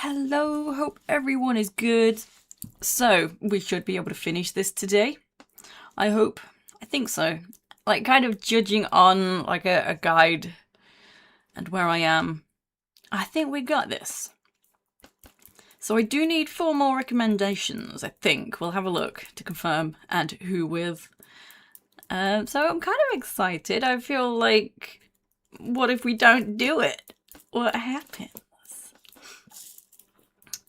Hello, hope everyone is good. So, we should be able to finish this today. I hope. I think so. Like, kind of judging on, like, a guide and where I am. I think we got this. So I do need 4 more recommendations, I think. We'll have a look to confirm and who with. So I'm kind of excited. I feel like, what if we don't do it? What happens?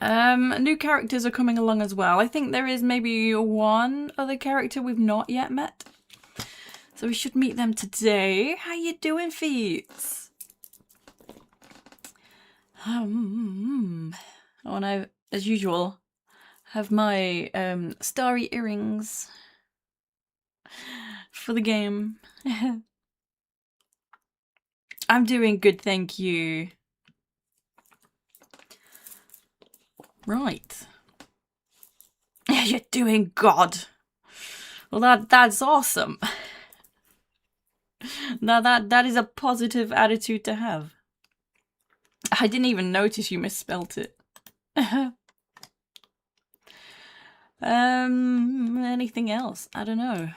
New characters are coming along as well. I think there is maybe one other character we've not yet met. So we should meet them today. How you doing, Feats? I want to, as usual, have my starry earrings for the game. I'm doing good, thank you. Right. You're doing God. Well, that's awesome. Now that is a positive attitude to have. I didn't even notice you misspelt it. Anything else? I don't know.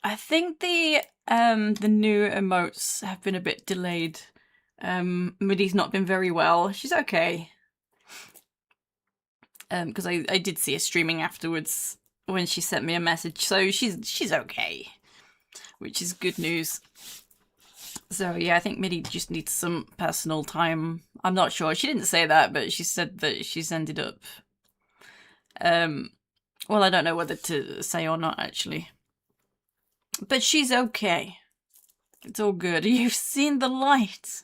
I think the new emotes have been a bit delayed. Middy's not been very well. She's okay. Because I did see her streaming afterwards when she sent me a message, so she's okay, which is good news. So yeah, I think Middy just needs some personal time. I'm not sure. She didn't say that, but she said that she's ended up. Well, I don't know whether to say or not actually, but she's okay. It's all good. You've seen the light.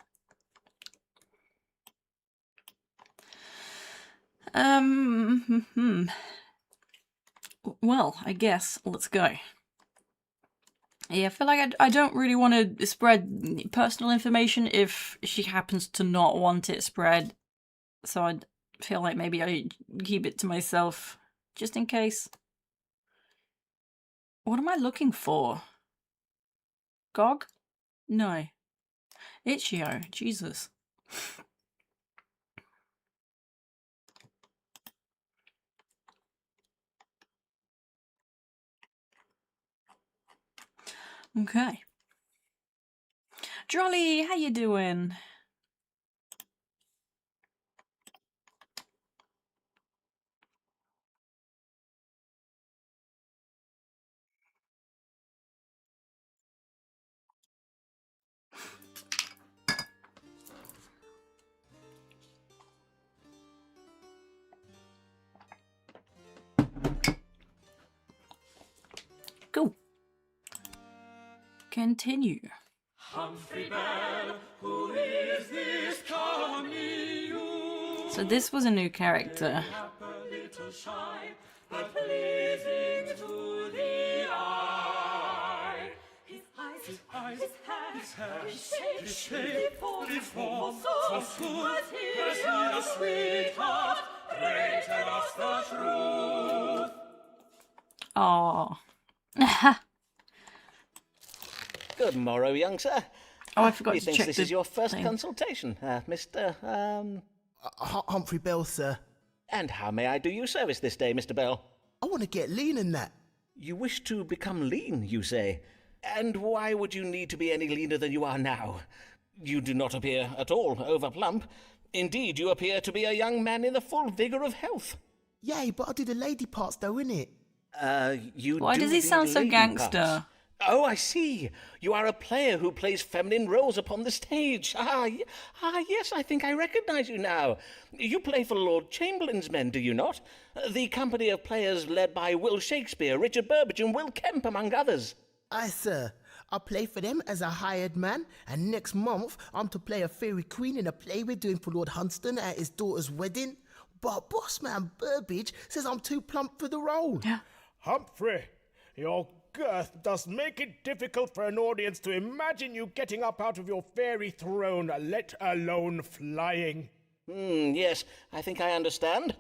Well, I guess let's go. Yeah, I feel like I don't really want to spread personal information if she happens to not want it spread. So I feel like maybe I keep it to myself, just in case. What am I looking for? Gog? No. Itch.io. Jesus. Okay. Jolly, how you doing? Cool. Continue. Humphrey Bell, who is this coming you? So this was a new character. A little shy, but pleasing to the eye. His eyes, his hair, his shape, his form, so good, as he a sweetheart, pray tell us the truth. Aww. Good morrow, young sir. Oh, I forgot to Methinks check this the is your first thing. consultation, Mr. Humphrey Bell, sir. And how may I do you service this day, Mr. Bell? I want to get lean in that. You wish to become lean, you say? And why would you need to be any leaner than you are now? You do not appear at all overplump. Indeed, you appear to be a young man in the full vigour of health. Yay, but I do the lady parts though, innit? Why does he sound so gangster? Oh, I see. You are a player who plays feminine roles upon the stage. Yes, I think I recognise you now. You play for Lord Chamberlain's men, do you not? The company of players led by Will Shakespeare, Richard Burbage and Will Kemp, among others. Aye, sir. I play for them as a hired man, and next month I'm to play a fairy queen in a play we're doing for Lord Hunston at his daughter's wedding. But Bossman Burbage says I'm too plump for the role. Humphrey, your girth does make it difficult for an audience to imagine you getting up out of your fairy throne, let alone flying. Yes, I think I understand.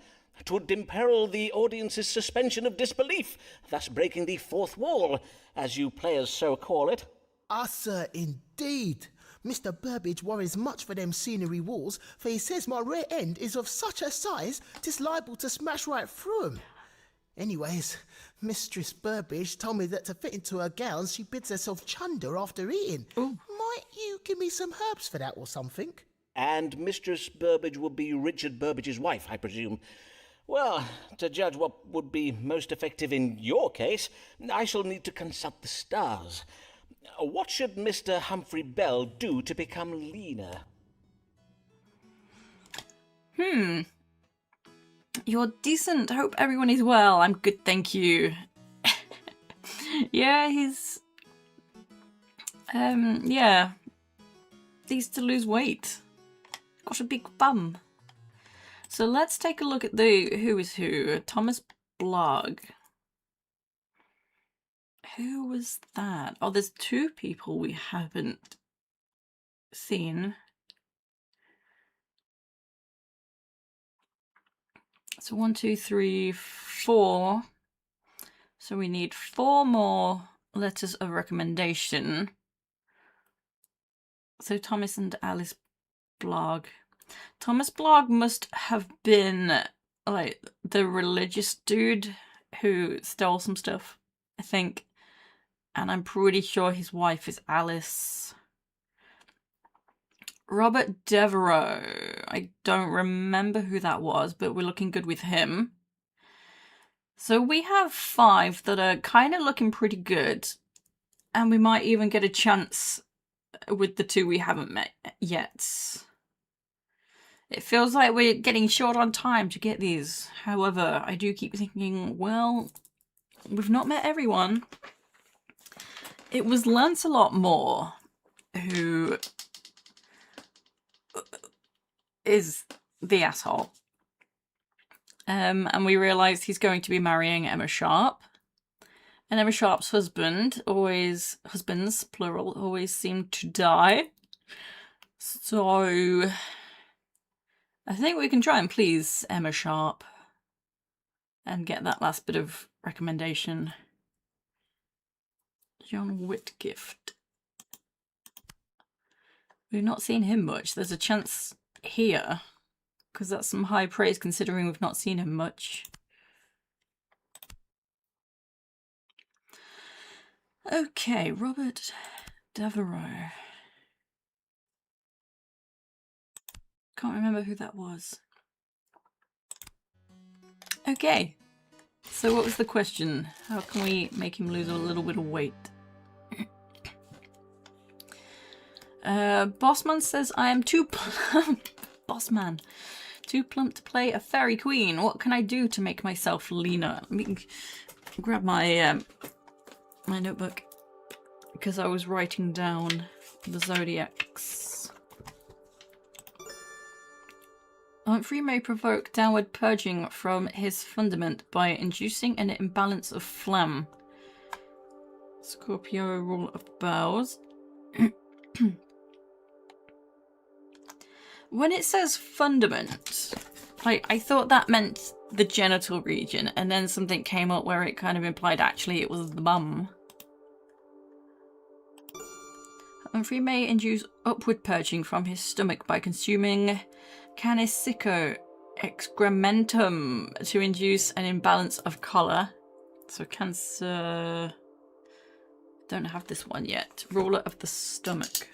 'Twould imperil the audience's suspension of disbelief, thus breaking the fourth wall, as you players so call it. Ah, sir, indeed. Mr. Burbage worries much for them scenery walls, for he says my rear end is of such a size, 'tis liable to smash right through 'em. Anyways, Mistress Burbage told me that to fit into her gowns, she bids herself chunder after eating. Ooh. Might you give me some herbs for that or something? And Mistress Burbage would be Richard Burbage's wife, I presume. Well, to judge what would be most effective in your case, I shall need to consult the stars. What should Mr. Humphrey Bell do to become leaner? You're decent. Hope everyone is well. I'm good, thank you. Yeah, he's... yeah. Needs to lose weight. Got a big bum. So let's take a look at the who is who. Thomas Blogg. Who was that? Oh, there's two people we haven't seen. So 1, 2, 3, 4. So we need 4 more letters of recommendation. So Thomas and Alice Blogg. Thomas Blogg must have been like the religious dude who stole some stuff, I think. And I'm pretty sure his wife is Alice. Robert Devereaux. I don't remember who that was, but we're looking good with him. So we have 5 that are kind of looking pretty good. And we might even get a chance with the 2 we haven't met yet. It feels like we're getting short on time to get these. However, I do keep thinking, well, we've not met everyone. It was Lancelot Moore who is the asshole. And we realised he's going to be marrying Emma Sharp. And Emma Sharp's husbands, plural, always seem to die. So I think we can try and please Emma Sharp and get that last bit of recommendation. John Whitgift. We've not seen him much. There's a chance here, because that's some high praise considering we've not seen him much. Okay, Robert Devereaux. Can't remember who that was. Okay, so what was the question? How can we make him lose a little bit of weight? Bossman says I am too plump. Bossman. Too plump to play a fairy queen. What can I do to make myself leaner? Let me grab my my notebook, because I was writing down the zodiacs. Humphrey may provoke downward purging from his fundament by inducing an imbalance of phlegm. Scorpio, rule of bows. When it says fundament, I thought that meant the genital region, and then something came up where it kind of implied actually it was the bum. Humphrey may induce upward purging from his stomach by consuming Canisico excrementum to induce an imbalance of colour. So Cancer... don't have this one yet. Ruler of the stomach.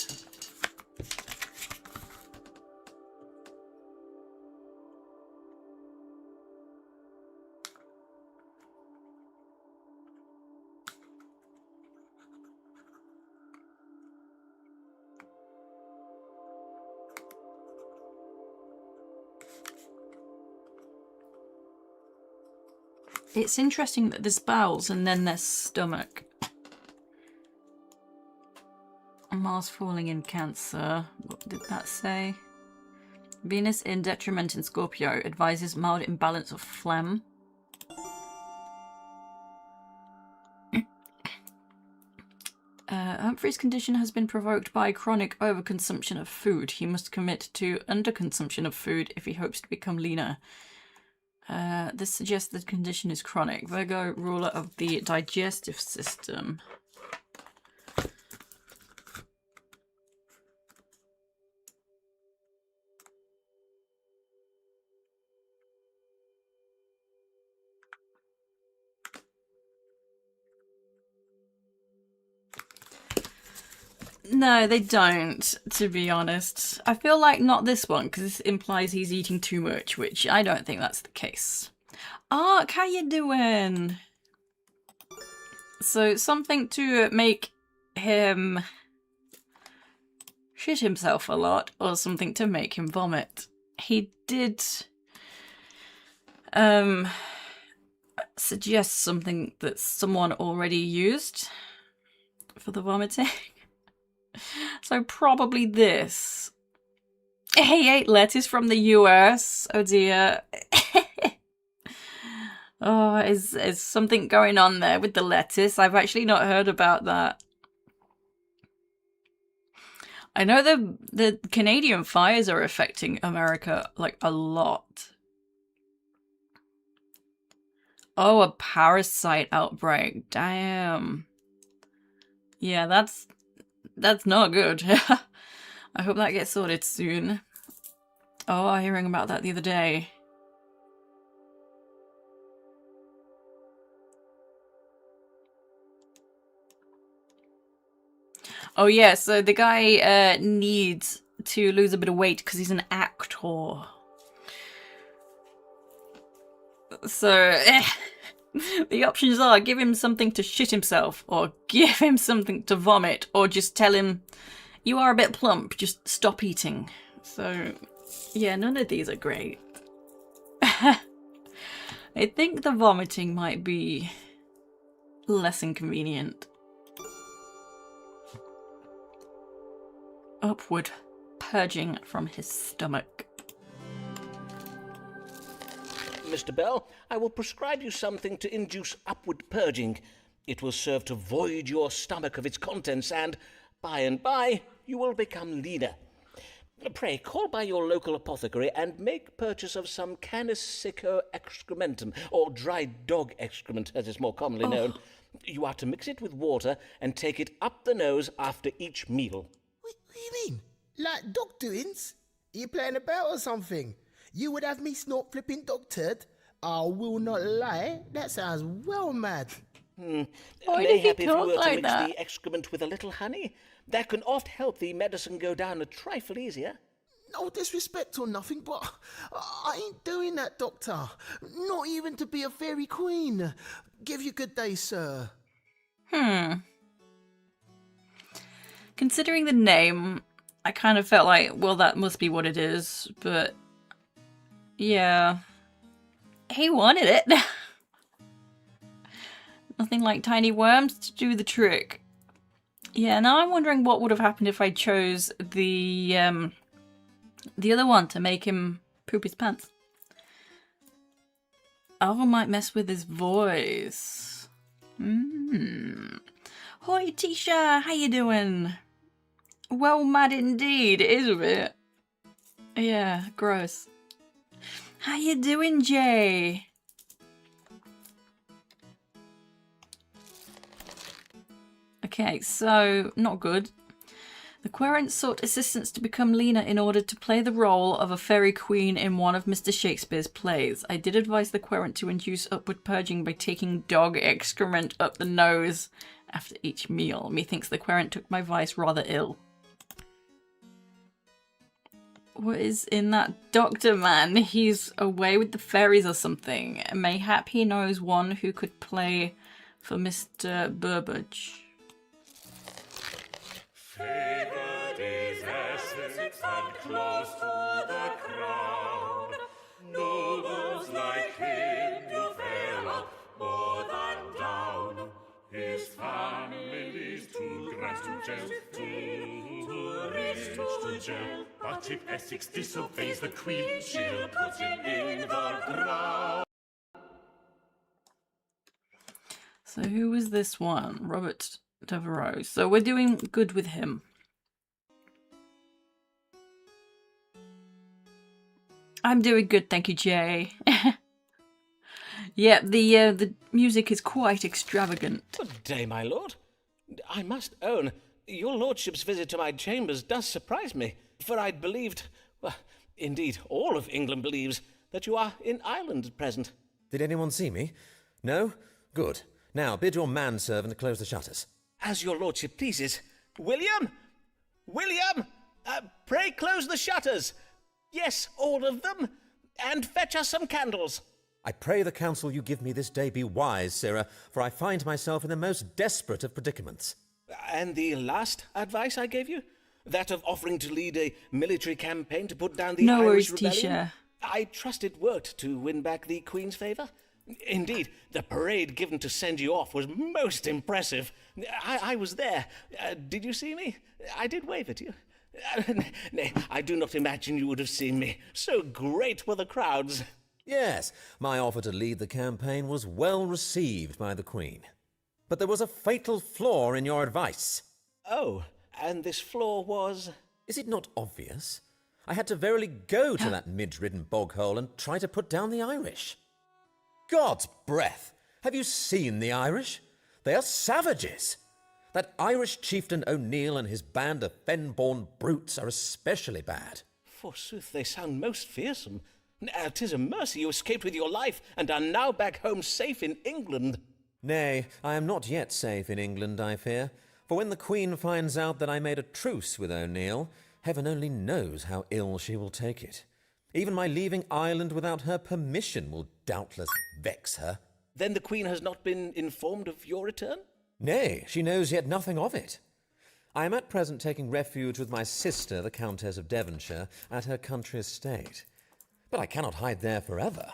It's interesting that there's bowels and then there's stomach. Mars falling in Cancer. What did that say? Venus in detriment in Scorpio advises mild imbalance of phlegm. Humphrey's condition has been provoked by chronic overconsumption of food. He must commit to underconsumption of food if he hopes to become leaner. This suggests the condition is chronic. Virgo, ruler of the digestive system. No, they don't, to be honest. I feel like not this one, because this implies he's eating too much, which I don't think that's the case. Ark, how you doing? So, something to make him shit himself a lot, or something to make him vomit. He did suggest something that someone already used for the vomiting. So probably this. He ate lettuce from the US. Oh dear. Oh, is something going on there with the lettuce? I've actually not heard about that. I know the Canadian fires are affecting America like a lot. Oh, a parasite outbreak. Damn. Yeah, that's not good. I hope that gets sorted soon. Oh, I was hearing about that the other day. Oh yeah, so the guy needs to lose a bit of weight because he's an actor. So the options are give him something to shit himself, or give him something to vomit, or just tell him you are a bit plump, just stop eating. So yeah, none of these are great. I think the vomiting might be less inconvenient. Upward purging from his stomach. Mr. Bell, I will prescribe you something to induce upward purging. It will serve to void your stomach of its contents, and by and by you will become leaner. Pray, call by your local apothecary and make purchase of some canis seco excrementum, or dried dog excrement, as is more commonly known. You are to mix it with water and take it up the nose after each meal. What do you mean? Like dog doings? You playing about or something? You would have me snort flipping dog turd? I will not lie, that sounds well mad. Why Mayhap does he if you talk were to like mix that? the excrement with a little honey, that can oft help the medicine go down a trifle easier. No disrespect or nothing, but I ain't doing that, Doctor. Not even to be a fairy queen. Give you good day, sir. Considering the name, I kind of felt like, well, that must be what it is, but yeah. He wanted it. Nothing like tiny worms to do the trick. Yeah, now I'm wondering what would have happened if I chose the other one to make him poop his pants. Oh, might mess with his voice. Hoi, Tisha, how you doing? Well, mad indeed, isn't it? Yeah, gross. How you doing, Jay? Okay, so, not good. The Querent sought assistance to become leaner in order to play the role of a fairy queen in one of Mr. Shakespeare's plays. I did advise the Querent to induce upward purging by taking dog excrement up the nose after each meal. Methinks the Querent took my advice rather ill. What is in that doctor man? He's away with the fairies or something. Mayhap he knows one who could play for Mr. Burbage. Favored is Essex and close to the crown. Nobles like him do fare up more than down. His family's too grand to jail, too rich to jail. But if Essex disobeys the Queen, she'll put him in the ground. So who was this one? Robert Devereaux. So we're doing good with him. I'm doing good, thank you, Jay. Yeah, the music is quite extravagant. Good day, my lord. I must own, your lordship's visit to my chambers does surprise me, for I'd believed, well, indeed all of England believes, that you are in Ireland at present. Did anyone see me? No? Good. Now bid your manservant close the shutters. As your lordship pleases. William! William! Pray close the shutters. Yes, all of them. And fetch us some candles. I pray the counsel you give me this day be wise, sirrah, for I find myself in the most desperate of predicaments. And the last advice I gave you? That of offering to lead a military campaign to put down the No Irish worries, rebellion? Tisha. I trust it worked to win back the Queen's favour. Indeed, the parade given to send you off was most impressive. I was there. Did you see me? I did wave at you. Nay, I do not imagine you would have seen me. So great were the crowds. Yes, my offer to lead the campaign was well received by the Queen. But there was a fatal flaw in your advice. Oh, and this flaw was... Is it not obvious? I had to verily go to that midge-ridden bog-hole and try to put down the Irish. God's breath! Have you seen the Irish? They are savages! That Irish chieftain O'Neill and his band of fen-born brutes are especially bad. Forsooth, they sound most fearsome. 'Tis a mercy you escaped with your life and are now back home safe in England. Nay, I am not yet safe in England, I fear. For when the Queen finds out that I made a truce with O'Neill, heaven only knows how ill she will take it. Even my leaving Ireland without her permission will doubtless vex her. Then the Queen has not been informed of your return? Nay, she knows yet nothing of it. I am at present taking refuge with my sister, the Countess of Devonshire, at her country estate. But I cannot hide there forever.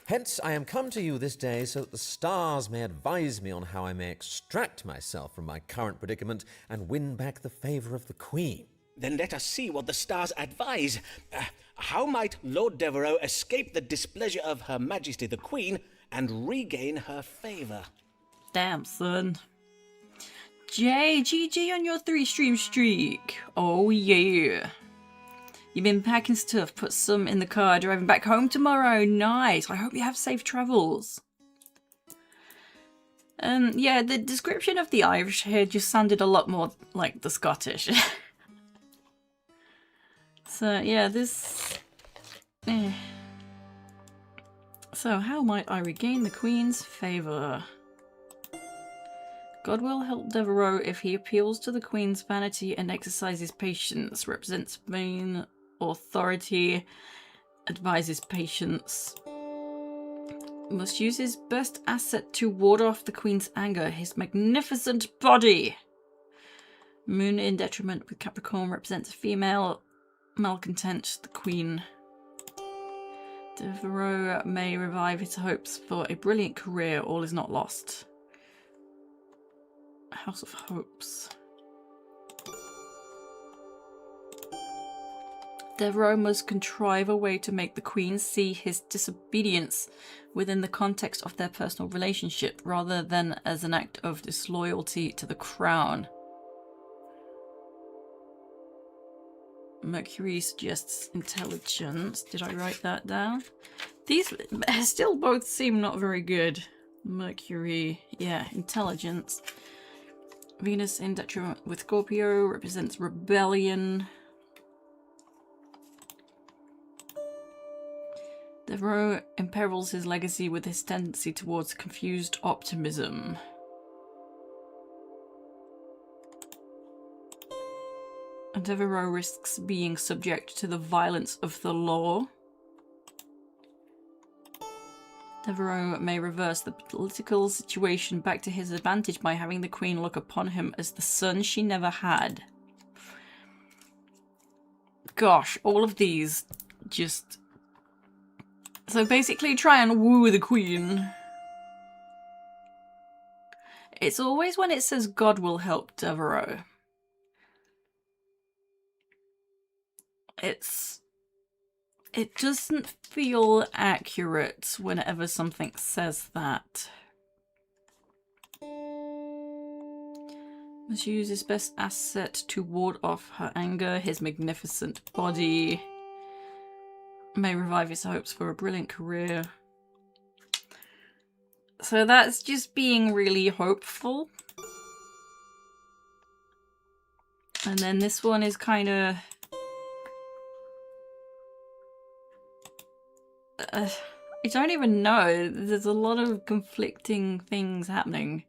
Hence I am come to you this day so that the stars may advise me on how I may extract myself from my current predicament and win back the favour of the Queen. Then let us see what the stars advise. How might Lord Devereux escape the displeasure of Her Majesty the Queen and regain her favour? Damn, son. Jay, GG on your 3-stream streak. Oh, yeah. You've been packing stuff, put some in the car, driving back home tomorrow. Nice. I hope you have safe travels. Yeah, the description of the Irish here just sounded a lot more like the Scottish. So, yeah, this... So, how might I regain the Queen's favour? God will help Devereux if he appeals to the Queen's vanity and exercises patience, represents vain authority, advises patience. Must use his best asset to ward off the Queen's anger, his magnificent body. Moon in detriment with Capricorn represents a female malcontent, the Queen. Devereux may revive his hopes for a brilliant career, all is not lost. House of Hopes. Devereux must contrive a way to make the Queen see his disobedience within the context of their personal relationship, rather than as an act of disloyalty to the crown. Mercury suggests intelligence. Did I write that down? These still both seem not very good. Mercury, yeah, intelligence. Venus in detriment with Scorpio represents rebellion. Devereux imperils his legacy with his tendency towards confused optimism. Devereux risks being subject to the violence of the law. Devereux may reverse the political situation back to his advantage by having the Queen look upon him as the son she never had. Gosh, all of these just... So basically try and woo the Queen. It's always when it says God will help Devereux. It doesn't feel accurate whenever something says that. Must use his best asset to ward off her anger, his magnificent body. May revive his hopes for a brilliant career. So that's just being really hopeful. And then this one is kind of... I don't even know. There's a lot of conflicting things happening.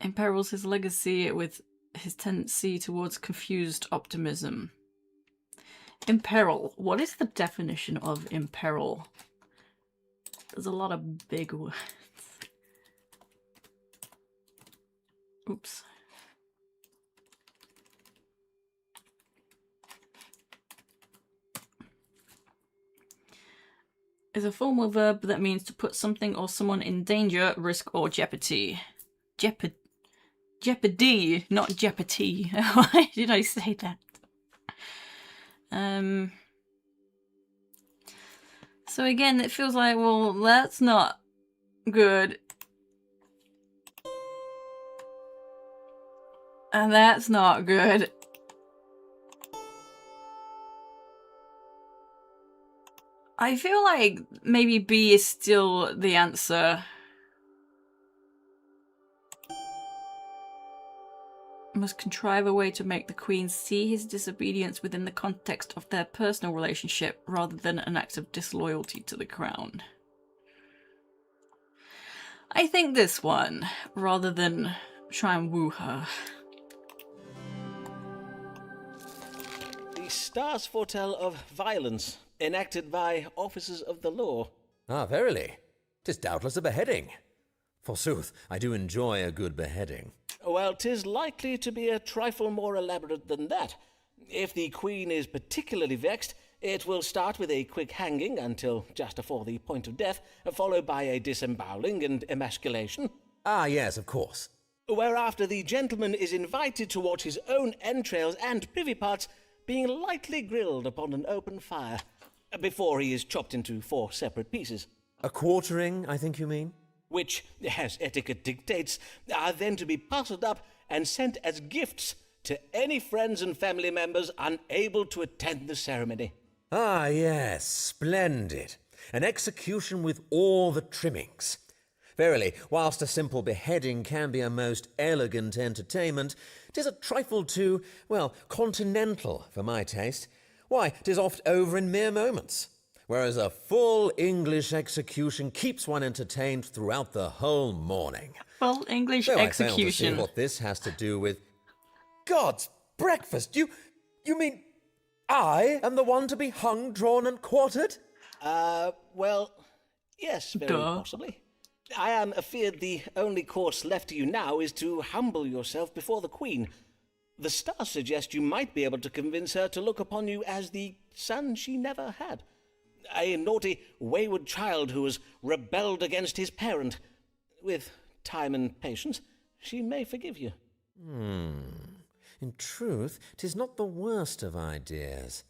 Imperils his legacy with his tendency towards confused optimism. Imperil. What is the definition of imperil? There's a lot of big words. Oops. Is a formal verb that means to put something or someone in danger, risk, or jeopardy. Jeopardy, not jeopardy. Why did I say that? So again, it feels like, well, that's not good. And that's not good. I feel like maybe B is still the answer. Must contrive a way to make the Queen see his disobedience within the context of their personal relationship rather than an act of disloyalty to the crown. I think this one, rather than try and woo her. The stars foretell of violence enacted by officers of the law. Ah, verily. 'Tis doubtless a beheading. Forsooth, I do enjoy a good beheading. Well, 'tis likely to be a trifle more elaborate than that. If the Queen is particularly vexed, it will start with a quick hanging until just before the point of death, followed by a disemboweling and emasculation. Ah, yes, of course. Whereafter the gentleman is invited to watch his own entrails and privy parts being lightly grilled upon an open fire, before he is chopped into 4 separate pieces. A quartering, I think you mean? Which, as etiquette dictates, are then to be parcelled up and sent as gifts to any friends and family members unable to attend the ceremony. Ah, yes, splendid. An execution with all the trimmings. Verily, whilst a simple beheading can be a most elegant entertainment, 'tis a trifle too, well, continental for my taste. Why, 'tis oft over in mere moments, whereas a full English execution keeps one entertained throughout the whole morning. Full English Though execution. I fail to see what this has to do with... God's breakfast! You mean I am the one to be hung, drawn, and quartered? Well, yes, very possibly. I am afeard the only course left to you now is to humble yourself before the Queen. The stars suggest you might be able to convince her to look upon you as the son she never had. A naughty, wayward child who has rebelled against his parent. With time and patience, she may forgive you. In truth, 'tis not the worst of ideas,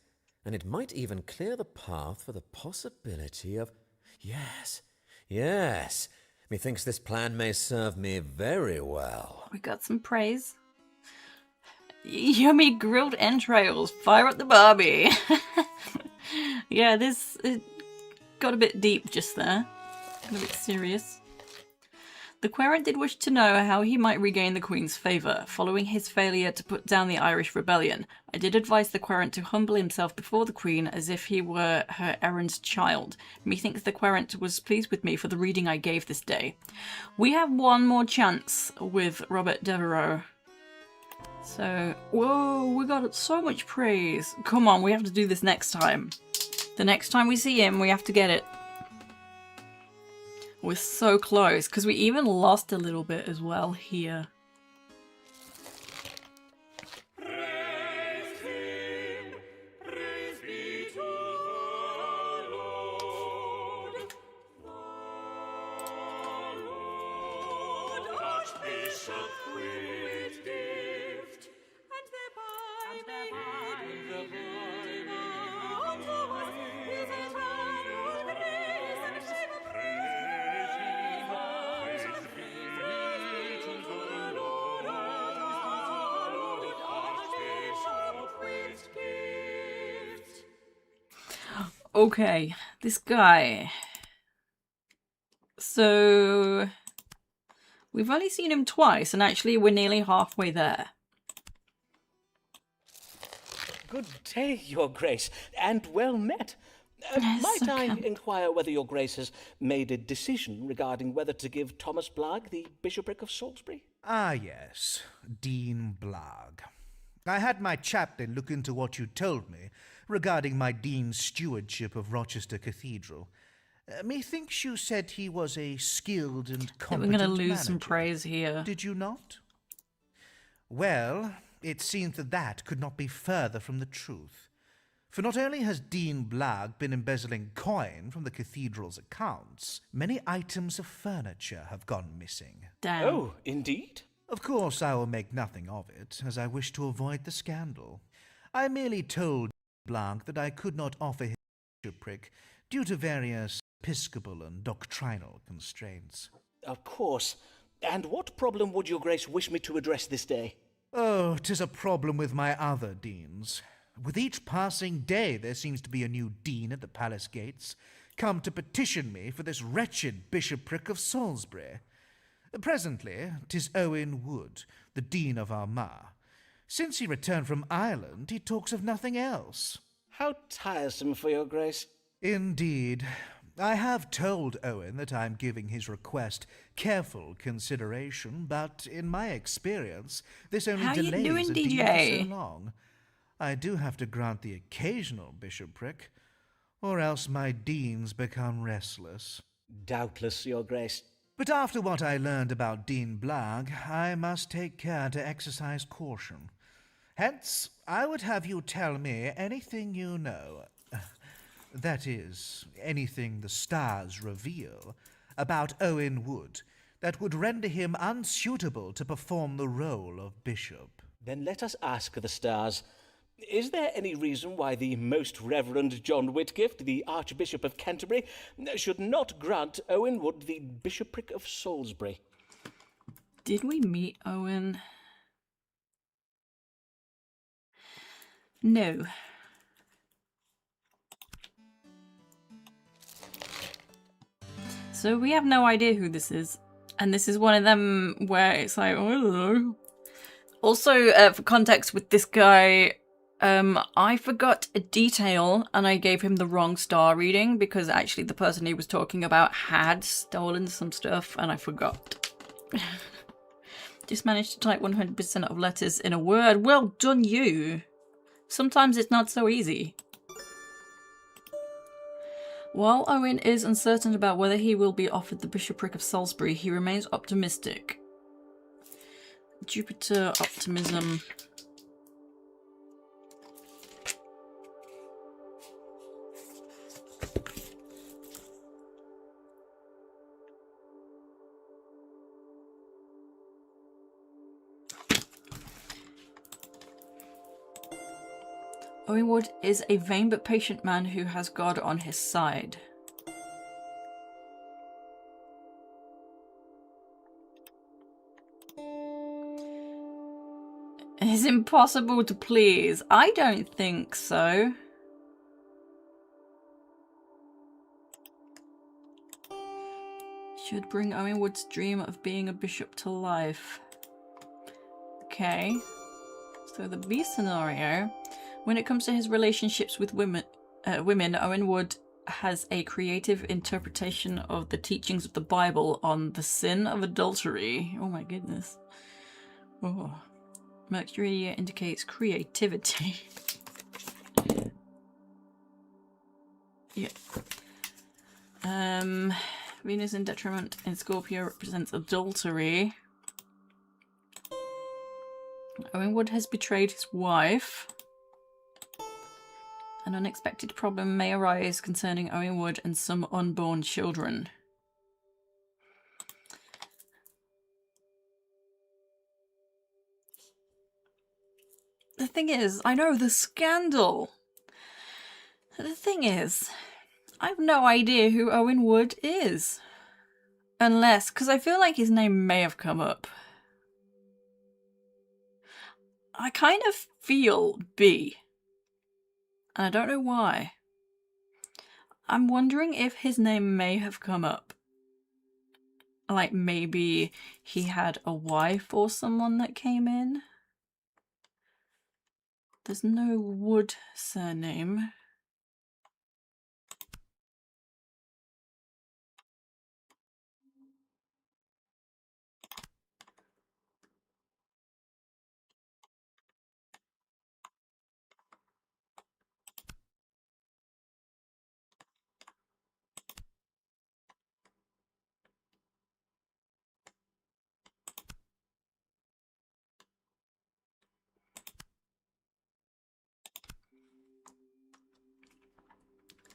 and it might even clear the path for the possibility of... Yes, methinks this plan may serve me very well. We got some praise. Yummy grilled entrails. Fire up the Barbie. Yeah, it got a bit deep just there. Got a bit serious. The querent did wish to know how he might regain the Queen's favour, following his failure to put down the Irish rebellion. I did advise the querent to humble himself before the Queen as if he were her errand child. Methinks the querent was pleased with me for the reading I gave this day. We have one more chance with Robert Devereux. So, whoa, we got so much praise. Come on, we have to do this next time. The next time we see him, we have to get it. We're so close, because we even lost a little bit as well here. Praise him, praise be to the Lord. The Lord, Archbishop, great gift, and thereby made the void unto us his eternal grace and favor. Okay, this guy. So, we've only seen him twice, and actually we're nearly halfway there. Good day, Your Grace, and well met. Might I okay. inquire whether your grace has made a decision regarding whether to give Thomas Blagg the bishopric of Salisbury? Ah, yes, Dean Blagg. I had my chaplain look into what you told me regarding my dean's stewardship of Rochester Cathedral. Methinks you said he was a skilled and I think we're competent going to lose manager. some praise here. Did you not? Well, it seems that could not be further from the truth. For not only has Dean Blagg been embezzling coin from the cathedral's accounts, many items of furniture have gone missing. Damn. Oh, indeed? Of course, I will make nothing of it, as I wish to avoid the scandal. I merely told Blagg that I could not offer his bishopric due to various episcopal and doctrinal constraints. Of course. And what problem would your grace wish me to address this day? Oh, 'tis a problem with my other deans. With each passing day there seems to be a new dean at the palace gates, come to petition me for this wretched bishopric of Salisbury. Presently, 'tis Owen Wood, the Dean of Armagh. Since he returned from Ireland, he talks of nothing else. How tiresome for your grace. Indeed. I have told Owen that I am giving his request careful consideration, but in my experience, this only How you delays doing, a dean DJ? for so long. I do have to grant the occasional bishopric, or else my deans become restless. Doubtless, your grace. But after what I learned about Dean Blagg, I must take care to exercise caution. Hence, I would have you tell me anything you know, that is, anything the stars reveal, about Owen Wood, that would render him unsuitable to perform the role of bishop. Then let us ask the stars. Is there any reason why the Most Reverend John Whitgift, the Archbishop of Canterbury, should not grant Owen Wood the bishopric of Salisbury? Did we meet Owen? No. So we have no idea who this is. And this is one of them where it's like, oh, I don't know. Also, for context with this guy, I forgot a detail and I gave him the wrong star reading because actually the person he was talking about had stolen some stuff and I forgot. Just managed to type 100% of letters in a word. Well done, you. Sometimes it's not so easy. While Owen is uncertain about whether he will be offered the bishopric of Salisbury, he remains optimistic. Jupiter optimism. Owen Wood is a vain but patient man who has God on his side. It's impossible to please. I don't think so. Should bring Owen Wood's dream of being a bishop to life. Okay. So the B scenario. When it comes to his relationships with women, Owen Wood has a creative interpretation of the teachings of the Bible on the sin of adultery. Oh my goodness. Oh. Mercury indicates creativity. Yeah. Venus in detriment in Scorpio represents adultery. Owen Wood has betrayed his wife. An unexpected problem may arise concerning Owen Wood and some unborn children. The thing is, I know the scandal. The thing is, I have no idea who Owen Wood is. Unless, because I feel like his name may have come up. I kind of feel B. And I don't know why. I'm wondering if his name may have come up. Like maybe he had a wife or someone that came in. There's no Wood surname.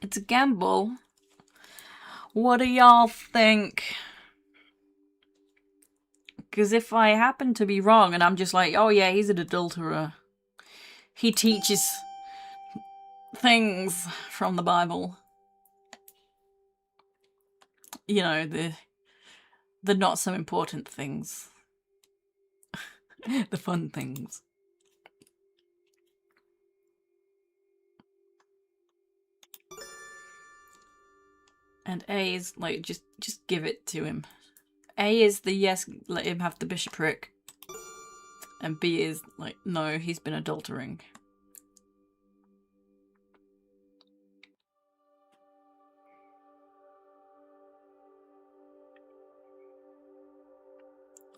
It's a gamble. What do y'all think? Because if I happen to be wrong and I'm just like, oh yeah, he's an adulterer. He teaches things from the Bible. You know, the not so important things. The fun things. And A is like, just give it to him. A is the yes, let him have the bishopric. And B is like, no, he's been adultering.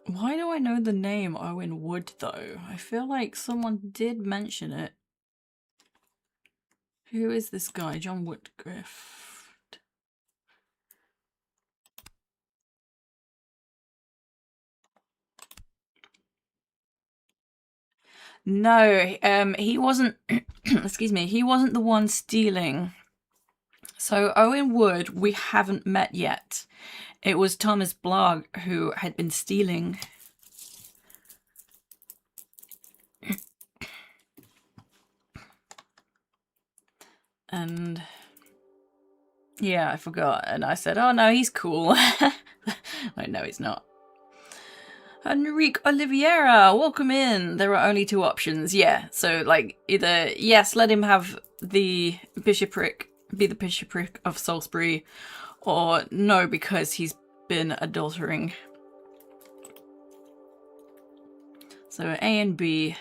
Why do I know the name Owen Wood though? I feel like someone did mention it. Who is this guy? John Woodcliff. No, he wasn't, excuse me, he wasn't the one stealing. So Owen Wood, we haven't met yet. It was Thomas Blogg who had been stealing. And yeah, I forgot. And I said, oh no, he's cool. Wait, no, he's not. Enrique Oliveira, welcome in. There are only two options. Yeah, so like either yes, let him have the bishopric, be the bishopric of Salisbury, or no, because he's been adultering. So A and B.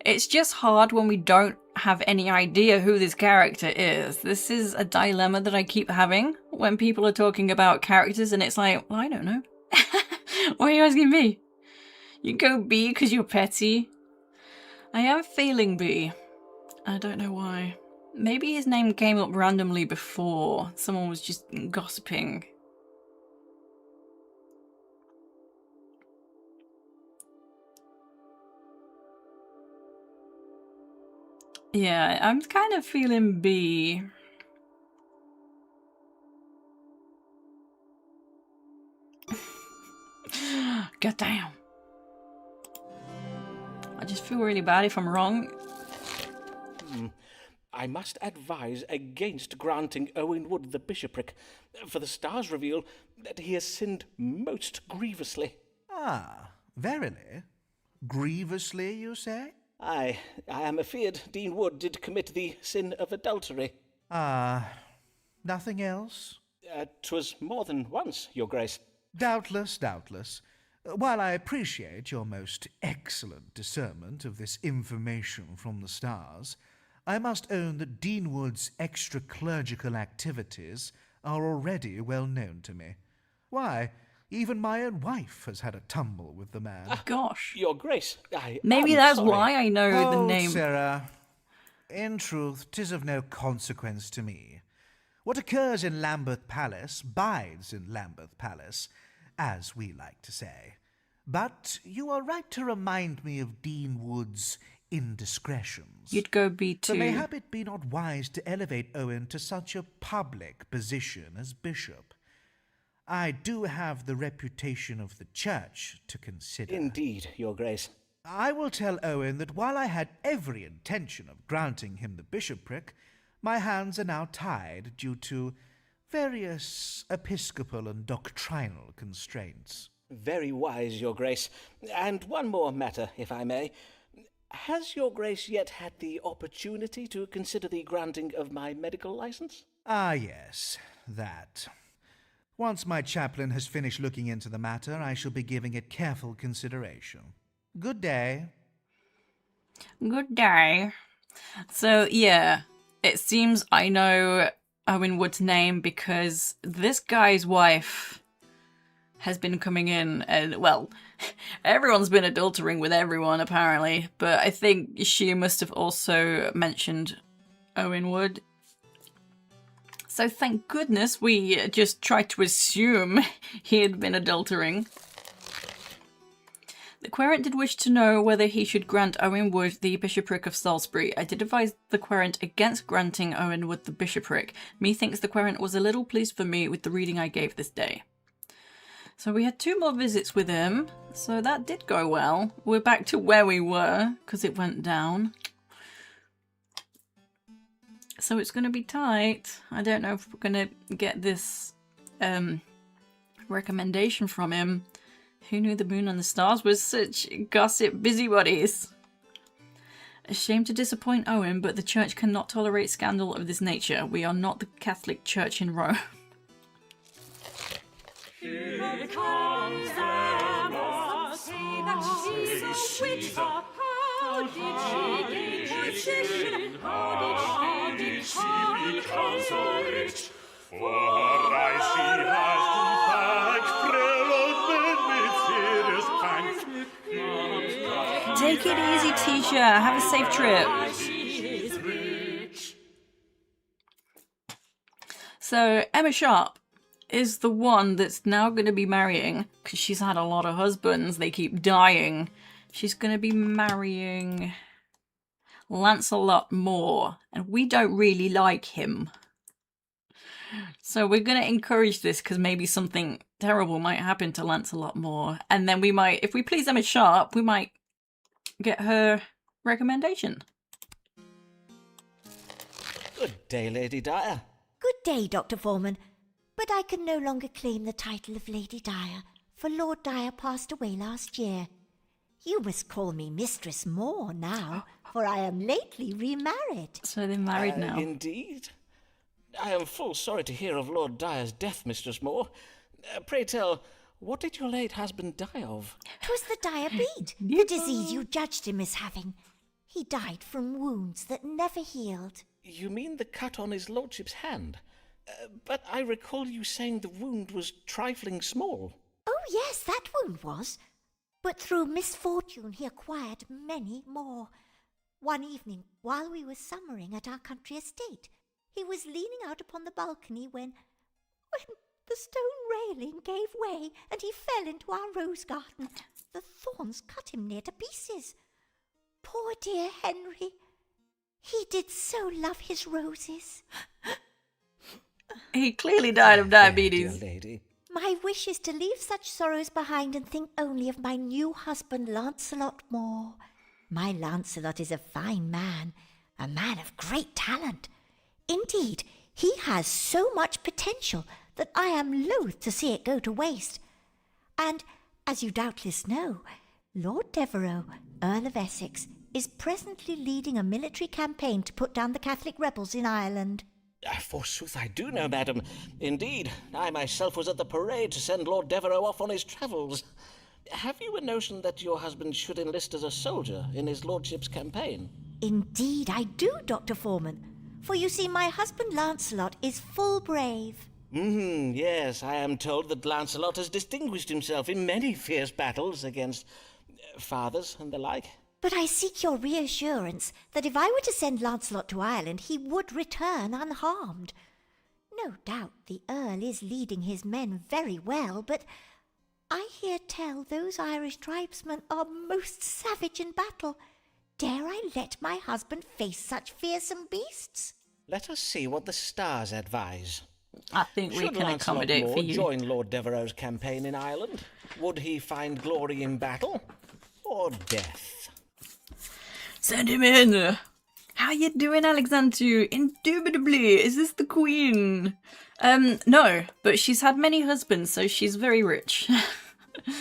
It's just hard when we don't have any idea who this character is. This is a dilemma that I keep having when people are talking about characters and it's like, well, I don't know. Why are you asking me? You go B because you're petty. I am feeling B. I don't know why. Maybe his name came up randomly before. Someone was just gossiping. Yeah, I'm kind of feeling B. God damn. I just feel really bad if I'm wrong. I must advise against granting Owen Wood the bishopric, for the stars reveal that he has sinned most grievously. Ah, verily? Grievously, you say? I am afeard Dean Wood did commit the sin of adultery. Ah, nothing else? 'Twas more than once, your grace. Doubtless, doubtless. While I appreciate your most excellent discernment of this information from the stars, I must own that Dean Wood's extra-clerical activities are already well known to me. Why, even my own wife has had a tumble with the man. Gosh. Your grace, I Maybe am that's sorry. why I know the Oh, name. Sarah, in truth, 'tis of no consequence to me. What occurs in Lambeth Palace bides in Lambeth Palace, as we like to say. But you are right to remind me of Dean Wood's indiscretions. You'd go B So too. mayhap it be not wise to elevate Owen to such a public position as bishop. I do have the reputation of the church to consider. Indeed, your grace. I will tell Owen that while I had every intention of granting him the bishopric, my hands are now tied due to various episcopal and doctrinal constraints. Very wise, your grace. And one more matter, if I may. Has your grace yet had the opportunity to consider the granting of my medical license? Ah, yes, that. Once my chaplain has finished looking into the matter, I shall be giving it careful consideration. Good day. Good day. So, yeah, it seems I know Owen Wood's name because this guy's wife has been coming in and, well, everyone's been adultering with everyone apparently, but I think she must have also mentioned Owen Wood. So thank goodness we just tried to assume he had been adultering. The querent did wish to know whether he should grant Owen Wood the bishopric of Salisbury. I did advise the querent against granting Owen Wood the bishopric. Methinks the querent was a little pleased for me with the reading I gave this day. So we had 2 more visits with him, so that did go well. We're back to where we were, because it went down. So it's going to be tight. I don't know if we're going to get this recommendation from him. Who knew the moon and the stars was such gossip busybodies? Ashamed to disappoint Owen, but the church cannot tolerate scandal of this nature. We are not the Catholic Church in Rome. Here comes Emma, say that she's a witch. How did she gain position? How did she become so rich? For her eyes she has to thank frail old men with serious pangs. Take it easy, Tisha. Have a safe trip. She is rich. So Emma Sharp is the one that's now going to be marrying, because she's had a lot of husbands. They keep dying. She's going to be marrying Lancelot Moore, and we don't really like him. So we're going to encourage this, because maybe something terrible might happen to Lancelot Moore, and then we might, if we please Emma Sharp, we might get her recommendation. Good day, Lady Dyer. Good day, Dr. Foreman. But I can no longer claim the title of Lady Dyer, for Lord Dyer passed away last year. You must call me Mistress Moore now, for I am lately remarried. So they're married now. Indeed. I am full sorry to hear of Lord Dyer's death, Mistress Moore. Pray tell, what did your late husband die of? 'Twas the diabetes, the disease you judged him as having. He died from wounds that never healed. You mean the cut on his lordship's hand? But I recall you saying the wound was trifling small. Oh, yes, that wound was. But through misfortune he acquired many more. One evening, while we were summering at our country estate, he was leaning out upon the balcony when the stone railing gave way and he fell into our rose garden. The thorns cut him near to pieces. Poor dear Henry. He did so love his roses. He clearly died of diabetes. Dear lady. My wish is to leave such sorrows behind and think only of my new husband, Lancelot Moore. My Lancelot is a fine man, a man of great talent. Indeed, he has so much potential that I am loath to see it go to waste. And, as you doubtless know, Lord Devereux, Earl of Essex, is presently leading a military campaign to put down the Catholic rebels in Ireland. Forsooth I do know, madam. Indeed, I myself was at the parade to send Lord Devereux off on his travels. Have you a notion that your husband should enlist as a soldier in his lordship's campaign? Indeed I do, Dr. Foreman. For you see, my husband Lancelot is full brave. Yes, I am told that Lancelot has distinguished himself in many fierce battles against fathers and the like. But I seek your reassurance that if I were to send Lancelot to Ireland, he would return unharmed. No doubt the Earl is leading his men very well, but I hear tell those Irish tribesmen are most savage in battle. Dare I let my husband face such fearsome beasts? Let us see what the stars advise. I think we Should can Lancelot accommodate Moore for you. join Lord Devereux's campaign in Ireland? Would he find glory in battle or death? Send him in. How you doing, Alexandru? Indubitably. Is this the queen? No, but she's had many husbands, so she's very rich.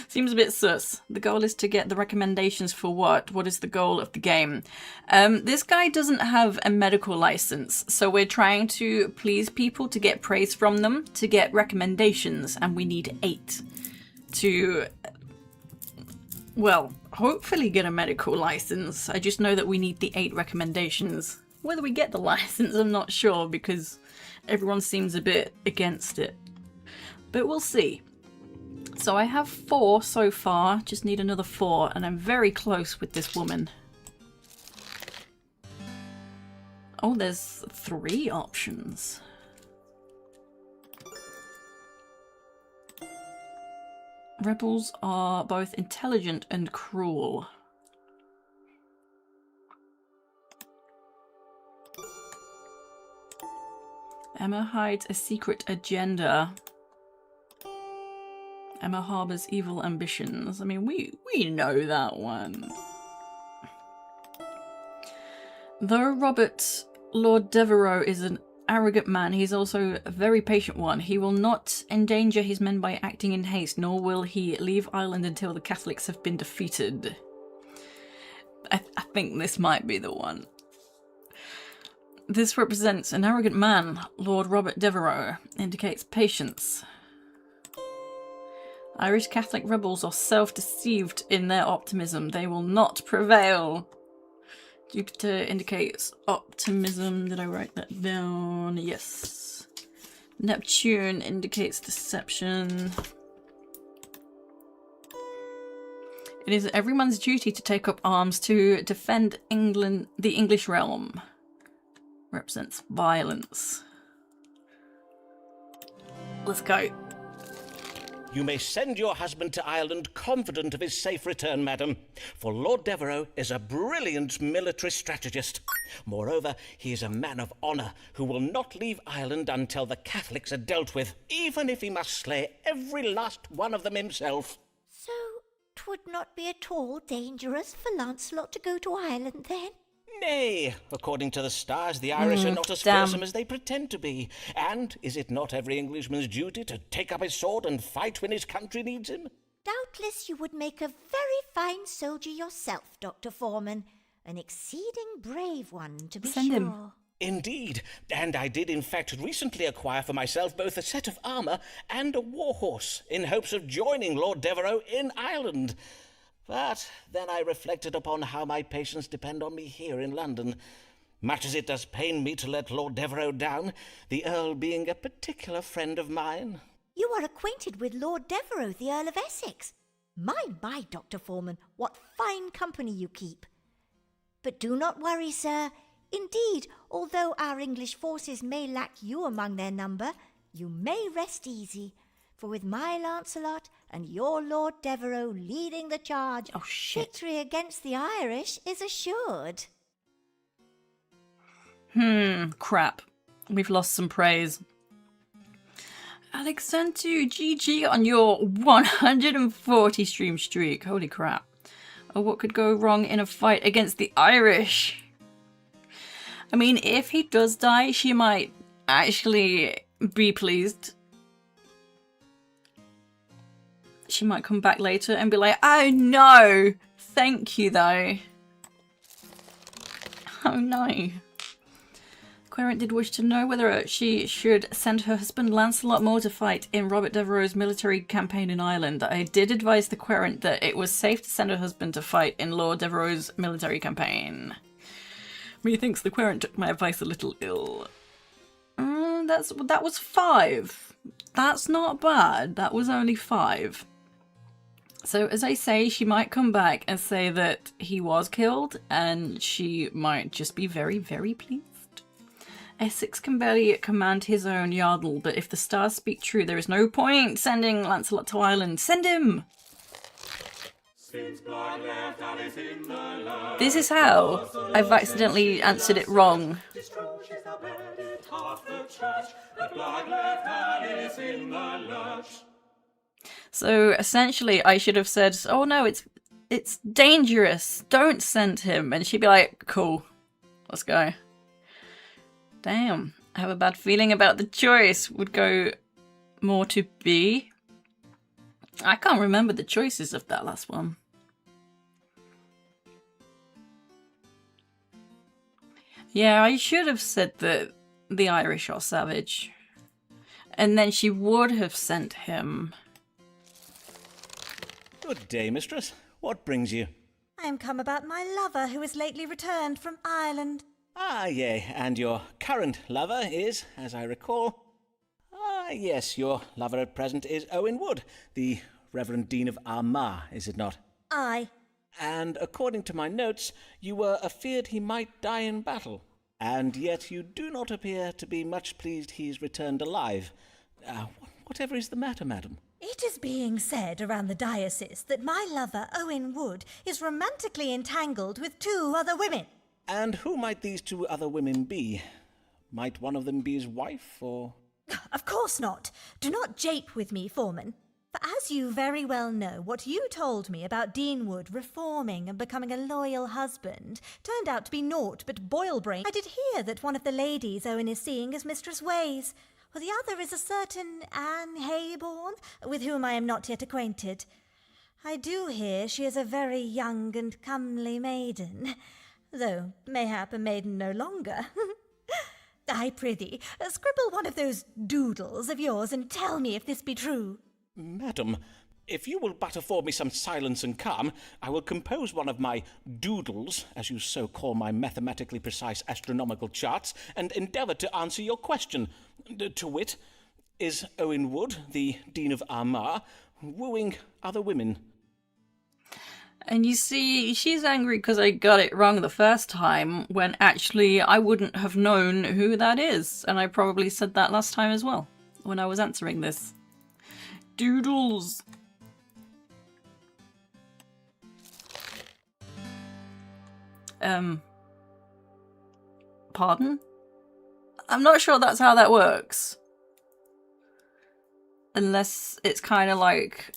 Seems a bit sus. The goal is to get the recommendations for what? What is the goal of the game? This guy doesn't have a medical license, so we're trying to please people to get praise from them, to get recommendations, and we need 8 to, well, hopefully get a medical license. I just know that we need the 8 recommendations. Whether we get the license, I'm not sure, because everyone seems a bit against it. But we'll see. So I have 4 so far, just need another 4, and I'm very close with this woman. Oh, there's 3 options. Rebels are both intelligent and cruel. Emma hides a secret agenda. Emma harbors evil ambitions. I mean, we know that one. Though Robert Lord Devereux is an arrogant man, he is also a very patient one. He will not endanger his men by acting in haste, nor will he leave Ireland until the Catholics have been defeated. I think this might be the one. This represents an arrogant man. Lord Robert Devereux indicates patience. Irish Catholic rebels are self-deceived in their optimism. They will not prevail. Jupiter indicates optimism. Did I write that down? Yes. Neptune indicates deception. It is everyone's duty to take up arms to defend England, the English realm. Represents violence. Let's go. You may send your husband to Ireland confident of his safe return, madam, for Lord Devereux is a brilliant military strategist. Moreover, he is a man of honour who will not leave Ireland until the Catholics are dealt with, even if he must slay every last one of them himself. So, 'twould not be at all dangerous for Lancelot to go to Ireland then? Nay, according to the stars, the Irish are not as fearsome as they pretend to be. And is it not every Englishman's duty to take up his sword and fight when his country needs him? Doubtless you would make a very fine soldier yourself, Dr. Foreman. An exceeding brave one, to be Send sure. him. Indeed, and I did in fact recently acquire for myself both a set of armour and a war horse, in hopes of joining Lord Devereux in Ireland. But then I reflected upon how my patients depend on me here in London. Much as it does pain me to let Lord Devereux down, the Earl being a particular friend of mine. You are acquainted with Lord Devereux, the Earl of Essex. My, Dr. Foreman, what fine company you keep. But do not worry, sir. Indeed, although our English forces may lack you among their number, you may rest easy. For with my Lancelot and your Lord Devereux leading the charge, victory against the Irish is assured. Crap. We've lost some praise. Alexantu, GG on your 140 stream streak. Holy crap. Oh, what could go wrong in a fight against the Irish? I mean, if he does die, she might actually be pleased. She might come back later and be like, oh no, thank you though. Oh no. Querent did wish to know whether she should send her husband Lancelot more to fight in Robert Devereux's military campaign in Ireland. I did advise the Querent that it was safe to send her husband to fight in Lord Devereux's military campaign. Methinks the Querent took my advice a little ill. That was 5. That's not bad. That was only 5. So, as I say, she might come back and say that he was killed, and she might just be very, very pleased. Essex can barely command his own Yardle, but if the stars speak true, there is no point sending Lancelot to Ireland. Send him! This is how I've accidentally answered it wrong. So essentially I should have said, oh no, it's dangerous, don't send him. And she'd be like, cool, let's go. Damn, I have a bad feeling about the choice. Would go more to B. I can't remember the choices of that last one. Yeah, I should have said that the Irish are savage. And then she would have sent him. Good day, mistress. What brings you? I am come about my lover who is lately returned from Ireland. Ah, yea, and your current lover is, as I recall... Ah, yes, your lover at present is Owen Wood, the Reverend Dean of Armagh, is it not? Aye. And according to my notes, you were afeard he might die in battle. And yet you do not appear to be much pleased he's returned alive. Whatever is the matter, madam? It is being said around the diocese that my lover, Owen Wood, is romantically entangled with 2 other women. And who might these 2 other women be? Might one of them be his wife, or... Of course not. Do not jape with me, Foreman. For as you very well know, what you told me about Dean Wood reforming and becoming a loyal husband turned out to be naught but boil-brain. I did hear that one of the ladies Owen is seeing is Mistress Ways, while the other is a certain Anne Hayborn, with whom I am not yet acquainted. I do hear she is a very young and comely maiden, though mayhap a maiden no longer. I prithee, scribble one of those doodles of yours and tell me if this be true. Madam, if you will but afford me some silence and calm, I will compose one of my doodles, as you so call my mathematically precise astronomical charts, and endeavour to answer your question. To wit, is Owen Wood, the Dean of Armagh, wooing other women? And you see, she's angry because I got it wrong the first time, when actually I wouldn't have known who that is. And I probably said that last time as well, when I was answering this. Doodles! Pardon? I'm not sure that's how that works. Unless it's kind of like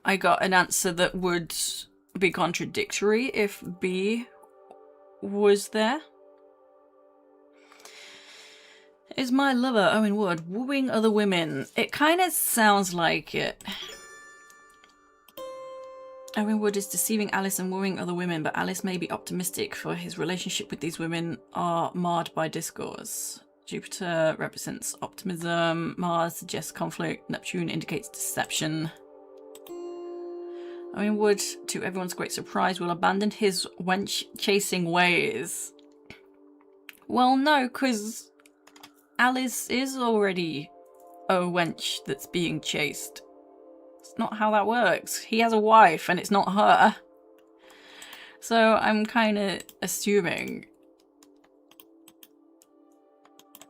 I got an answer that would be contradictory if B was there. Is my lover, Owen Wood, wooing other women? It kind of sounds like it. Owen Wood is deceiving Alice and wooing other women, but Alice may be optimistic, for his relationship with these women are marred by discourse. Jupiter represents optimism, Mars suggests conflict, Neptune indicates deception. Owen Wood, to everyone's great surprise, will abandon his wench-chasing ways. Well, no, because Alice is already a wench that's being chased. It's not how that works. He has a wife and it's not her. So I'm kind of assuming...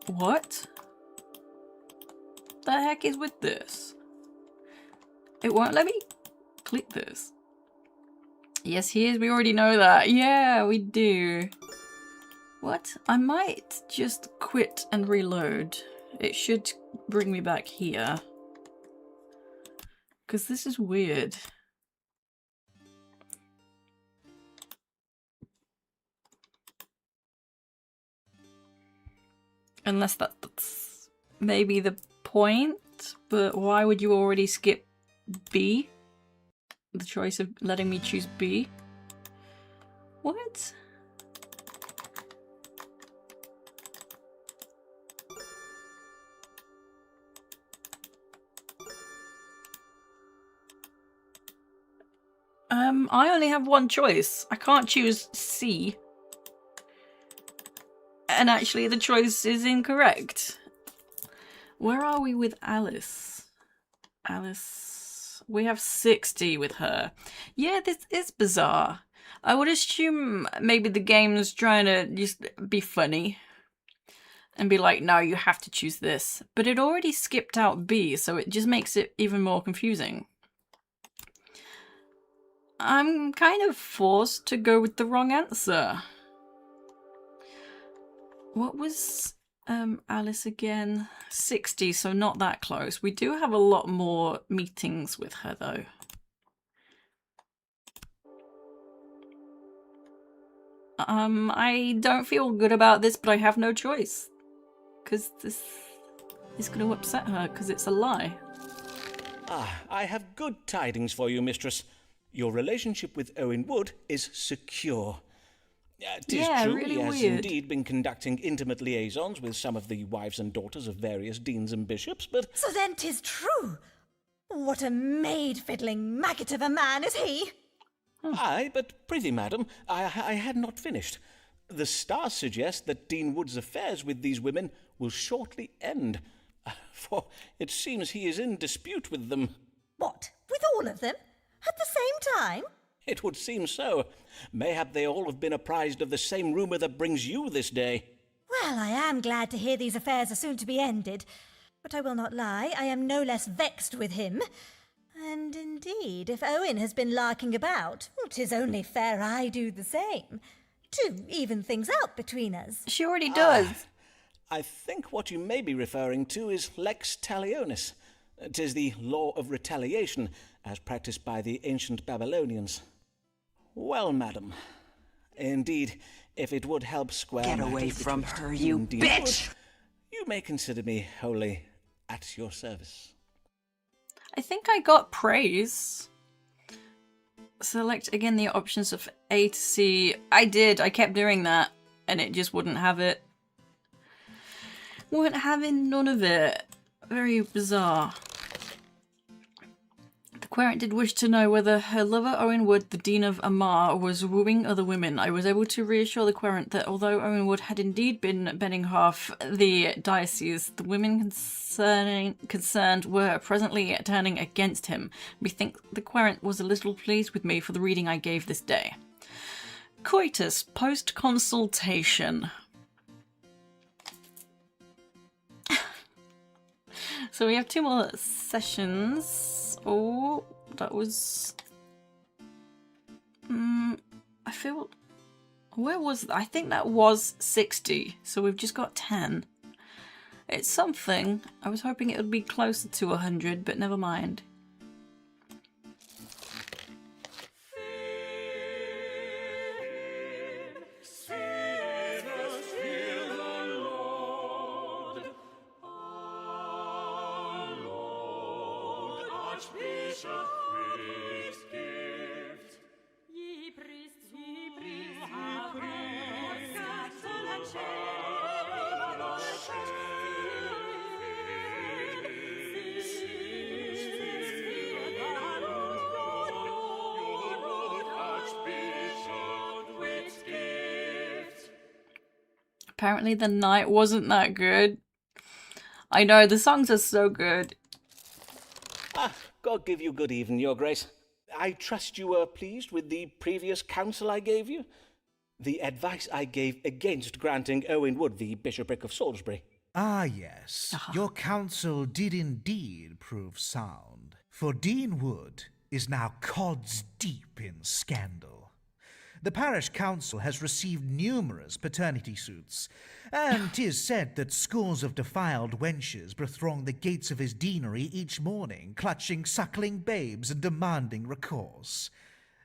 What? The heck is with this? It won't let me click this. Yes, he is. We already know that. Yeah, we do. What? I might just quit and reload. It should bring me back here. Because this is weird. Unless that's maybe the point, but why would you already skip B? The choice of letting me choose B? What? I only have one choice. I can't choose C. And actually the choice is incorrect. Where are we with Alice? Alice... We have 60 with her. Yeah, this is bizarre. I would assume maybe the game's trying to just be funny. And be like, no, you have to choose this. But it already skipped out B, so it just makes it even more confusing. I'm kind of forced to go with the wrong answer. What was Alice again? 60, so not that close. We do have a lot more meetings with her though. I don't feel good about this, but I have no choice. Because this is going to upset her, because it's a lie. Ah, I have good tidings for you, mistress. Your relationship with Owen Wood is secure. 'Tis true, really he has weird. indeed been conducting intimate liaisons with some of the wives and daughters of various deans and bishops, but... So then 'tis true. What a maid-fiddling maggot of a man is he! Aye, but prithee, madam, I had not finished. The stars suggest that Dean Wood's affairs with these women will shortly end, for it seems he is in dispute with them. What, with all of them? At the same time? It would seem so. Mayhap they all have been apprised of the same rumour that brings you this day. Well, I am glad to hear these affairs are soon to be ended. But I will not lie, I am no less vexed with him. And indeed, if Owen has been larking about, 'tis only fair I do the same, to even things out between us. She already does. I think what you may be referring to is lex talionis. 'Tis the law of retaliation, as practiced by the ancient Babylonians. Well, madam, indeed, if it would help square Get matters away from betwixt her, you you and Dean bitch! Wood, you may consider me wholly at your service. I think I got praise. Select again the options of A to C. I did. I kept doing that, and it just wouldn't have it. Weren't having none of it. Very bizarre. The querent did wish to know whether her lover Owen Wood, the Dean of Amar, was wooing other women. I was able to reassure the querent that although Owen Wood had indeed been bending half the diocese, the women concerned were presently turning against him. We think the querent was a little pleased with me for the reading I gave this day. Coitus post-consultation. So we have 2 more sessions. Oh, that was... I feel... Where was... I think that was 60. So we've just got 10. It's something. I was hoping it would be closer to 100, but never mind. Apparently the night wasn't that good. I know, the songs are so good. God give you good even, your grace. I trust you were pleased with the previous counsel I gave you? The advice I gave against granting Owen Wood the bishopric of Salisbury. Ah, yes. Your counsel did indeed prove sound. For Dean Wood is now cods deep in scandal. The parish council has received numerous paternity suits, and 'tis said that scores of defiled wenches bethrong the gates of his deanery each morning, clutching suckling babes and demanding recourse.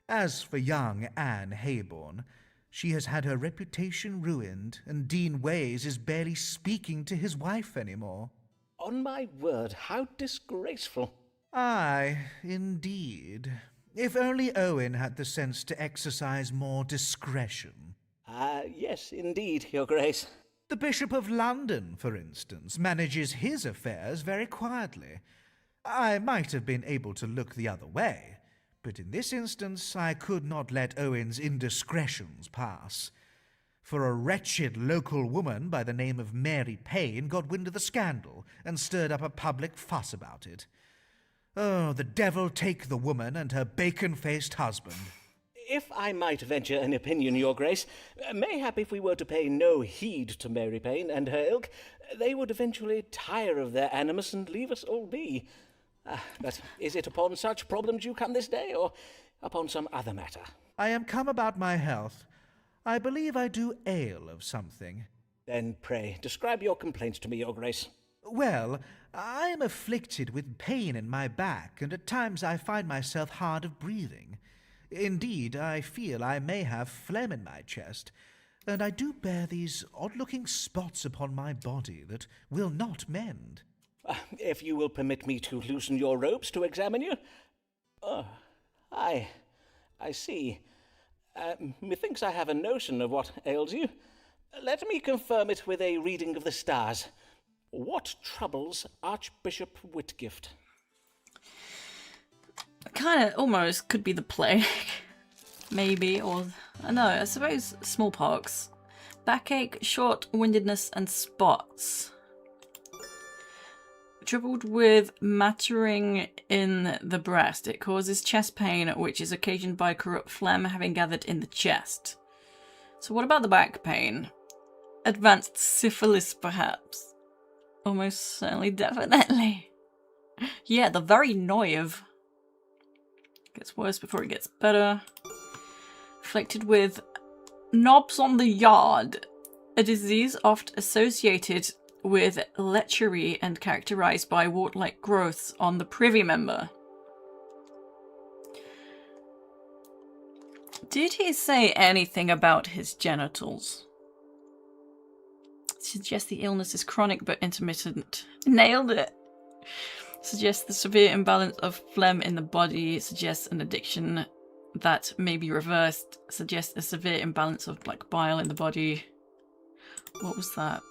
As for young Anne Hayborn, she has had her reputation ruined, and Dean Ways is barely speaking to his wife anymore. On my word, how disgraceful. Aye, indeed. If only Owen had the sense to exercise more discretion. Yes, indeed, your grace. The Bishop of London, for instance, manages his affairs very quietly. I might have been able to look the other way, but in this instance I could not let Owen's indiscretions pass. For a wretched local woman by the name of Mary Payne got wind of the scandal and stirred up a public fuss about it. Oh, the devil take the woman and her bacon-faced husband. If I might venture an opinion, your grace, mayhap if we were to pay no heed to Mary Payne and her ilk, they would eventually tire of their animus and leave us all be. But is it upon such problems you come this day, or upon some other matter? I am come about my health. I believe I do ail of something. Then pray, describe your complaints to me, your grace. Well, I am afflicted with pain in my back, and at times I find myself hard of breathing. Indeed, I feel I may have phlegm in my chest, and I do bear these odd-looking spots upon my body that will not mend. If you will permit me to loosen your ropes to examine you. Oh, I see. Methinks I have a notion of what ails you. Let me confirm it with a reading of the stars. What troubles Archbishop Whitgift? Kind of almost could be the plague. Maybe, or... no, I suppose smallpox. Backache, short-windedness, and spots. Troubled with mattering in the breast. It causes chest pain, which is occasioned by corrupt phlegm having gathered in the chest. So what about the back pain? Advanced syphilis, perhaps? Almost certainly, definitely. Yeah, the very Noive. Gets worse before it gets better. Afflicted with knobs on the yard, a disease oft associated with lechery and characterized by wart-like growths on the privy member. Did he say anything about his genitals? Suggests the illness is chronic but intermittent. Nailed it! Suggests the severe imbalance of phlegm in the body. Suggests an addiction that may be reversed. Suggests a severe imbalance of black bile in the body. What was that?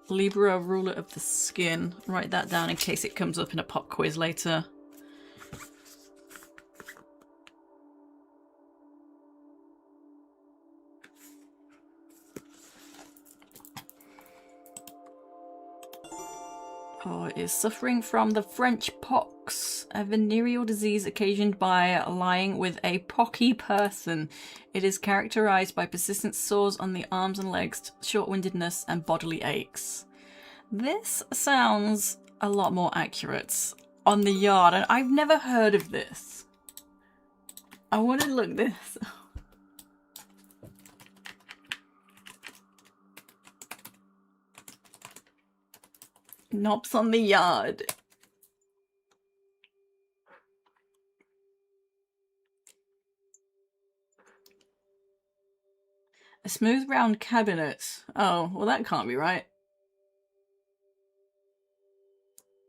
Libra, ruler of the skin. Write that down in case it comes up in a pop quiz later. Oh, is suffering from the French pox, a venereal disease occasioned by lying with a pocky person. It is characterized by persistent sores on the arms and legs, short-windedness, and bodily aches. This sounds a lot more accurate. On the yard, and I've never heard of this. I want to look this up. Knobs on the yard. A smooth round cabinet. Oh, well that can't be right.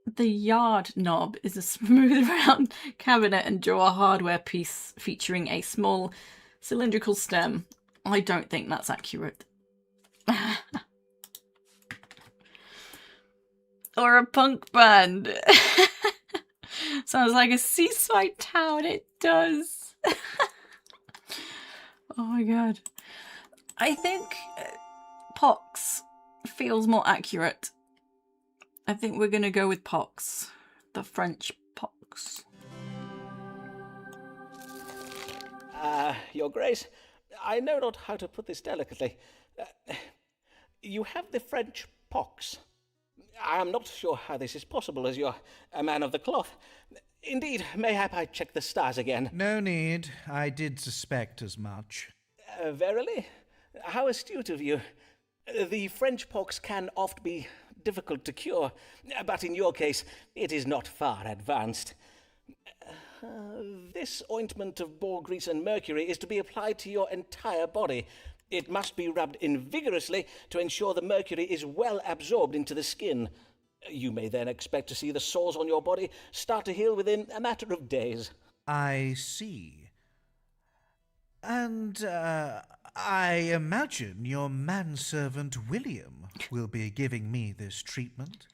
The yard knob is a smooth round cabinet and drawer hardware piece featuring a small cylindrical stem. I don't think that's accurate. Or a punk band. Sounds like a seaside town, it does. Oh my god. I think pox feels more accurate. I think we're gonna go with pox. The French pox. Your Grace, I know not how to put this delicately. You have the French pox. I am not sure how this is possible, as you're a man of the cloth. Indeed, mayhap I check the stars again. No need. I did suspect as much. Verily? How astute of you. The French pox can oft be difficult to cure, but in your case, it is not far advanced. This ointment of boar grease and mercury is to be applied to your entire body. It must be rubbed in vigorously to ensure the mercury is well absorbed into the skin. You may then expect to see the sores on your body start to heal within a matter of days. I see. And, I imagine your manservant William will be giving me this treatment?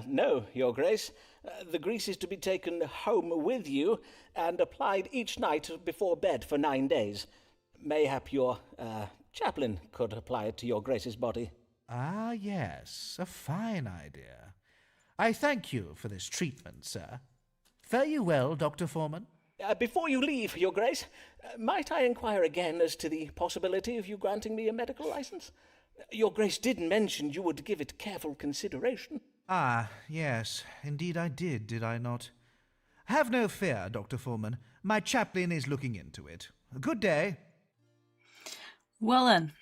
No, Your Grace. The grease is to be taken home with you and applied each night before bed for 9 days. Mayhap your chaplain could apply it to your Grace's body. Ah, yes, a fine idea. I thank you for this treatment, sir. Fare you well, Dr. Foreman. Before you leave, Your Grace, might I inquire again as to the possibility of you granting me a medical license? Your Grace did mention you would give it careful consideration. Ah, yes, indeed I did I not? Have no fear, Dr. Foreman. My chaplain is looking into it. Good day. Well then.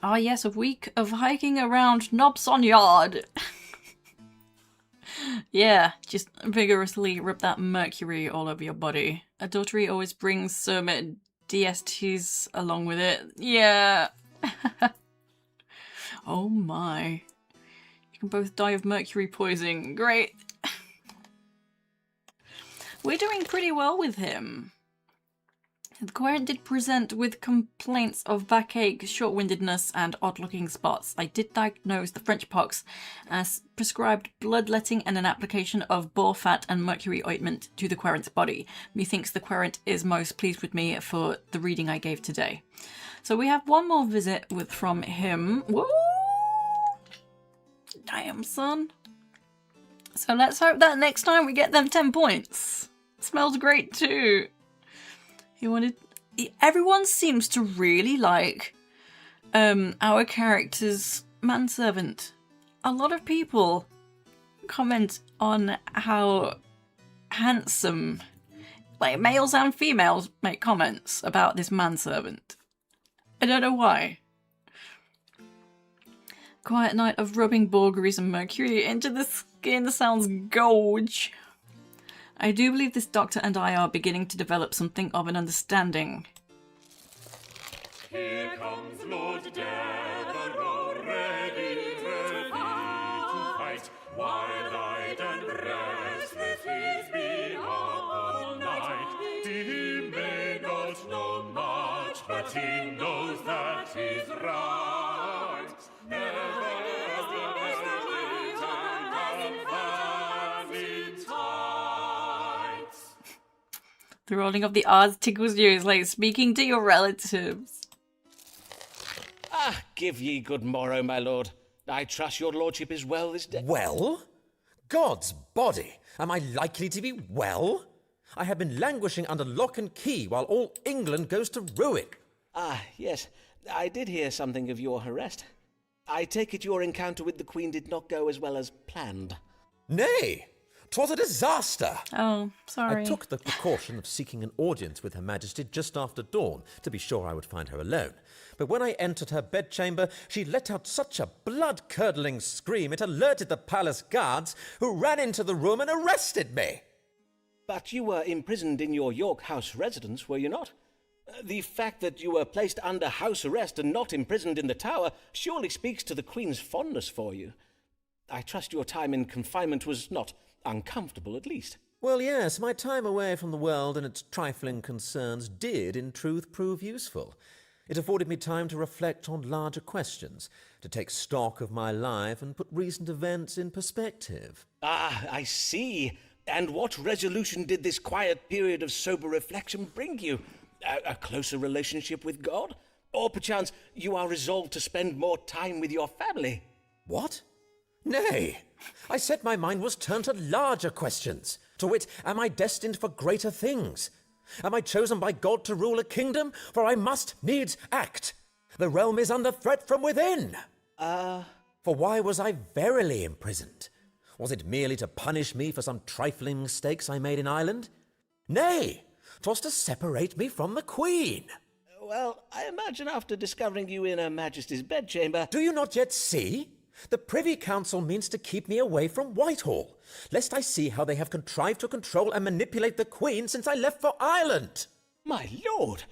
Ah yes, a week of hiking around Nobson Yard. Yeah, just vigorously rub that mercury all over your body. Adultery always brings some DSTs along with it. Yeah. Oh my. You can both die of mercury poisoning. Great. We're doing pretty well with him. The querent did present with complaints of backache, short-windedness, and odd-looking spots. I did diagnose the French pox as prescribed bloodletting and an application of boar fat and mercury ointment to the querent's body. Methinks the querent is most pleased with me for the reading I gave today. So we have one more visit from him. Woo! Damn, son. So let's hope that next time we get them 10 points. Smells great too. Everyone seems to really like our character's manservant. a lot of people comment on how handsome, like males and females make comments about this manservant. I don't know why. Quiet night of rubbing Borgeries and mercury into the skin sounds gorge. I do believe this doctor and I are beginning to develop something of an understanding. Here comes Lord Devereux, ready to fight. Wide-eyed and restless, he's been up all night. He may not know much, but he knows that he's right. Never the rolling of the R's tickles you. It's like speaking to your relatives. Ah, give ye good morrow, my lord. I trust your lordship is well this day. Well? God's body! Am I likely to be well? I have been languishing under lock and key while all England goes to ruin. Ah, yes. I did hear something of your arrest. I take it your encounter with the Queen did not go as well as planned. Nay, 'twas a disaster. Oh, sorry. I took the precaution of seeking an audience with Her Majesty just after dawn, to be sure I would find her alone. But when I entered her bedchamber, she let out such a blood-curdling scream it alerted the palace guards, who ran into the room and arrested me. But you were imprisoned in your York House residence, were you not? The fact that you were placed under house arrest and not imprisoned in the Tower surely speaks to the Queen's fondness for you. I trust your time in confinement was not uncomfortable, at least. Well, yes, my time away from the world and its trifling concerns did, in truth, prove useful. It afforded me time to reflect on larger questions, to take stock of my life and put recent events in perspective. Ah, I see. And what resolution did this quiet period of sober reflection bring you? A closer relationship with God? Or perchance you are resolved to spend more time with your family? What? Nay, I said my mind was turned to larger questions. To wit, am I destined for greater things? Am I chosen by God to rule a kingdom? For I must needs act. The realm is under threat from within. For why was I verily imprisoned? Was it merely to punish me for some trifling mistakes I made in Ireland? Nay, 'twas to separate me from the Queen. Well, I imagine after discovering you in Her Majesty's bedchamber... Do you not yet see? The Privy Council means to keep me away from Whitehall, lest I see how they have contrived to control and manipulate the Queen since I left for Ireland. My lord!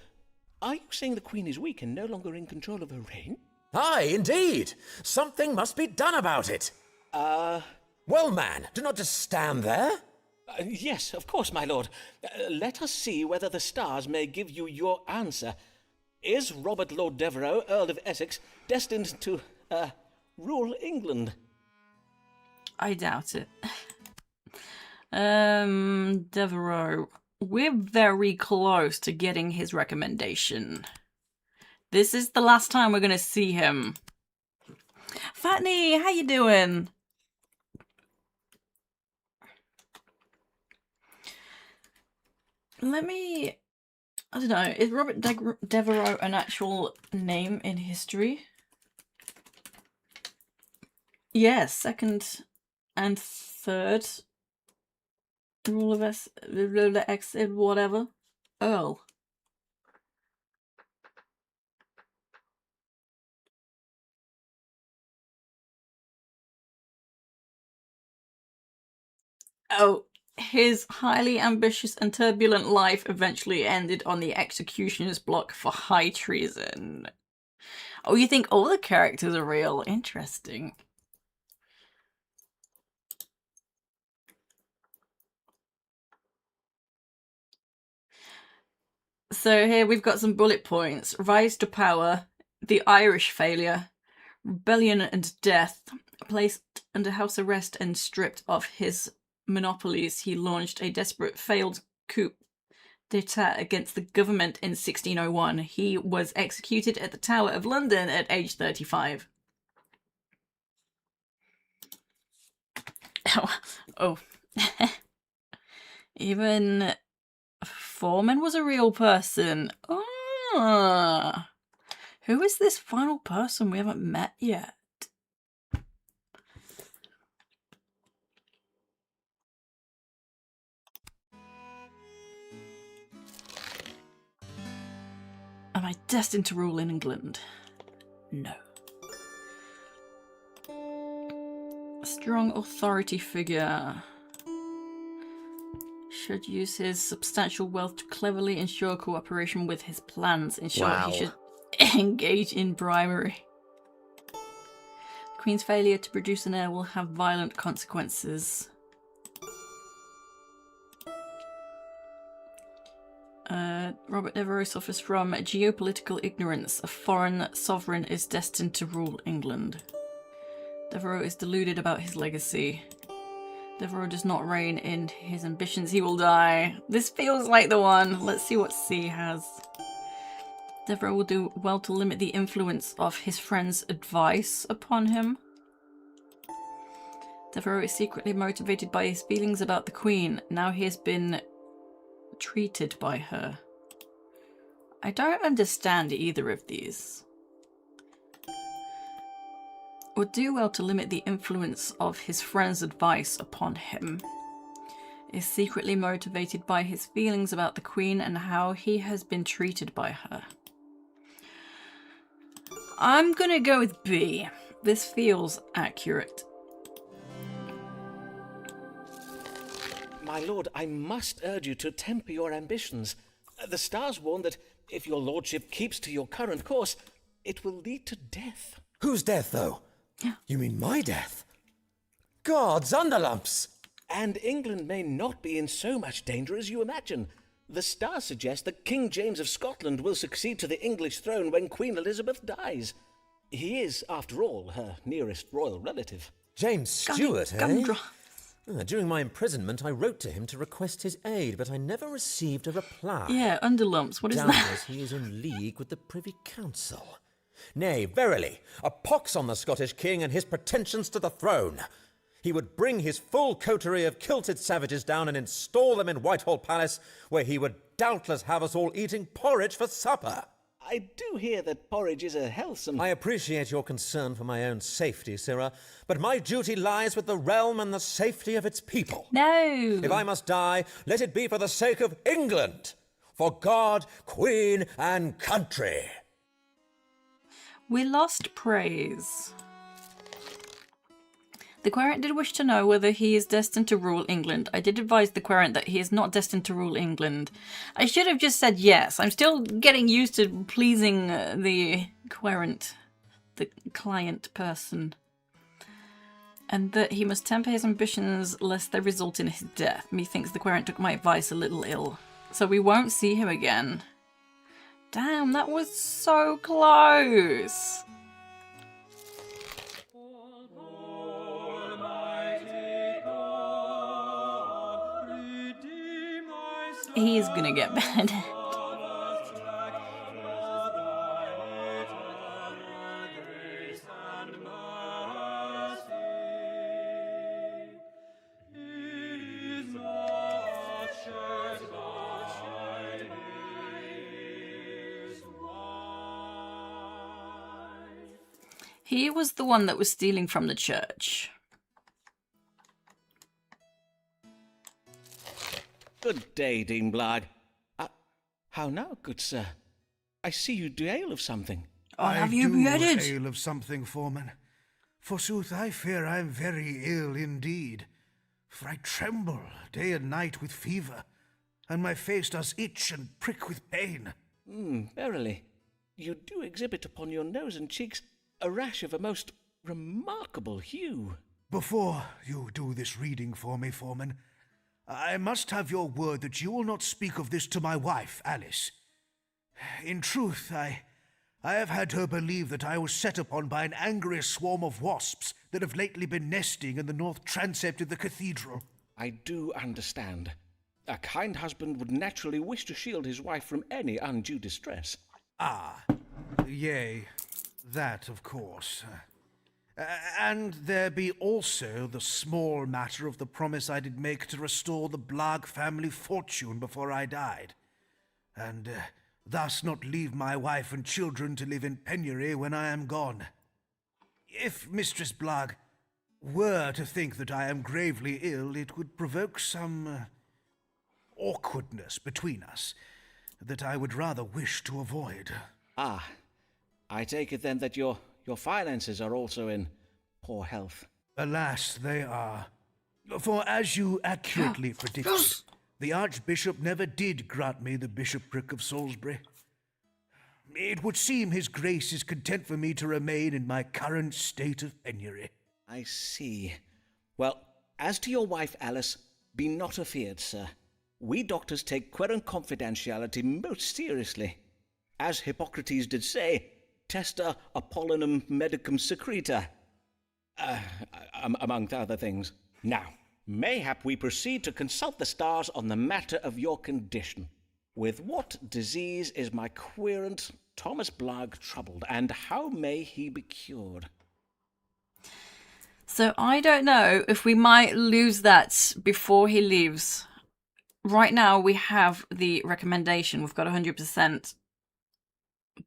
Are you saying the Queen is weak and no longer in control of her reign? Aye, indeed. Something must be done about it. Well, man, do not just stand there. Yes, of course, my lord. Let us see whether the stars may give you your answer. Is Robert Lord Devereux, Earl of Essex, destined to, rule England? I doubt it. Devereux. We're very close to getting his recommendation. This is the last time we're gonna see him. Fatney, how you doing? Let me... I don't know. Is Robert Devereux an actual name in history? Yes, second and third rule of X, whatever. Earl. Oh, his highly ambitious and turbulent life eventually ended on the executioner's block for high treason. Oh, you think all the characters are real? Interesting. So here we've got some bullet points. Rise to power, the Irish failure, rebellion and death, placed under house arrest and stripped of his monopolies, he launched a desperate failed coup d'etat against the government in 1601. He was executed at the Tower of London at age 35. Oh. Even Foreman was a real person. Ah. Who is this final person we haven't met yet? Am I destined to rule in England? No. A strong authority figure should use his substantial wealth to cleverly ensure cooperation with his plans. In short, Wow. he should engage in bribery. The Queen's failure to produce an heir will have violent consequences. Robert Devereux suffers from geopolitical ignorance. A foreign sovereign is destined to rule England. Devereux is deluded about his legacy. Devereux does not reign in his ambitions. He will die. This feels like the one. Let's see what C has. Devereux will do well to limit the influence of his friend's advice upon him. Devereux is secretly motivated by his feelings about the Queen. Now he has been treated by her. I don't understand either of these. Would do well to limit the influence of his friend's advice upon him. Is secretly motivated by his feelings about the Queen and how he has been treated by her. I'm gonna go with B. This feels accurate. My lord, I must urge you to temper your ambitions. The stars warn that if your lordship keeps to your current course, it will lead to death. Whose death, though? You mean my death? God's underlumps! And England may not be in so much danger as you imagine. The stars suggest that King James of Scotland will succeed to the English throne when Queen Elizabeth dies. He is, after all, her nearest royal relative. James Stewart, eh? Gumdrop. During my imprisonment, I wrote to him to request his aid, but I never received a reply. Yeah, underlumps. What is that? Doubtless he is in league with the Privy Council. Nay, verily, a pox on the Scottish king and his pretensions to the throne. He would bring his full coterie of kilted savages down and install them in Whitehall Palace, where he would doubtless have us all eating porridge for supper. I do hear that porridge is a healthsome... I appreciate your concern for my own safety, Sirrah, but my duty lies with the realm and the safety of its people. No. If I must die, let it be for the sake of England, for God, Queen, and country. We lost praise. The querent did wish to know whether he is destined to rule England. I did advise the querent that he is not destined to rule England. I should have just said yes. I'm still getting used to pleasing the querent, the client person. And that he must temper his ambitions lest they result in his death. Methinks the querent took my advice a little ill. So we won't see him again. Damn, that was so close. He's gonna get bad. He was the one that was stealing from the church. Good day, Dean Blarg. How now, good sir? I see you do ale of something. Oh, have you do beheaded? ale of something, foreman. Forsooth, I fear I am very ill indeed. For I tremble day and night with fever, and my face does itch and prick with pain. Verily, you do exhibit upon your nose and cheeks a rash of a most remarkable hue. Before you do this reading for me, foreman, I must have your word that you will not speak of this to my wife, Alice. In truth, I have had her believe that I was set upon by an angry swarm of wasps that have lately been nesting in the north transept of the cathedral. I do understand. A kind husband would naturally wish to shield his wife from any undue distress. Ah, yea, that of course. And there be also the small matter of the promise I did make to restore the Blarg family fortune before I died, and thus not leave my wife and children to live in penury when I am gone. If Mistress Blarg were to think that I am gravely ill, it would provoke some awkwardness between us. that I would rather wish to avoid. Ah, I take it then that your finances are also in poor health. Alas, they are. For as you accurately predicted, the Archbishop never did grant me the bishopric of Salisbury. It would seem his grace is content for me to remain in my current state of penury. I see. Well, as to your wife, Alice, be not afeard, sir. We doctors take querent confidentiality most seriously. As Hippocrates did say, testa Apollinum medicum secreta. Among other things. Now, mayhap we proceed to consult the stars on the matter of your condition. With what disease is my querent Thomas Blagg troubled, and how may he be cured? So I don't know if we might lose that before he leaves. Right now we have the recommendation. We've got 100%.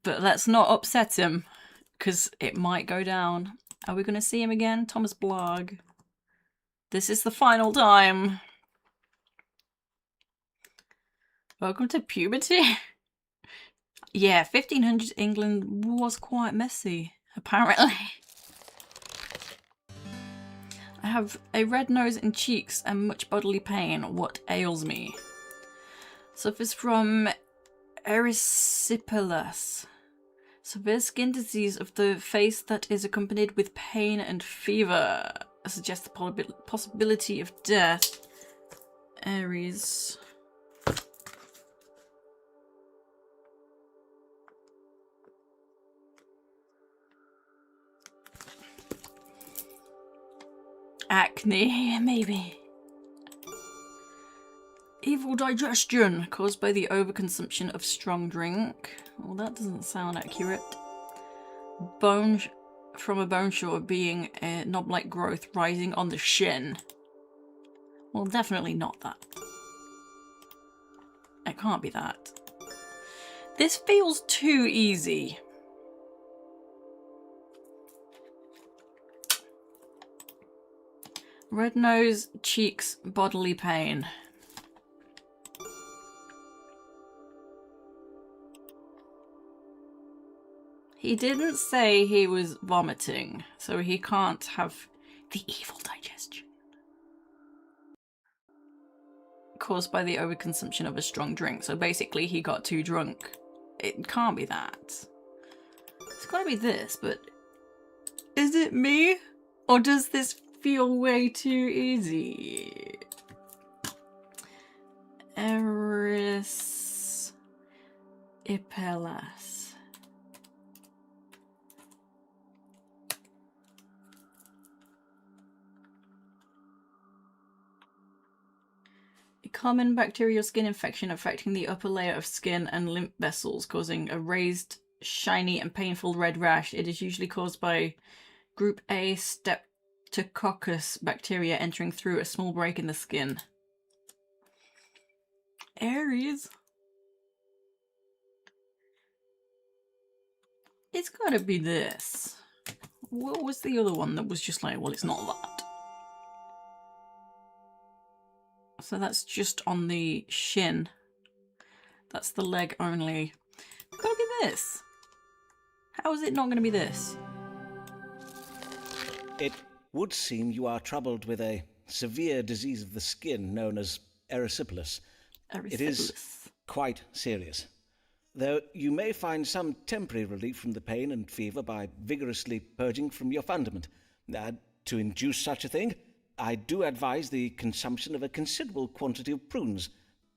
But let's not upset him, because it might go down. Are we going to see him again? Thomas Blagg. This is the final time. Welcome to puberty. Yeah, 1500s England was quite messy, apparently. I have a red nose and cheeks and much bodily pain. What ails me? Suffers from erysipelas. Severe skin disease of the face that is accompanied with pain and fever. Suggests the possibility of death. Aries. Acne, maybe. Evil digestion caused by the overconsumption of strong drink. Well, that doesn't sound accurate. Bone from a bone shore being a knob-like growth rising on the shin. Well, definitely not that. It can't be that. This feels too easy. Red nose, cheeks, bodily pain. He didn't say he was vomiting, so he can't have the evil digestion caused by the overconsumption of a strong drink. So basically he got too drunk. It can't be that. It's gotta be this, but is it me? Or does this feel way too easy? Erysipelas. A common bacterial skin infection affecting the upper layer of skin and lymph vessels, causing a raised, shiny and painful red rash. It is usually caused by group A Streptococcus bacteria entering through a small break in the skin. Aries. It's gotta be this. What was the other one that was just like, well, it's not that? So that's just on the shin. That's the leg only. It's gotta be this. How is it not gonna be this? It would seem you are troubled with a severe disease of the skin known as erysipelas. It is quite serious. Though you may find some temporary relief from the pain and fever by vigorously purging from your fundament. To induce such a thing, I do advise the consumption of a considerable quantity of prunes,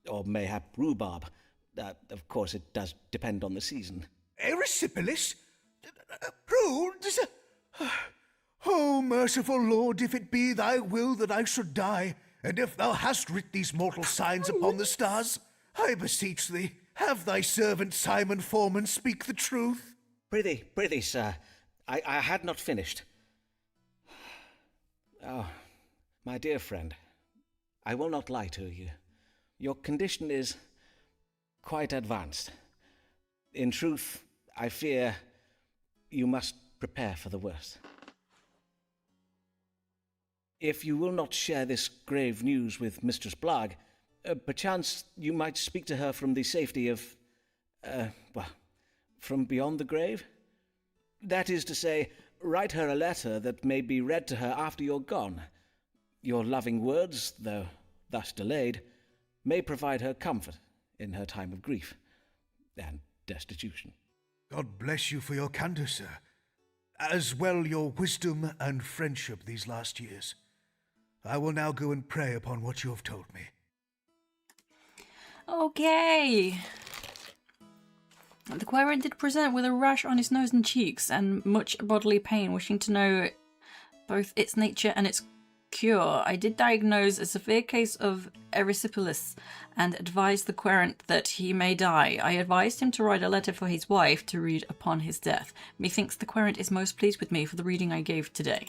or mayhap rhubarb. Of course, it does depend on the season. Erysipelas? Prunes? Oh, merciful Lord, if it be thy will that I should die, and if thou hast writ these mortal signs upon the stars, I beseech thee, have thy servant Simon Foreman speak the truth. Prithee, sir, I had not finished. Oh, my dear friend, I will not lie to you. Your condition is quite advanced. In truth, I fear you must prepare for the worst. If you will not share this grave news with Mistress Blagg, perchance you might speak to her from the safety of Well, from beyond the grave? That is to say, write her a letter that may be read to her after you're gone. Your loving words, though thus delayed, may provide her comfort in her time of grief and destitution. God bless you for your candour, sir, as well your wisdom and friendship these last years. I will now go and pray upon what you have told me. Okay. The querent did present with a rash on his nose and cheeks and much bodily pain, wishing to know both its nature and its cure. I did diagnose a severe case of erysipelas and advised the querent that he may die. I advised him to write a letter for his wife to read upon his death. Methinks the querent is most pleased with me for the reading I gave today.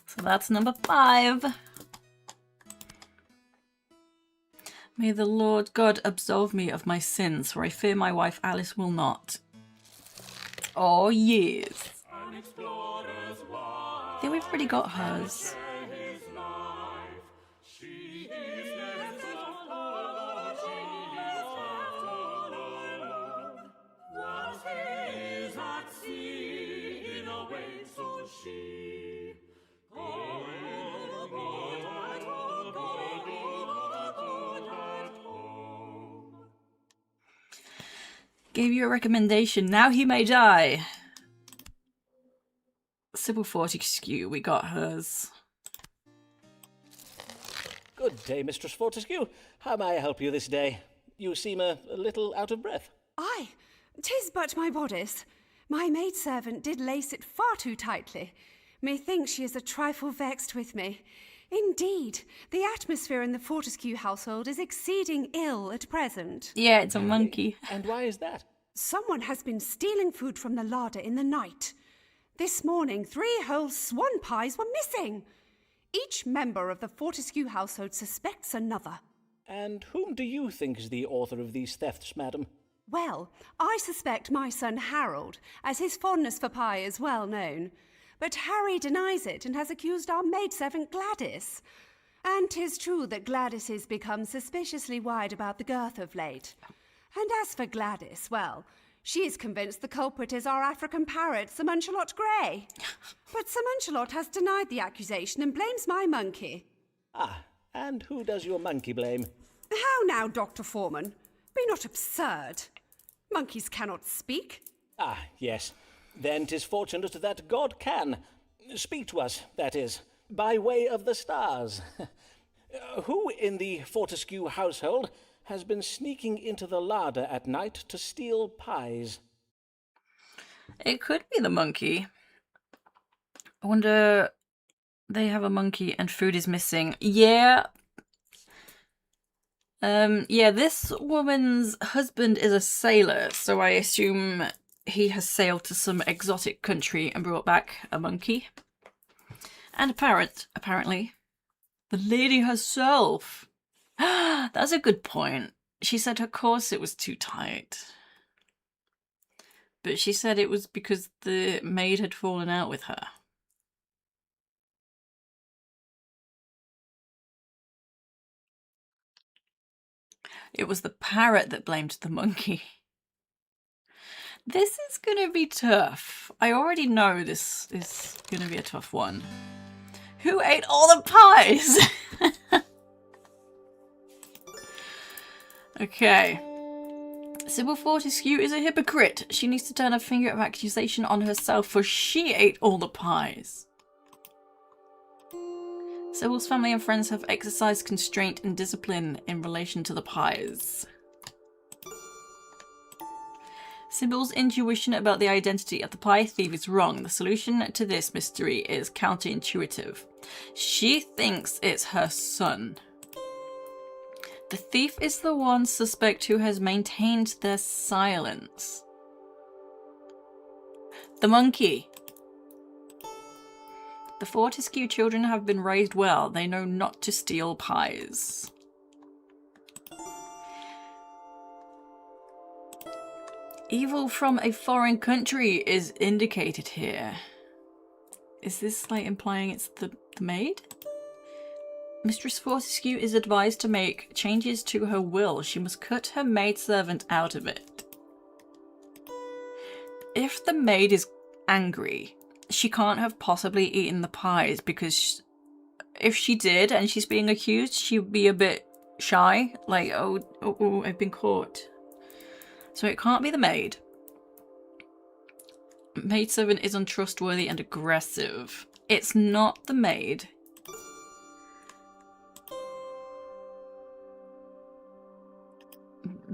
So that's number 5. May the Lord God absolve me of my sins, for I fear my wife Alice will not. Oh, yes. I think we've already got hers. Gave you a recommendation. Now he may die. Sybil Fortescue, we got hers. Good day, Mistress Fortescue. How may I help you this day? You seem a little out of breath. Aye, 'tis but my bodice. My maidservant did lace it far too tightly. Methinks she is a trifle vexed with me. Indeed, the atmosphere in the Fortescue household is exceeding ill at present. Yeah, it's a monkey. And why is that? Someone has been stealing food from the larder in the night. This morning, 3 whole swan pies were missing. Each member of the Fortescue household suspects another. And whom do you think is the author of these thefts, madam? Well, I suspect my son Harold, as his fondness for pie is well known. But Harry denies it and has accused our maidservant Gladys. And 'tis true that Gladys has become suspiciously wide about the girth of late. And as for Gladys, well, she is convinced the culprit is our African parrot, Sir Muncelot Grey. But Sir Muncelot has denied the accusation and blames my monkey. Ah, and who does your monkey blame? How now, Dr. Foreman? Be not absurd. Monkeys cannot speak. Ah, yes. Then 'tis fortunate that God can speak to us, that is, by way of the stars. Who in the Fortescue household has been sneaking into the larder at night to steal pies? It could be the monkey. I wonder, they have a monkey and food is missing. Yeah. Yeah, this woman's husband is a sailor, so I assume he has sailed to some exotic country and brought back a monkey. And a parrot, apparently. The lady herself. That's a good point. She said her corset was too tight. But she said it was because the maid had fallen out with her. It was the parrot that blamed the monkey. This is gonna be tough. I already know this is gonna be a tough one. Who ate all the pies? Okay. Sybil Fortescue is a hypocrite. She needs to turn her finger of accusation on herself, for she ate all the pies. Sybil's family and friends have exercised constraint and discipline in relation to the pies. Sybil's intuition about the identity of the pie thief is wrong. The solution to this mystery is counterintuitive. She thinks it's her son. The thief is the one suspect who has maintained their silence. The monkey. The Fortescue children have been raised well. They know not to steal pies. Evil from a foreign country is indicated here. Is this like implying it's the maid? Mistress Fortescue is advised to make changes to her will. She must cut her maidservant out of it. If the maid is angry, she can't have possibly eaten the pies, because if she did and she's being accused, she'd be a bit shy. Like, oh, I've been caught. So it can't be the maid. Maidservant is untrustworthy and aggressive. It's not the maid.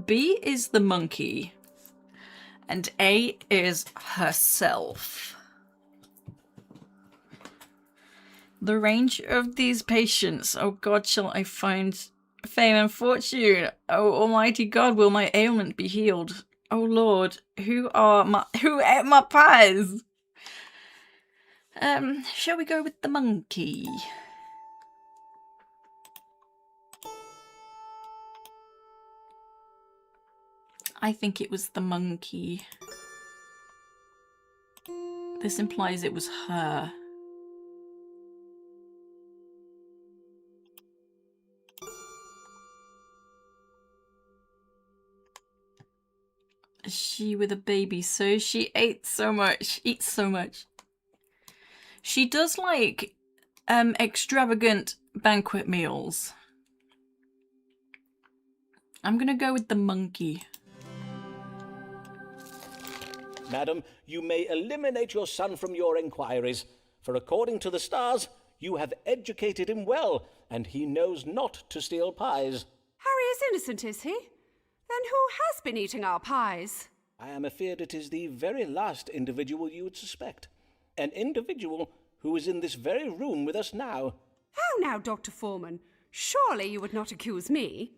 B is the monkey. And A is herself. The range of these patients. Oh God, shall I find fame and fortune? Oh Almighty God, will my ailment be healed? Oh Lord, who ate my pies? Shall we go with the monkey? I think it was the monkey. This implies it was her. She with a baby, so she eats so much. She does like extravagant banquet meals. I'm gonna go with the monkey. Madam, you may eliminate your son from your inquiries, for according to the stars, you have educated him well, and he knows not to steal pies. Harry is innocent, is he? Then who has been eating our pies? I am afeard it is the very last individual you would suspect. An individual who is in this very room with us now. How now, Dr. Foreman? Surely you would not accuse me?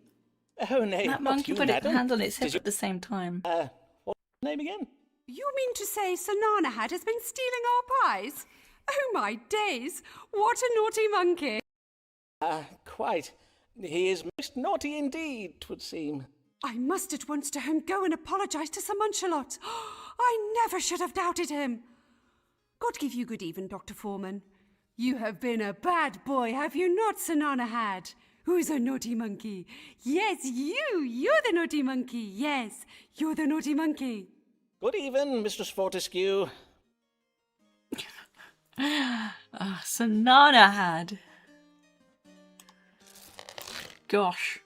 Oh, nay, That not monkey you, put its madam. hand on its hip at the same time. What's your name again? You mean to say Sir Nanahad has been stealing our pies? Oh, my days! What a naughty monkey! Quite. He is most naughty indeed, 'twould seem. I must at once to him go and apologise to Sir Munchalot. I never should have doubted him. God give you good even, Dr. Foreman. You have been a bad boy, have you not, Sir Nanahad? Who's a naughty monkey? Yes, you're the naughty monkey. Yes, you're the naughty monkey. Good even, Mistress Fortescue. Sir Nanahad. Gosh.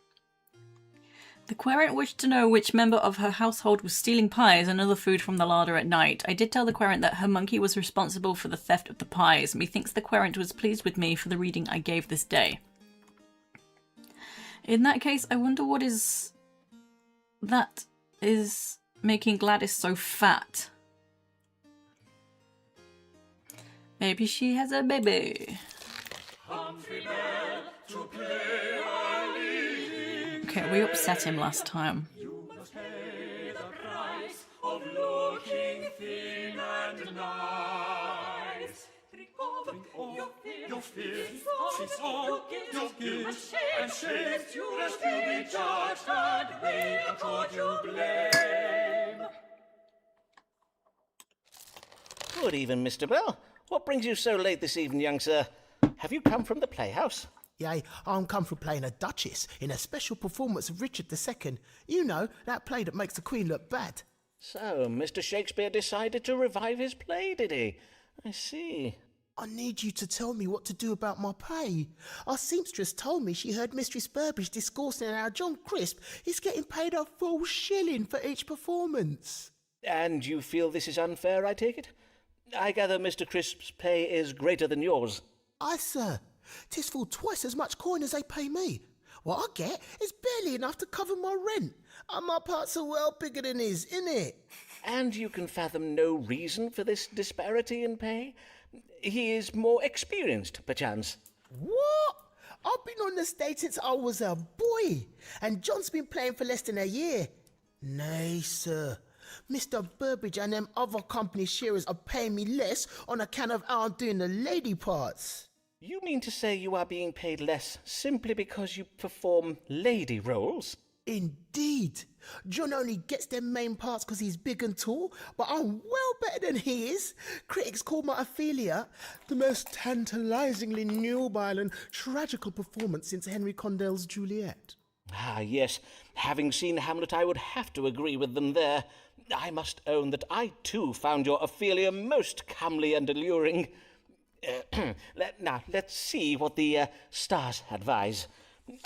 The querent wished to know which member of her household was stealing pies and other food from the larder at night. I did tell the querent that her monkey was responsible for the theft of the pies. Methinks the querent was pleased with me for the reading I gave this day. In that case, I wonder what is making Gladys so fat. Maybe she has a baby. Okay, we upset him last time. You must pay the price of looking thin and nice. Drink all your fears, cease all your guilt, and shame you lest you be judged and we accord you blame. Good even, Mr. Bell. What brings you so late this evening, young sir? Have you come from the playhouse? Yay, I'm come from playing a Duchess in a special performance of Richard II. You know, that play that makes the Queen look bad. So, Mr. Shakespeare decided to revive his play, did he? I see. I need you to tell me what to do about my pay. Our seamstress told me she heard Mistress Burbage discoursing how John Crisp is getting paid a full shilling for each performance. And you feel this is unfair, I take it? I gather Mr. Crisp's pay is greater than yours. Aye, sir. 'Tis full twice as much coin as they pay me. What I get is barely enough to cover my rent. And my parts are well bigger than his, innit? And you can fathom no reason for this disparity in pay? He is more experienced, perchance. What? I've been on the stage since I was a boy, and John's been playing for less than a year. Nay, sir. Mr. Burbage and them other company sharers are paying me less on account of how I'm doing the lady parts. You mean to say you are being paid less simply because you perform lady roles? Indeed. John only gets them main parts because he's big and tall, but I'm well better than he is. Critics call my Ophelia the most tantalizingly nubile and tragical performance since Henry Condell's Juliet. Ah, yes. Having seen Hamlet, I would have to agree with them there. I must own that I, too, found your Ophelia most comely and alluring. Now, let's see what the stars advise.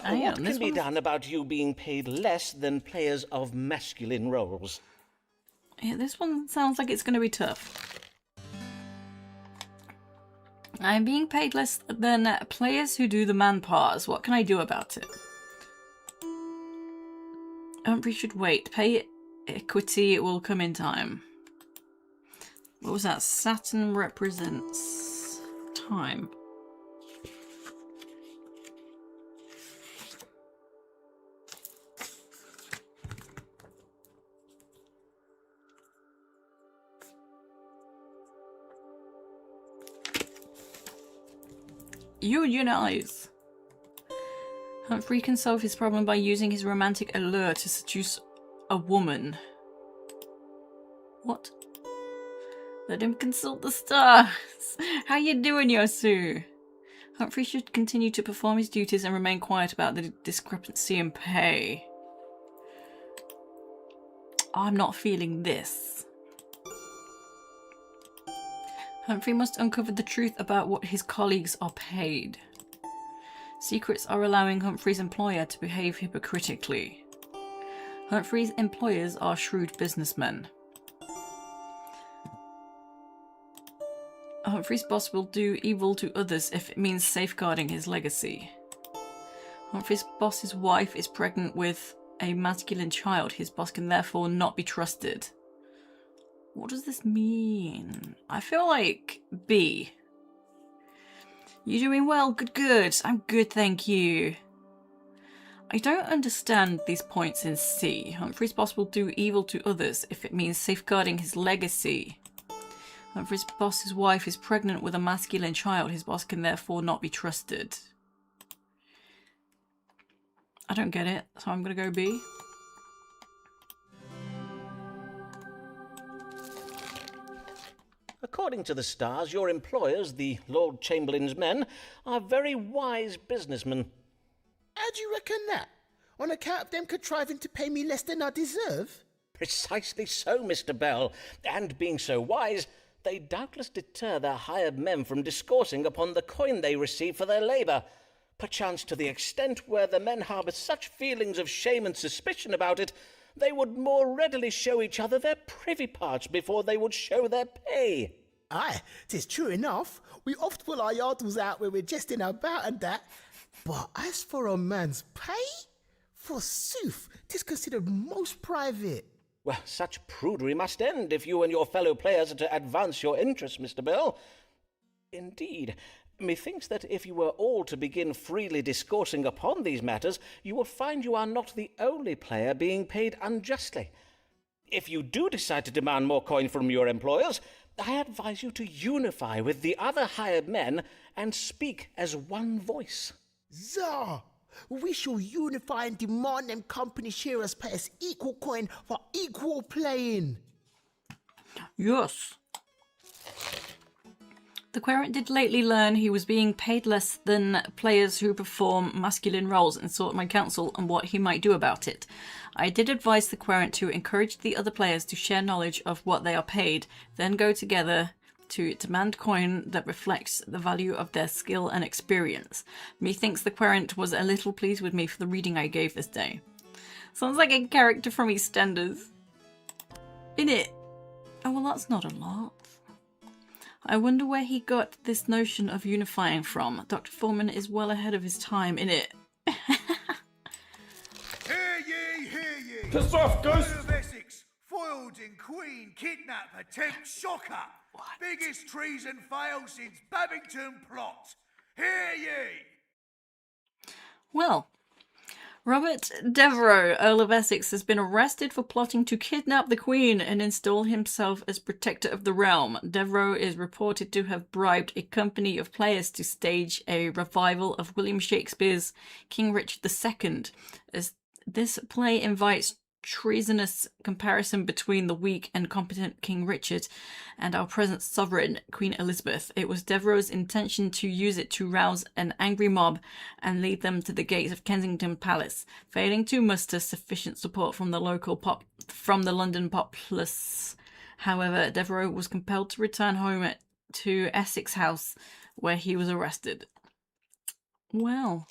What can be done about you being paid less than players of masculine roles? Yeah, this one sounds like it's going to be tough. I'm being paid less than players who do the man parts. What can I do about it? Humphrey should wait. Pay equity, it will come in time. What was that? Saturn represents time. Unionize. Humphrey can solve his problem by using his romantic allure to seduce a woman. What? Let him consult the stars. How you doing, Yosu? Humphrey should continue to perform his duties and remain quiet about the discrepancy in pay. I'm not feeling this. Humphrey must uncover the truth about what his colleagues are paid. Secrets are allowing Humphrey's employer to behave hypocritically. Humphrey's employers are shrewd businessmen. Humphrey's boss will do evil to others if it means safeguarding his legacy. Humphrey's boss's wife is pregnant with a masculine child. His boss can therefore not be trusted. What does this mean? I feel like B. You doing well? Good, good. I'm good, thank you. I don't understand these points in C. Humphrey's boss will do evil to others if it means safeguarding his legacy. Humphrey's boss's wife is pregnant with a masculine child. His boss can therefore not be trusted. I don't get it, so I'm going to go B. According to the stars, your employers, the Lord Chamberlain's men, are very wise businessmen. How do you reckon that? On account of them contriving to pay me less than I deserve? Precisely so, Mr. Bell. And being so wise, they doubtless deter their hired men from discoursing upon the coin they receive for their labour, perchance to the extent where the men harbour such feelings of shame and suspicion about it, they would more readily show each other their privy parts before they would show their pay. Aye, 'tis true enough. We oft pull our yardles out when we're jesting about and that. But as for a man's pay, forsooth, 'tis considered most private. Well, such prudery must end if you and your fellow players are to advance your interests, Mr. Bell. Indeed, methinks that if you were all to begin freely discoursing upon these matters, you will find you are not the only player being paid unjustly. If you do decide to demand more coin from your employers, I advise you to unify with the other hired men and speak as one voice. Zah! We shall unify and demand them company sharers pay us equal coin for equal playing. Yes. The querent did lately learn he was being paid less than players who perform masculine roles and sought my counsel on what he might do about it. I did advise the querent to encourage the other players to share knowledge of what they are paid, then go together to demand coin that reflects the value of their skill and experience. Methinks the querent was a little pleased with me for the reading I gave this day. Sounds like a character from EastEnders. Innit? Oh, well, that's not a lot. I wonder where he got this notion of unifying from. Dr. Foreman is well ahead of his time, innit? Hear ye, hear ye! Piss off, Ghost! Earl of Essex, foiled in Queen, kidnap, attempt, shocker! What? Biggest treason fail since Babington plot! Hear ye! Well, Robert Devereux, Earl of Essex, has been arrested for plotting to kidnap the Queen and install himself as protector of the realm. Devereux is reported to have bribed a company of players to stage a revival of William Shakespeare's King Richard II, as This play invites treasonous comparison between the weak and competent King Richard and our present sovereign, Queen Elizabeth. It was Devereux's intention to use it to rouse an angry mob and lead them to the gates of Kensington Palace. Failing to muster sufficient support from the London populace, however, Devereux was compelled to return home to Essex House, where he was arrested. Well.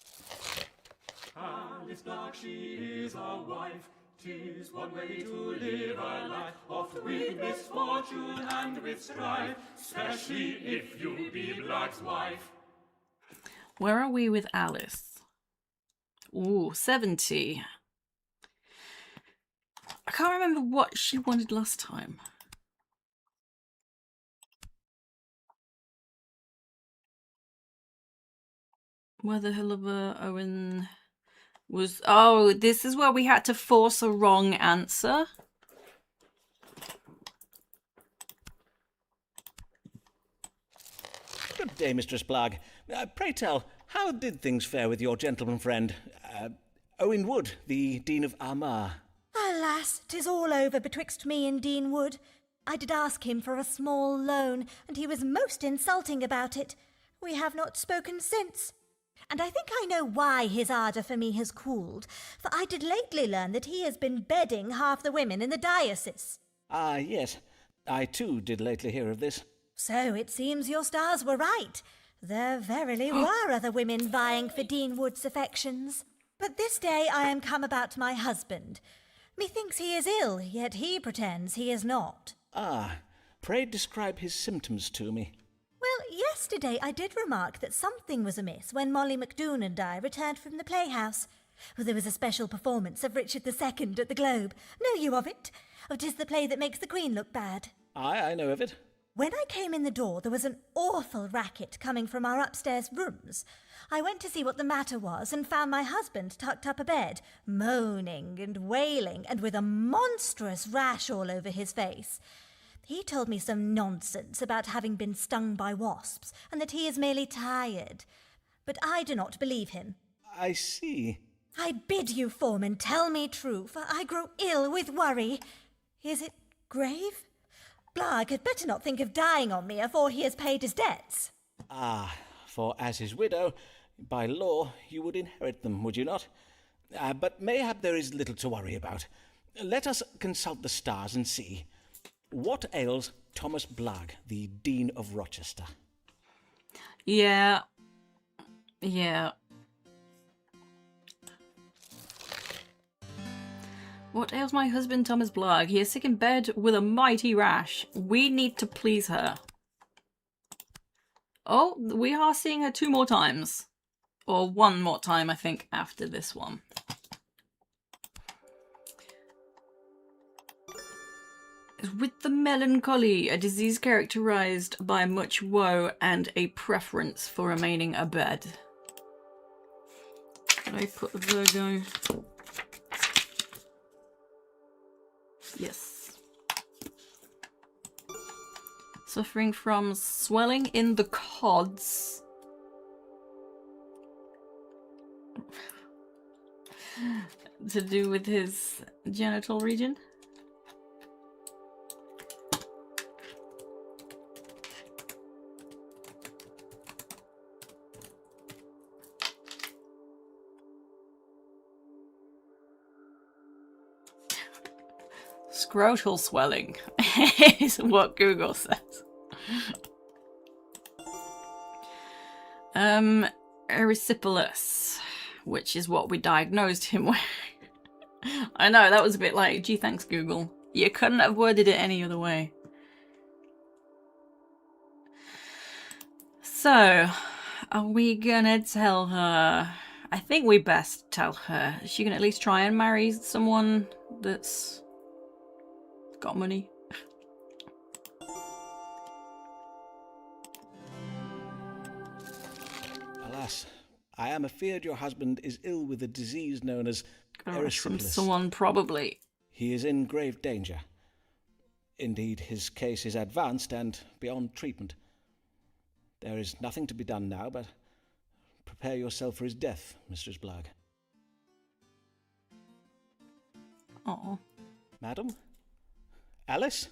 Alice Black, she is a wife. 'Tis one way to live a life, oft with misfortune and with strife, especially if you be Black's wife. Where are we with Alice? Ooh, 70. I can't remember what she wanted last time. Whether her lover Owen was... Oh, this is where we had to force a wrong answer. Good day, Mistress Blagg. Pray tell, how did things fare with your gentleman friend, Owen Wood, the Dean of Armagh? Alas, 'tis all over betwixt me and Dean Wood. I did ask him for a small loan, and he was most insulting about it. We have not spoken since. And I think I know why his ardour for me has cooled, for I did lately learn that he has been bedding half the women in the diocese. Ah, yes. I too did lately hear of this. So it seems your stars were right. There verily were other women vying for Dean Wood's affections. But this day I am come about my husband. Methinks he is ill, yet he pretends he is not. Ah, pray describe his symptoms to me. Well, yesterday I did remark that something was amiss when Molly McDoon and I returned from the playhouse. Well, there was a special performance of Richard II at the Globe. Know you of it? Oh, 'tis the play that makes the Queen look bad. Aye, I know of it. When I came in the door, there was an awful racket coming from our upstairs rooms. I went to see what the matter was and found my husband tucked up abed, moaning and wailing, and with a monstrous rash all over his face. He told me some nonsense about having been stung by wasps, and that he is merely tired. But I do not believe him. I see. I bid you, Foreman, tell me true, for I grow ill with worry. Is it grave? Blagg had better not think of dying on me afore he has paid his debts. Ah, for as his widow, by law, you would inherit them, would you not? But mayhap there is little to worry about. Let us consult the stars and see. What ails Thomas Blagg, the Dean of Rochester? Yeah. What ails my husband Thomas Blagg? He is sick in bed with a mighty rash. We need to please her. Oh, we are seeing her 2 more times. Or 1 more time, I think, after this one. With the melancholy, a disease characterized by much woe and a preference for remaining abed. Did I put Virgo? Yes. Suffering from swelling in the cods. To do with his genital region. Scrotal swelling is what Google says. Erysipelas, which is what we diagnosed him with. I know, that was a bit like, gee, thanks Google. You couldn't have worded it any other way. So, are we gonna tell her? I think we best tell her. She can at least try and marry someone that's got money. Alas, I am afeard your husband is ill with a disease known as From erysipelas. someone probably. He is in grave danger. Indeed, his case is advanced and beyond treatment. There is nothing to be done now, but prepare yourself for his death, Mistress Blagg. Oh. Madam? Alice?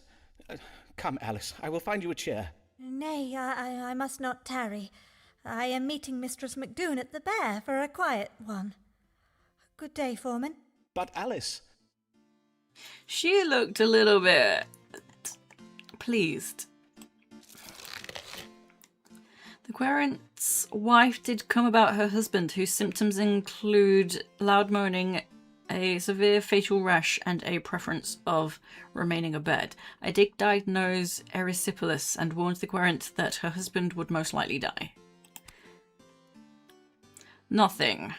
Come, Alice, I will find you a chair. Nay, I must not tarry. I am meeting Mistress McDoon at the Bear for a quiet one. Good day, Foreman. But Alice... She looked a little bit pleased. The querent's wife did come about her husband, whose symptoms include loud moaning, a severe facial rash, and a preference of remaining abed. I did diagnose erysipelas and warned the querent that her husband would most likely die. Nothing.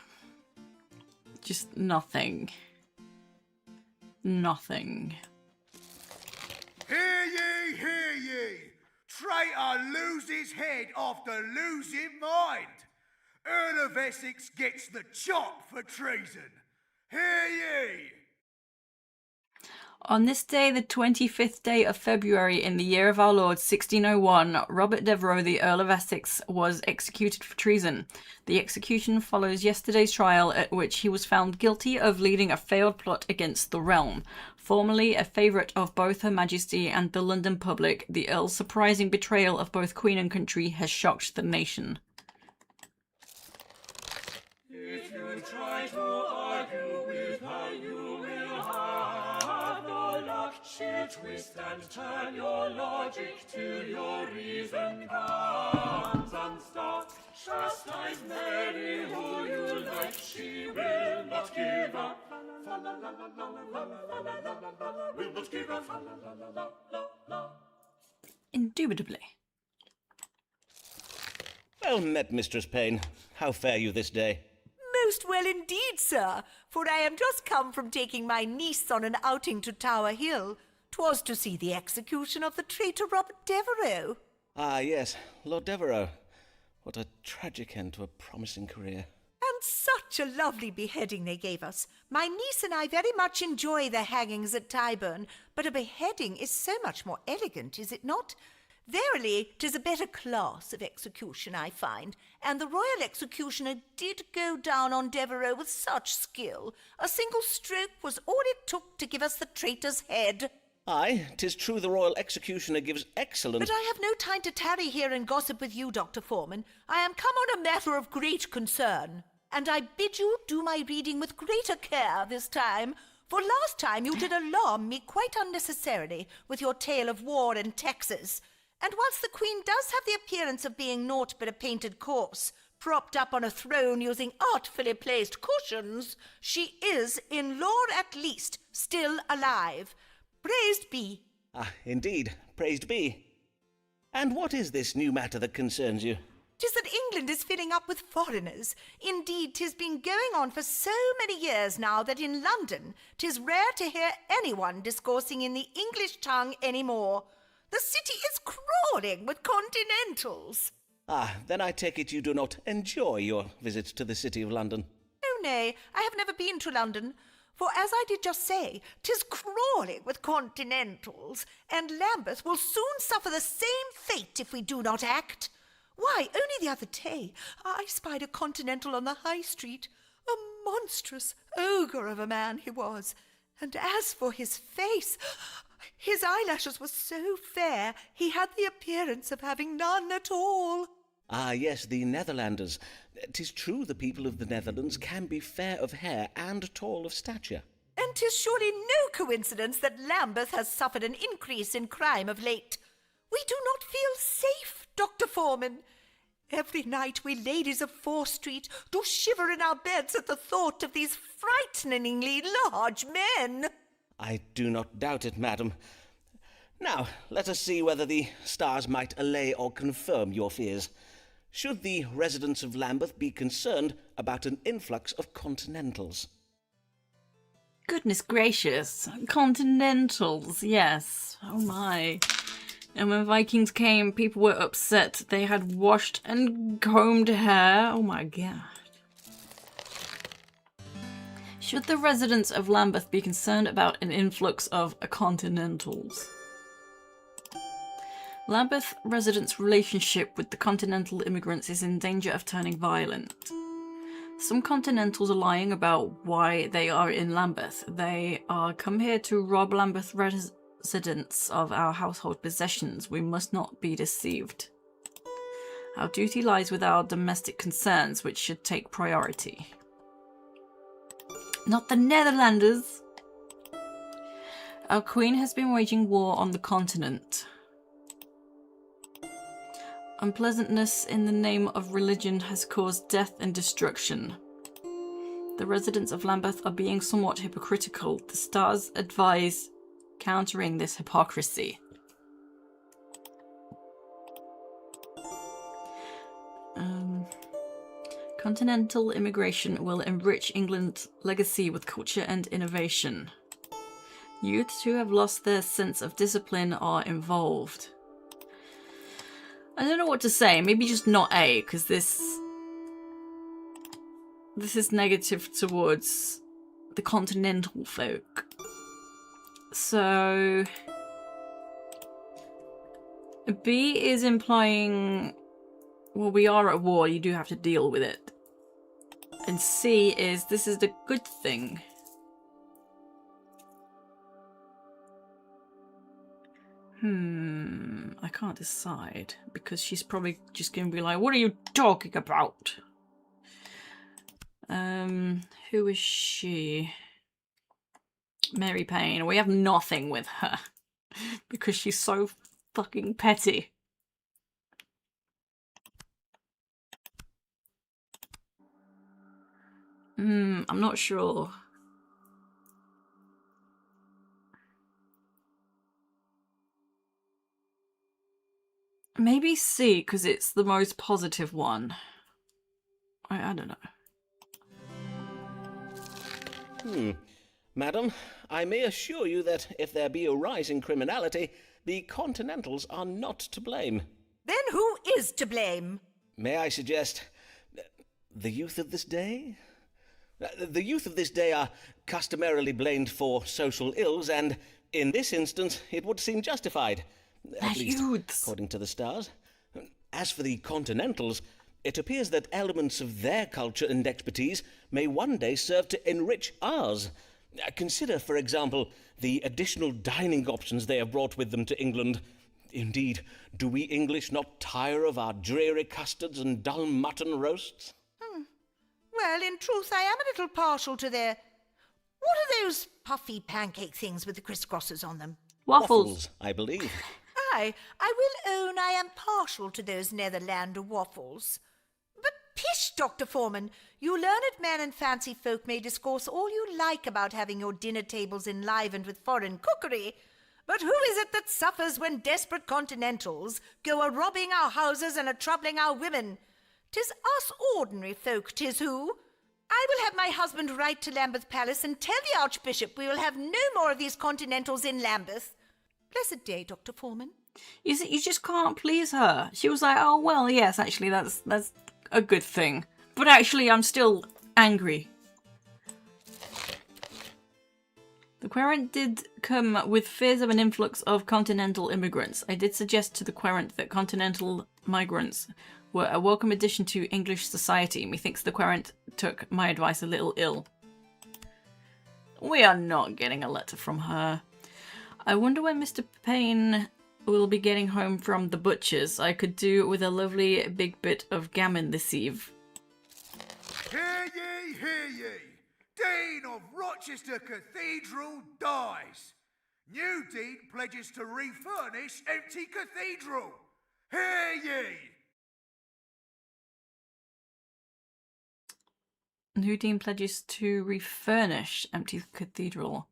Just nothing. Nothing. Hear ye, hear ye! Traitor loses head after losing mind. Earl of Essex gets the chop for treason. Hear ye! On this day, the 25th day of February in the year of our Lord 1601, Robert Devereux, the Earl of Essex, was executed for treason. The execution follows yesterday's trial, at which he was found guilty of leading a failed plot against the realm. Formerly a favourite of both Her Majesty and the London public, the Earl's surprising betrayal of both Queen and country has shocked the nation. If you try to argue with her, you will have no luck. She'll twist and turn your logic till your reason comes unstuck. Chastise Mary who you like, she will not give up. Will not give up. Indubitably. Well met, Mistress Payne. How fare you this day? Most well indeed, sir, for I am just come from taking my niece on an outing to Tower Hill. 'Twas to see the execution of the traitor Robert Devereux. Ah, yes, Lord Devereux. What a tragic end to a promising career. And such a lovely beheading they gave us. My niece and I very much enjoy the hangings at Tyburn, but a beheading is so much more elegant, is it not? Verily, 'tis a better class of execution, I find, and the royal executioner did go down on Devereux with such skill. A single stroke was all it took to give us the traitor's head. Aye, 'tis true the royal executioner gives excellent... But I have no time to tarry here and gossip with you, Dr. Foreman. I am come on a matter of great concern, and I bid you do my reading with greater care this time, for last time you did alarm me quite unnecessarily with your tale of war in Texas. And whilst the Queen does have the appearance of being naught but a painted corpse, propped up on a throne using artfully placed cushions, she is, in lore at least, still alive. Praised be. Ah, indeed, praised be. And what is this new matter that concerns you? 'Tis that England is filling up with foreigners. Indeed, 'tis been going on for so many years now that in London 'tis rare to hear anyone discoursing in the English tongue any more. The city is crawling with continentals. Ah, then I take it you do not enjoy your visit to the city of London. Oh, nay, I have never been to London. For as I did just say, 'tis crawling with continentals, and Lambeth will soon suffer the same fate if we do not act. Why, only the other day I spied a continental on the high street, a monstrous ogre of a man he was, and as for his face, his eyelashes were so fair he had the appearance of having none at all. Ah, yes, the Netherlanders. 'Tis true the people of the Netherlands can be fair of hair and tall of stature. And 'tis surely no coincidence that Lambeth has suffered an increase in crime of late. We do not feel safe, Dr. Foreman. Every night we ladies of Fore Street do shiver in our beds at the thought of these frighteningly large men. I do not doubt it, madam. Now, let us see whether the stars might allay or confirm your fears. Should the residents of Lambeth be concerned about an influx of continentals? Goodness gracious. Continentals, yes. Oh my. And when Vikings came, people were upset. They had washed and combed hair. Oh my god. Should the residents of Lambeth be concerned about an influx of continentals? Lambeth residents' relationship with the continental immigrants is in danger of turning violent. Some Continentals are lying about why they are in Lambeth. They are come here to rob Lambeth residents of our household possessions. We must not be deceived. Our duty lies with our domestic concerns, which should take priority. Not the Netherlanders! Our queen has been waging war on the continent. Unpleasantness in the name of religion has caused death and destruction. The residents of Lambeth are being somewhat hypocritical. The stars advise countering this hypocrisy. Continental immigration will enrich England's legacy with culture and innovation. Youths who have lost their sense of discipline are involved. I don't know what to say. Maybe just not A, because this is negative towards the continental folk. So B is implying, well, we are at war, you do have to deal with it. And C is, this is the good thing. I can't decide, because she's probably just going to be like, what are you talking about? Who is she? Mary Payne. We have nothing with her, because she's so fucking petty. I'm not sure. Maybe C, because it's the most positive one. I don't know. Madam, I may assure you that if there be a rise in criminality, the Continentals are not to blame. Then who is to blame? May I suggest the youth of this day? The youth of this day are customarily blamed for social ills, and in this instance it would seem justified. At least, according to the stars. As for the Continentals, it appears that elements of their culture and expertise may one day serve to enrich ours. Consider, for example, the additional dining options they have brought with them to England. Indeed, do we English not tire of our dreary custards and dull mutton roasts? Well, in truth, I am a little partial to their... What are those puffy pancake things with the crisscrossers on them? Waffles, I believe. I will own I am partial to those Netherlander waffles. But pish, Dr. Foreman, you learned men and fancy folk may discourse all you like about having your dinner tables enlivened with foreign cookery, but who is it that suffers when desperate Continentals go a-robbing our houses and a-troubling our women? 'Tis us ordinary folk, 'tis who. I will have my husband write to Lambeth Palace and tell the Archbishop we will have no more of these Continentals in Lambeth. Blessed day, Dr. Foreman. You see, you just can't please her. She was like, oh, well, yes, actually, that's a good thing. But actually, I'm still angry. The querent did come with fears of an influx of continental immigrants. I did suggest to the querent that continental migrants were a welcome addition to English society. Methinks the querent took my advice a little ill. We are not getting a letter from her. I wonder when Mr. Payne will be getting home from the butcher's. I could do with a lovely big bit of gammon this eve. Hear ye, hear ye! Dean of Rochester Cathedral dies. New Dean pledges to refurnish empty cathedral. Hear ye! New Dean pledges to refurnish empty cathedral.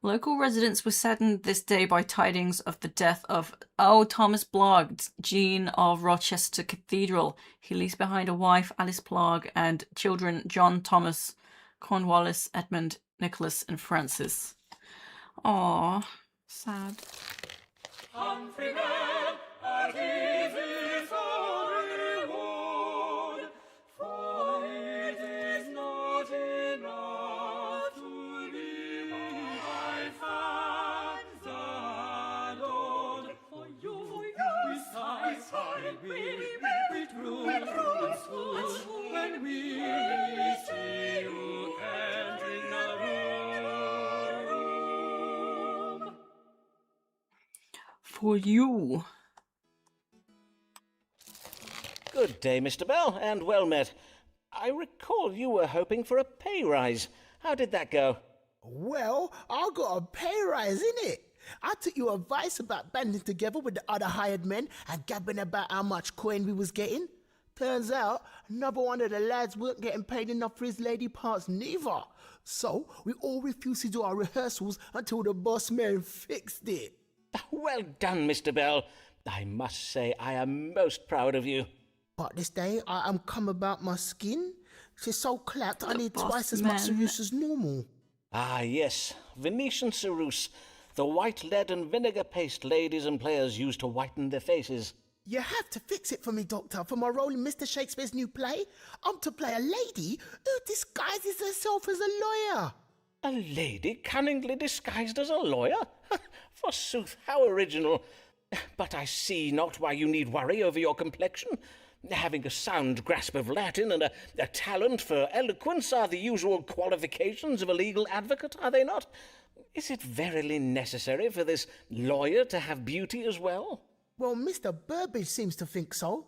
Local residents were saddened this day by tidings of the death of Thomas Blogg, Dean of Rochester Cathedral. He leaves behind a wife, Alice Blogg, and children John, Thomas, Cornwallis, Edmund, Nicholas, and Francis. Aww, sad. Countrymen, at ease is our reward, for it is not enough to be by fans adored. For you we sigh, we true and soon, when we see for you. Good day, Mr. Bell, and well met. I recall you were hoping for a pay rise. How did that go? Well, I got a pay rise, innit? I took your advice about banding together with the other hired men and gabbing about how much coin we was getting. Turns out, another one of the lads weren't getting paid enough for his lady parts neither. So, we all refused to do our rehearsals until the boss man fixed it. Well done, Mr. Bell. I must say I am most proud of you. But this day, I am come about my skin. She's so clapped, I need boss twice as much man. Ceruse as normal. Ah, yes, Venetian ceruse, the white lead and vinegar paste ladies and players use to whiten their faces. You have to fix it for me, Doctor, for my role in Mr. Shakespeare's new play. I'm to play a lady who disguises herself as a lawyer. A lady cunningly disguised as a lawyer? Forsooth, how original. But I see not why you need worry over your complexion. Having a sound grasp of Latin and a talent for eloquence are the usual qualifications of a legal advocate, are they not? Is it verily necessary for this lawyer to have beauty as well? Well, Mr. Burbage seems to think so.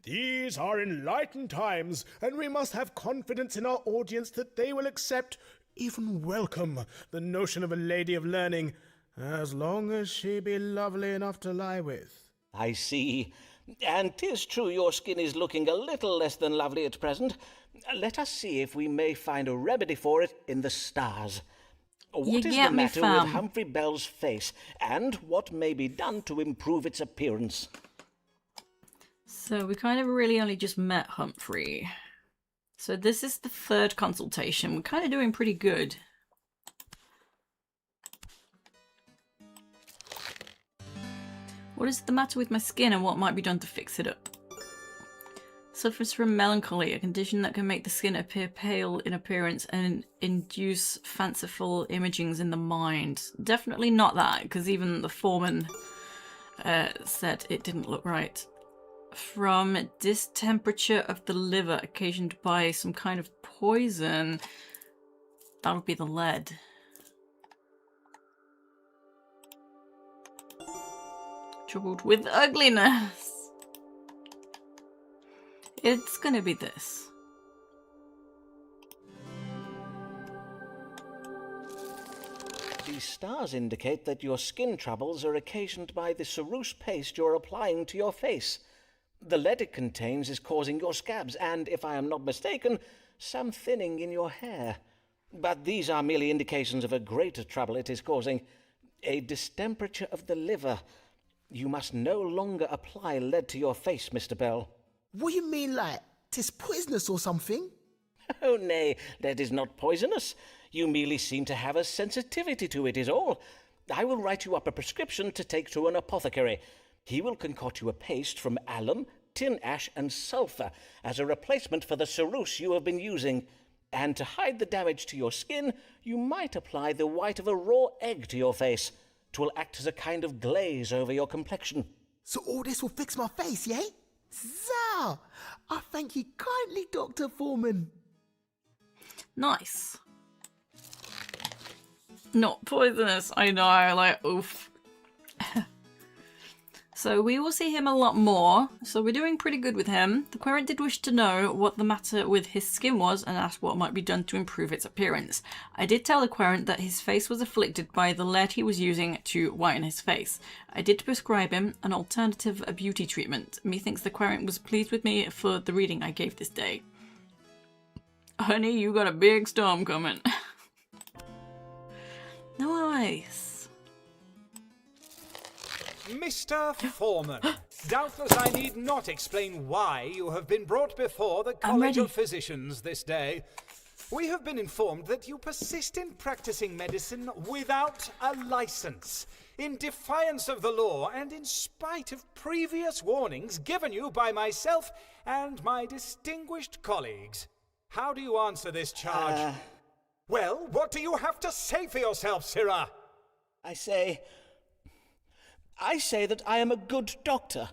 These are enlightened times, and we must have confidence in our audience that they will accept, even welcome, the notion of a lady of learning, as long as she be lovely enough to lie with. I see. And 'tis true your skin is looking a little less than lovely at present. Let us see if we may find a remedy for it in the stars. What is the matter with Humphrey Bell's face, and what may be done to improve its appearance? So we kind of really only just met Humphrey. So this is the third consultation. We're kind of doing pretty good. What is the matter with my skin and what might be done to fix it up? Suffers from melancholy, a condition that can make the skin appear pale in appearance and induce fanciful imagings in the mind. Definitely not that, because even the foreman said it didn't look right. From distemperature of the liver occasioned by some kind of poison. That would be the lead. Troubled with ugliness. It's gonna be this. The stars indicate that your skin troubles are occasioned by the ceruse paste you're applying to your face. The lead it contains is causing your scabs and, if I am not mistaken, some thinning in your hair. But these are merely indications of a greater trouble it is causing. A distemperature of the liver. You must no longer apply lead to your face, Mr. Bell. What you mean, like, 'tis poisonous or something? Oh, nay, lead is not poisonous. You merely seem to have a sensitivity to it, is all. I will write you up a prescription to take to an apothecary. He will concoct you a paste from alum, tin ash, and sulphur as a replacement for the ceruse you have been using. And to hide the damage to your skin, you might apply the white of a raw egg to your face. 'Twill act as a kind of glaze over your complexion. So all this will fix my face, yeah? Zah! I thank you kindly, Dr. Foreman. Nice. Not poisonous, I know, like, oof. So we will see him a lot more, so we're doing pretty good with him. The querent did wish to know what the matter with his skin was and asked what might be done to improve its appearance. I did tell the querent that his face was afflicted by the lead he was using to whiten his face. I did prescribe him an alternative beauty treatment. Methinks the querent was pleased with me for the reading I gave this day. Honey, you got a big storm coming. Nice. Mr. Foreman, doubtless I need not explain why you have been brought before the College of Physicians this day. We have been informed that you persist in practicing medicine without a license, in defiance of the law and in spite of previous warnings given you by myself and my distinguished colleagues. How do you answer this charge? Well, what do you have to say for yourself, Sirrah? I say that I am a good doctor,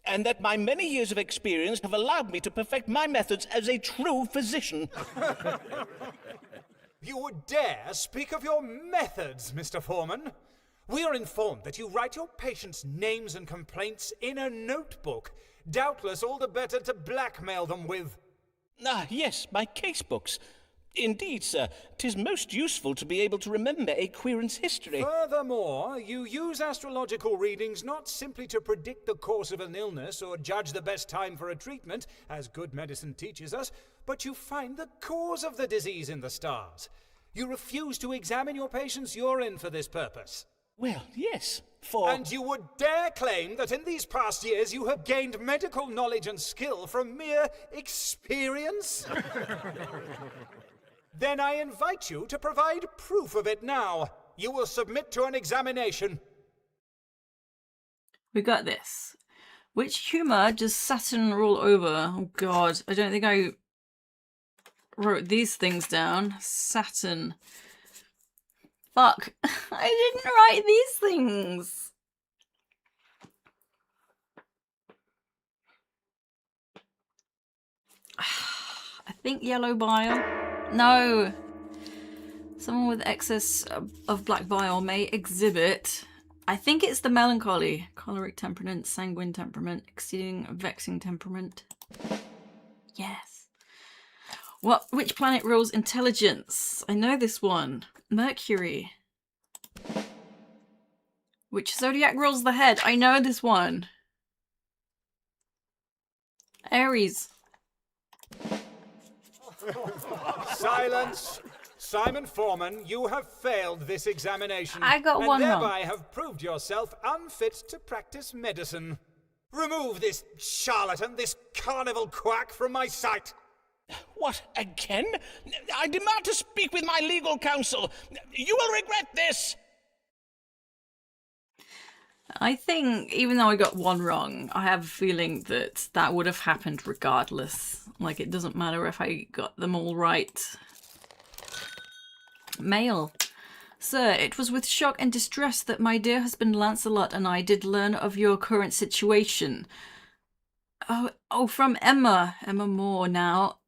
and that my many years of experience have allowed me to perfect my methods as a true physician. You would dare speak of your methods, Mr. Foreman? We are informed that you write your patients' names and complaints in a notebook, doubtless all the better to blackmail them with. Ah, yes, my case books. Indeed, sir, 'tis most useful to be able to remember a querent's history. Furthermore, you use astrological readings not simply to predict the course of an illness or judge the best time for a treatment, as good medicine teaches us, but you find the cause of the disease in the stars. You refuse to examine your patient's urine for this purpose. Well, yes, for... And you would dare claim that in these past years you have gained medical knowledge and skill from mere experience? Then I invite you to provide proof of it now. You will submit to an examination. We got this. Which humour does Saturn rule over? Oh god, I don't think I wrote these things down. Saturn. Fuck. I didn't write these things. I think yellow bile. No. Someone with excess of black bile may exhibit. I think it's the melancholy, choleric temperament, sanguine temperament, exceeding vexing temperament. Yes. Which planet rules intelligence? I know this one. Mercury. Which zodiac rules the head? I know this one. Aries. Silence! Simon Foreman, you have failed this examination. I got one wrong. And thereby have proved yourself unfit to practice medicine. Remove this charlatan, this carnival quack from my sight. What, again? I demand to speak with my legal counsel. You will regret this. I think, even though I got one wrong, I have a feeling that that would have happened regardless. Like, it doesn't matter if I got them all right. Mail. Sir, it was with shock and distress that my dear husband Lancelot and I did learn of your current situation. Oh, from Emma Moore now.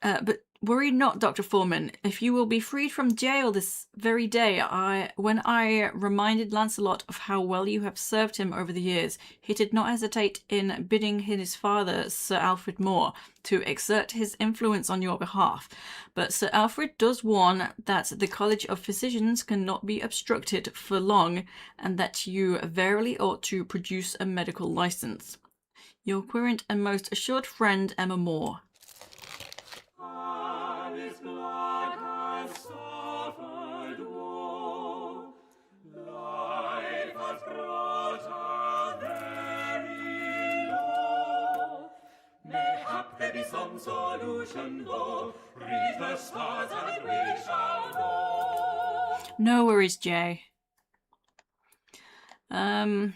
But worry not, Dr. Foreman. If you will be freed from jail this very day, when I reminded Lancelot of how well you have served him over the years, he did not hesitate in bidding his father, Sir Alfred Moore, to exert his influence on your behalf. But Sir Alfred does warn that the College of Physicians cannot be obstructed for long, and that you verily ought to produce a medical license. Your querent and most assured friend, Emma Moore. Some solution though, reach the stars and we shall know. No worries, Jay. So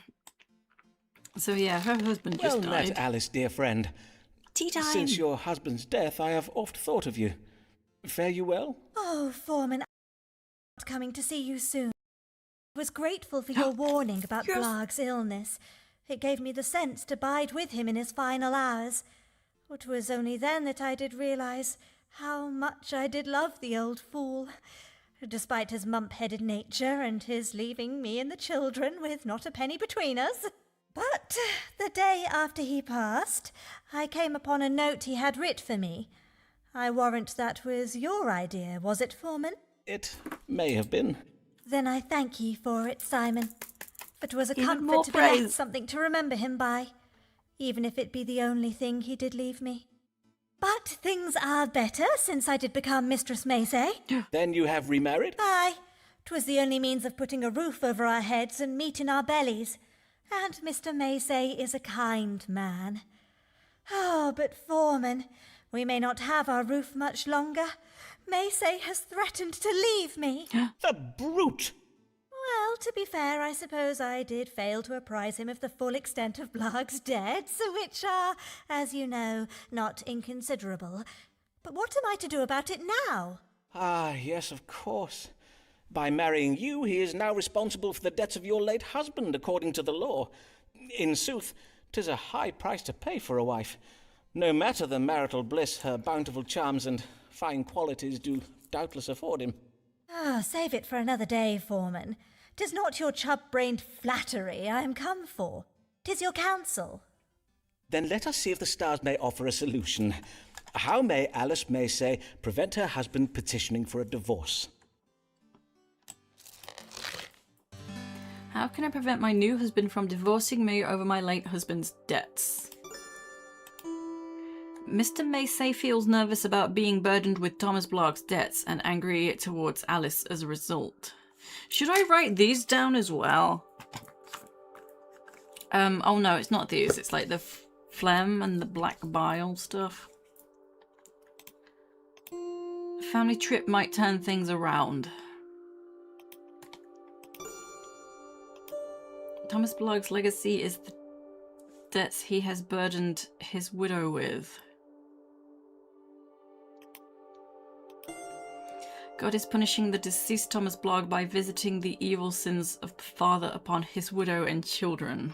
yeah, her husband just died. Well met, Alice, dear friend. Tea time. Since your husband's death, I have oft thought of you. Fare you well? Oh, Foreman, I'm coming to see you soon. I was grateful for your warning about Blarg's illness. It gave me the sense to bide with him in his final hours. It was only then that I did realize how much I did love the old fool, despite his mump-headed nature and his leaving me and the children with not a penny between us. But the day after he passed, I came upon a note he had writ for me. I warrant that was your idea, was it, Foreman? It may have been. Then I thank ye for it, Simon. It was a Even comfort more to be praise. left something to remember him by, even if it be the only thing he did leave me. But things are better since I did become Mistress Macy. Then you have remarried? Aye, 'twas the only means of putting a roof over our heads and meat in our bellies. And Mr. Macy is a kind man. Oh, but Foreman, we may not have our roof much longer. Macy has threatened to leave me. The brute! Well, to be fair, I suppose I did fail to apprise him of the full extent of Blarg's debts, which are, as you know, not inconsiderable. But what am I to do about it now? Ah, yes, of course. By marrying you, he is now responsible for the debts of your late husband, according to the law. In sooth, 'tis a high price to pay for a wife. No matter the marital bliss her bountiful charms and fine qualities do doubtless afford him. Oh, save it for another day, Foreman. 'Tis not your chub-brained flattery I am come for. 'Tis your counsel. Then let us see if the stars may offer a solution. How may Alice Maysay prevent her husband petitioning for a divorce? How can I prevent my new husband from divorcing me over my late husband's debts? Mr. Maysay feels nervous about being burdened with Thomas Blogg's debts and angry towards Alice as a result. Should I write these down as well? Oh no, it's not these. It's like the phlegm and the black bile stuff. A family trip might turn things around. Thomas Blogg's legacy is the debts he has burdened his widow with. God is punishing the deceased Thomas Blogg by visiting the evil sins of the father upon his widow and children.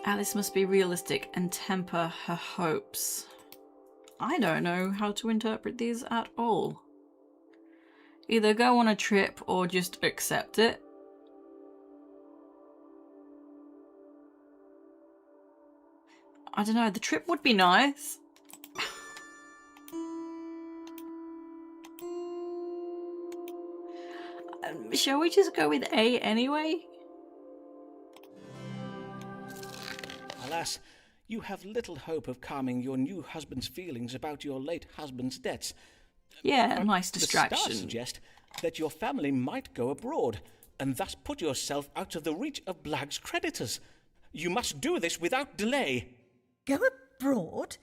Alice must be realistic and temper her hopes. I don't know how to interpret these at all. Either go on a trip or just accept it. I don't know, the trip would be nice. Shall we just go with A anyway? Alas, you have little hope of calming your new husband's feelings about your late husband's debts. Yeah, nice distraction. The stars suggest that your family might go abroad, and thus put yourself out of the reach of Blagg's creditors. You must do this without delay. Go abroad?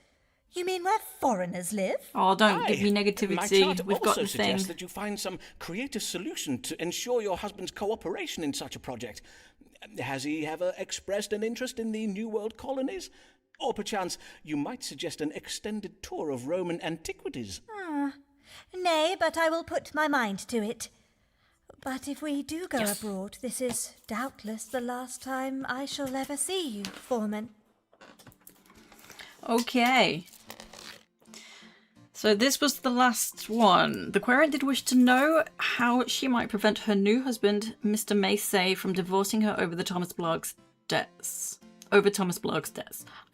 You mean where foreigners live? Oh, don't give me negativity. My chart We've got also the thing. suggests that you find some creative solution to ensure your husband's cooperation in such a project. Has he ever expressed an interest in the New World colonies? Or perchance you might suggest an extended tour of Roman antiquities. Nay, but I will put my mind to it. But if we do go abroad, this is doubtless the last time I shall ever see you, Foreman. Okay. So this was the last one. The querent did wish to know how she might prevent her new husband, Mr. Maysay, from divorcing her over Thomas Blogg's debts. I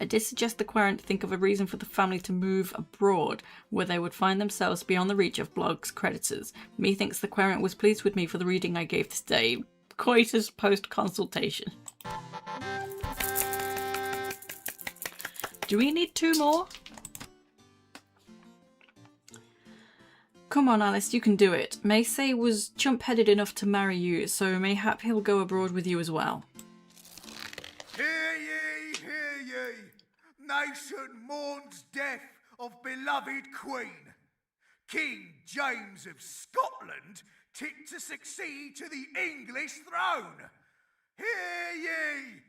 did suggest the querent think of a reason for the family to move abroad, where they would find themselves beyond the reach of Blogg's creditors. Methinks the querent was pleased with me for the reading I gave this day. Coitus post-consultation. Do we need 2 more? Come on, Alice, you can do it. Maysay was chump-headed enough to marry you, so mayhap he'll go abroad with you as well. Hear ye, hear ye. Nation mourns death of beloved Queen. King James of Scotland tipped to succeed to the English throne. Hear ye.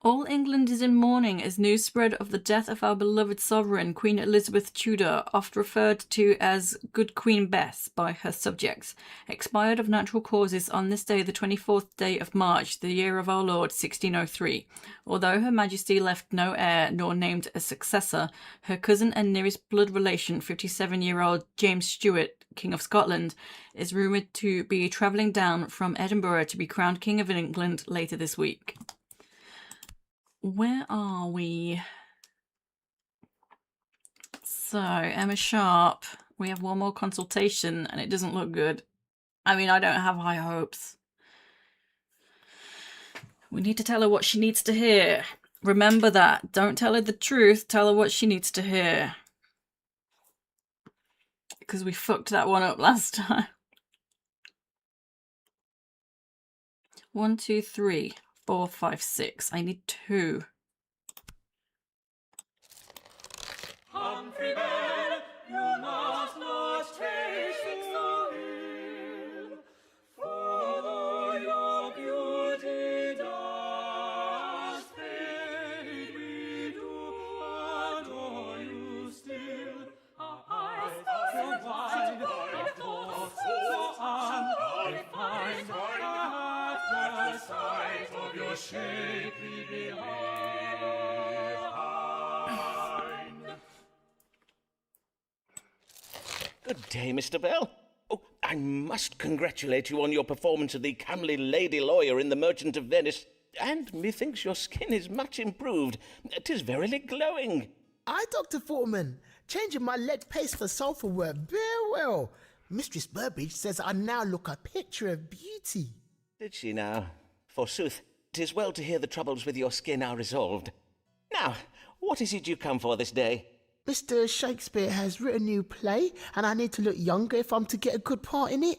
All England is in mourning as news spread of the death of our beloved sovereign, Queen Elizabeth Tudor, oft referred to as Good Queen Bess by her subjects, expired of natural causes on this day, the 24th day of March, the year of our Lord, 1603. Although Her Majesty left no heir nor named a successor, her cousin and nearest blood relation, 57-year-old James Stuart, King of Scotland, is rumoured to be travelling down from Edinburgh to be crowned King of England later this week. Where are we? So, Emma Sharp. We have one more consultation and it doesn't look good. I mean, I don't have high hopes. We need to tell her what she needs to hear. Remember that. Don't tell her the truth. Tell her what she needs to hear. Because we fucked that one up last time. 1, 2, 3. 4, 5, 6. I need 2. Humphrey Bell, you must not take so ill, for though your beauty does fade, we do adore you still. Our eyes so wide, our thoughts so unrefined, at the sight of your shapely behind. day, Mr. Bell. Oh, I must congratulate you on your performance of the comely lady lawyer in The Merchant of Venice, and methinks your skin is much improved. 'Tis verily glowing. Aye, Dr. Foreman, changing my lead paste for sulphur worked very well. Mistress Burbage says I now look a picture of beauty. Did she now? Forsooth, 'tis well to hear the troubles with your skin are resolved. Now, what is it you come for this day? Mr. Shakespeare has written a new play, and I need to look younger if I'm to get a good part in it.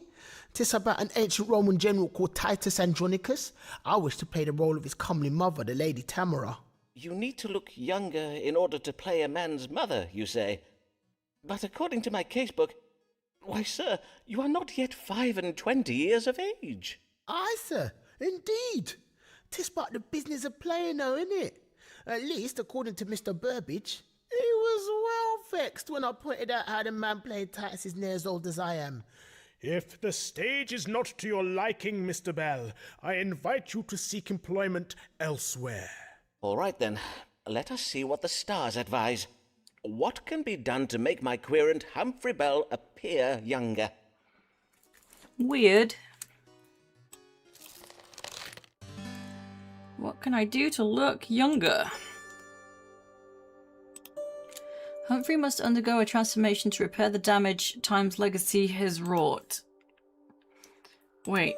'Tis about an ancient Roman general called Titus Andronicus. I wish to play the role of his comely mother, the Lady Tamara. You need to look younger in order to play a man's mother, you say. But according to my casebook, why, sir, you are not yet 25 years of age. Aye, sir, indeed. 'Tis but the business of playing, though, innit? At least, according to Mr. Burbage, he was well vexed when I pointed out how the man played Titus is near as old as I am. If the stage is not to your liking, Mr. Bell, I invite you to seek employment elsewhere. All right, then. Let us see what the stars advise. What can be done to make my querent Humphrey Bell appear younger? Weird. What can I do to look younger? Humphrey must undergo a transformation to repair the damage Time's legacy has wrought. Wait.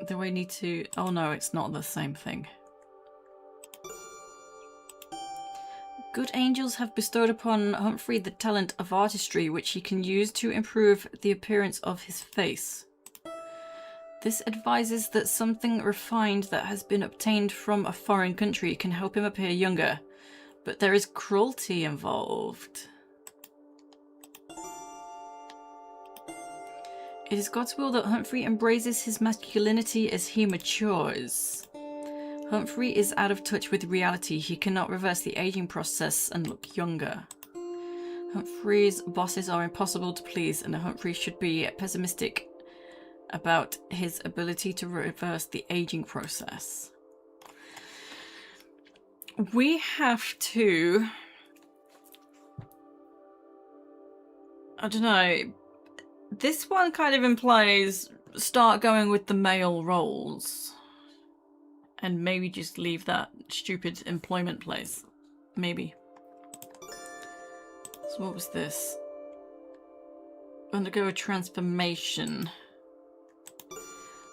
Do I need to... Oh no, it's not the same thing. Good angels have bestowed upon Humphrey the talent of artistry, which he can use to improve the appearance of his face. This advises that something refined that has been obtained from a foreign country can help him appear younger, but there is cruelty involved. It is God's will that Humphrey embraces his masculinity as he matures. Humphrey is out of touch with reality. He cannot reverse the aging process and look younger. Humphrey's bosses are impossible to please, and Humphrey should be pessimistic about his ability to reverse the aging process. We have to... I don't know. This one kind of implies start going with the male roles. And maybe just leave that stupid employment place. Maybe. So what was this? Undergo a transformation.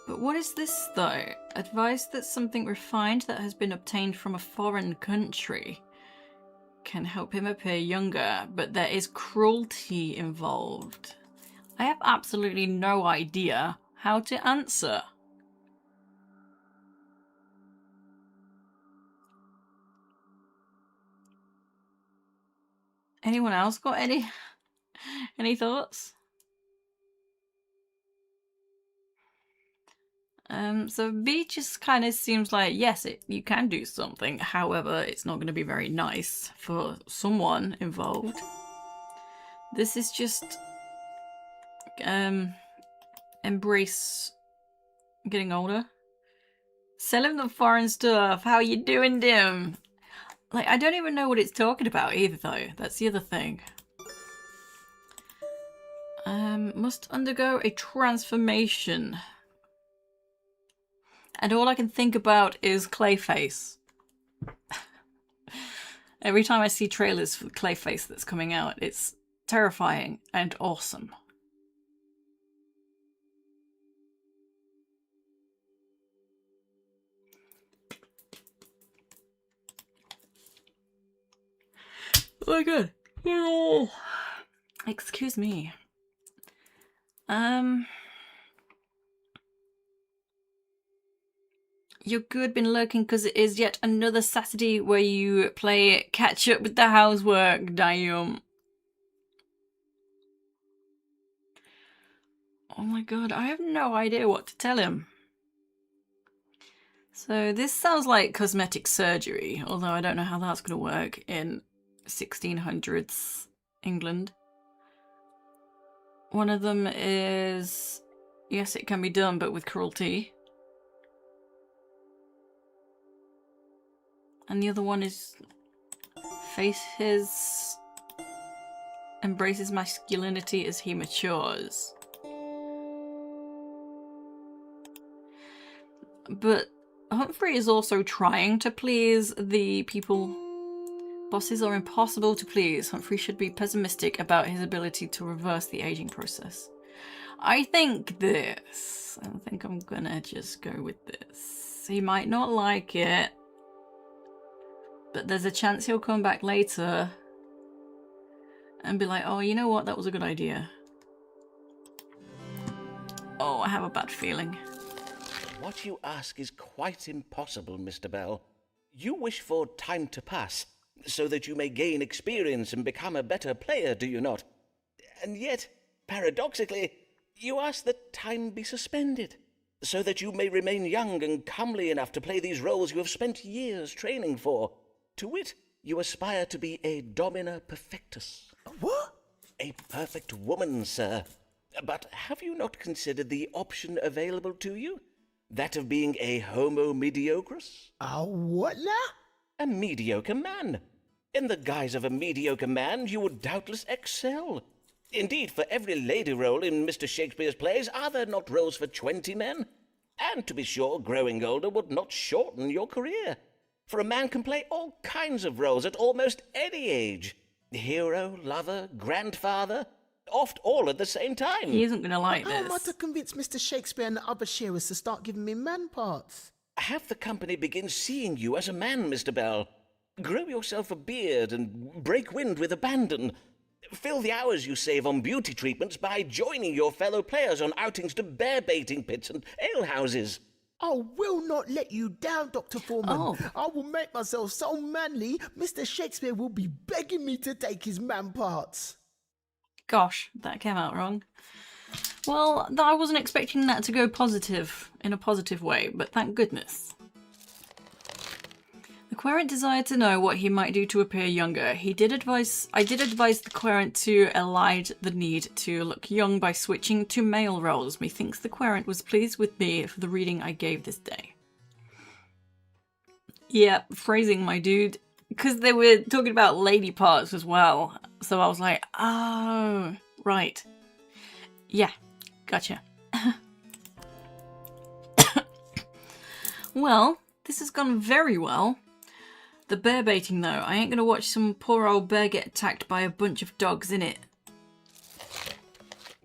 But what is this though? Advice that something refined that has been obtained from a foreign country can help him appear younger, but there is cruelty involved. I have absolutely no idea how to answer. Anyone else got any thoughts? So B just kind of seems like, yes, you can do something. However, it's not going to be very nice for someone involved. This is just embrace getting older. Sell him the foreign stuff. How you doing, Dim? Like, I don't even know what it's talking about either, though. That's the other thing. Must undergo a transformation. And all I can think about is Clayface. Every time I see trailers for Clayface that's coming out, it's terrifying and awesome. Oh my god. Oh. Excuse me. You're good, been lurking because it is yet another Saturday where you play catch up with the housework, damn. Oh my god, I have no idea what to tell him. So this sounds like cosmetic surgery, although I don't know how that's going to work in 1600s England. One of them is, yes, it can be done, but with cruelty. And the other one is face his embraces masculinity as he matures. But Humphrey is also trying to please the people. Bosses are impossible to please. Humphrey should be pessimistic about his ability to reverse the aging process. I think I'm gonna just go with this. He might not like it, but there's a chance he'll come back later and be like, oh, you know what, that was a good idea. Oh, I have a bad feeling. What you ask is quite impossible, Mr. Bell. You wish for time to pass, so that you may gain experience and become a better player, do you not? And yet, paradoxically, you ask that time be suspended, so that you may remain young and comely enough to play these roles you have spent years training for. To wit, you aspire to be a domina perfectus. What? A perfect woman, sir. But have you not considered the option available to you? That of being a homo mediocris? A what now? A mediocre man. In the guise of a mediocre man, you would doubtless excel. Indeed, for every lady role in Mr. Shakespeare's plays, are there not roles for 20 men? And to be sure, growing older would not shorten your career. For a man can play all kinds of roles at almost any age. Hero, lover, grandfather, oft all at the same time. He isn't going to like How am I this. to convince Mr. Shakespeare and the other sharers to start giving me man parts? Have the company begin seeing you as a man, Mr. Bell. Grow yourself a beard and break wind with abandon. Fill the hours you save on beauty treatments by joining your fellow players on outings to bear-baiting pits and alehouses. I will not let you down, Dr. Foreman. Oh. I will make myself so manly, Mr. Shakespeare will be begging me to take his man parts. Gosh, that came out wrong. Well, I wasn't expecting that to go positive, in a positive way, but thank goodness. The querent desired to know what he might do to appear younger. I did advise the querent to elide the need to look young by switching to male roles. Methinks the querent was pleased with me for the reading I gave this day. Yeah, phrasing, my dude. Because they were talking about lady parts as well. So I was like, oh, right. Yeah, gotcha. Well, this has gone very well. The bear baiting, though. I ain't gonna watch some poor old bear get attacked by a bunch of dogs, innit?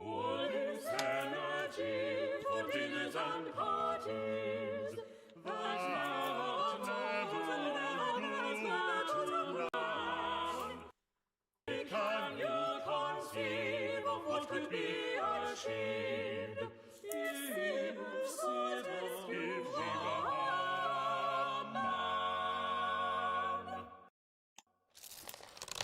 All is energy for dinners and parties. But not can you conceive of what could be achieved if we were a man?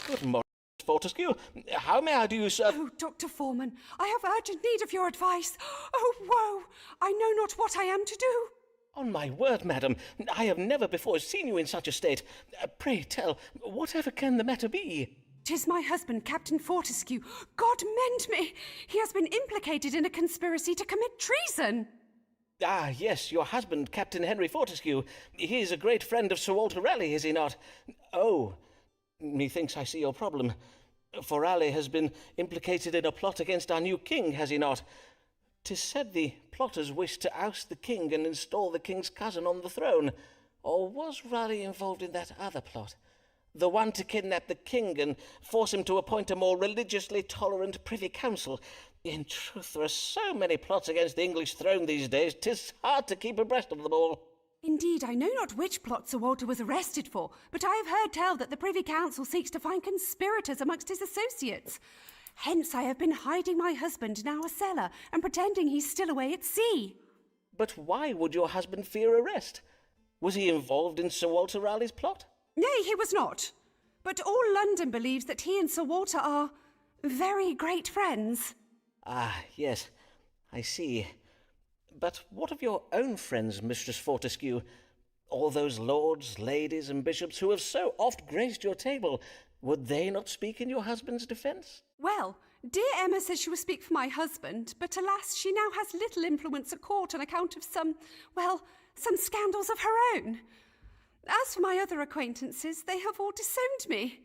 Good morning, Fortescue. How may I do you, sir? Oh, Dr. Foreman, I have urgent need of your advice. Oh, woe! I know not what I am to do. On my word, madam, I have never before seen you in such a state. Pray tell, whatever can the matter be? 'Tis my husband, Captain Fortescue. God mend me! He has been implicated in a conspiracy to commit treason. Ah, yes, your husband, Captain Henry Fortescue. He is a great friend of Sir Walter Raleigh, is he not? Oh, methinks I see your problem. For Raleigh has been implicated in a plot against our new king, has he not? 'Tis said the plotters wished to oust the king and install the king's cousin on the throne. Or was Raleigh involved in that other plot? The one to kidnap the king and force him to appoint a more religiously tolerant privy council. In truth, there are so many plots against the English throne these days, 'tis hard to keep abreast of them all. Indeed, I know not which plot Sir Walter was arrested for, but I have heard tell that the Privy Council seeks to find conspirators amongst his associates. Hence I have been hiding my husband in our cellar and pretending he's still away at sea. But why would your husband fear arrest? Was he involved in Sir Walter Raleigh's plot? Nay, he was not. But all London believes that he and Sir Walter are very great friends. Ah, yes, I see. But what of your own friends, Mistress Fortescue? All those lords, ladies, and bishops who have so oft graced your table, would they not speak in your husband's defence? Well, dear Emma says she will speak for my husband, but alas, she now has little influence at court on account of some scandals of her own. As for my other acquaintances, they have all disowned me.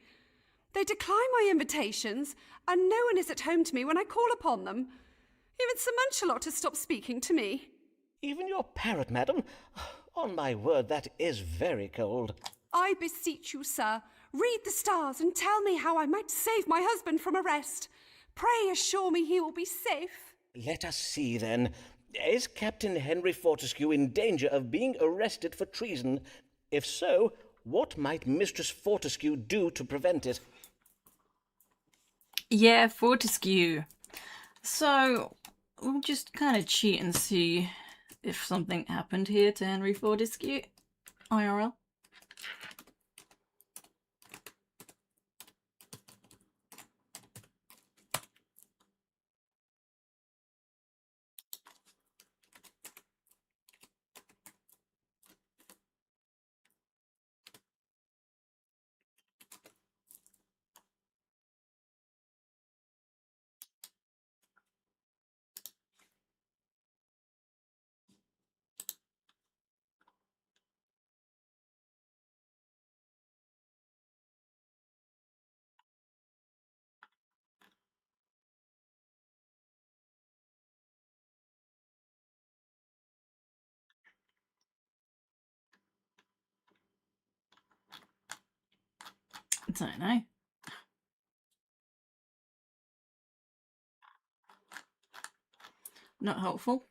They decline my invitations, and no one is at home to me when I call upon them. Even Sir Munchalot has stopped speaking to me. Even your parrot, madam? On my word, that is very cold. I beseech you, sir, read the stars and tell me how I might save my husband from arrest. Pray assure me he will be safe. Let us see, then. Is Captain Henry Fortescue in danger of being arrested for treason? If so, what might Mistress Fortescue do to prevent it? Yeah, Fortescue. So, we'll just kind of cheat and see if something happened here to Henry Fortescue. IRL. I don't know. Not helpful.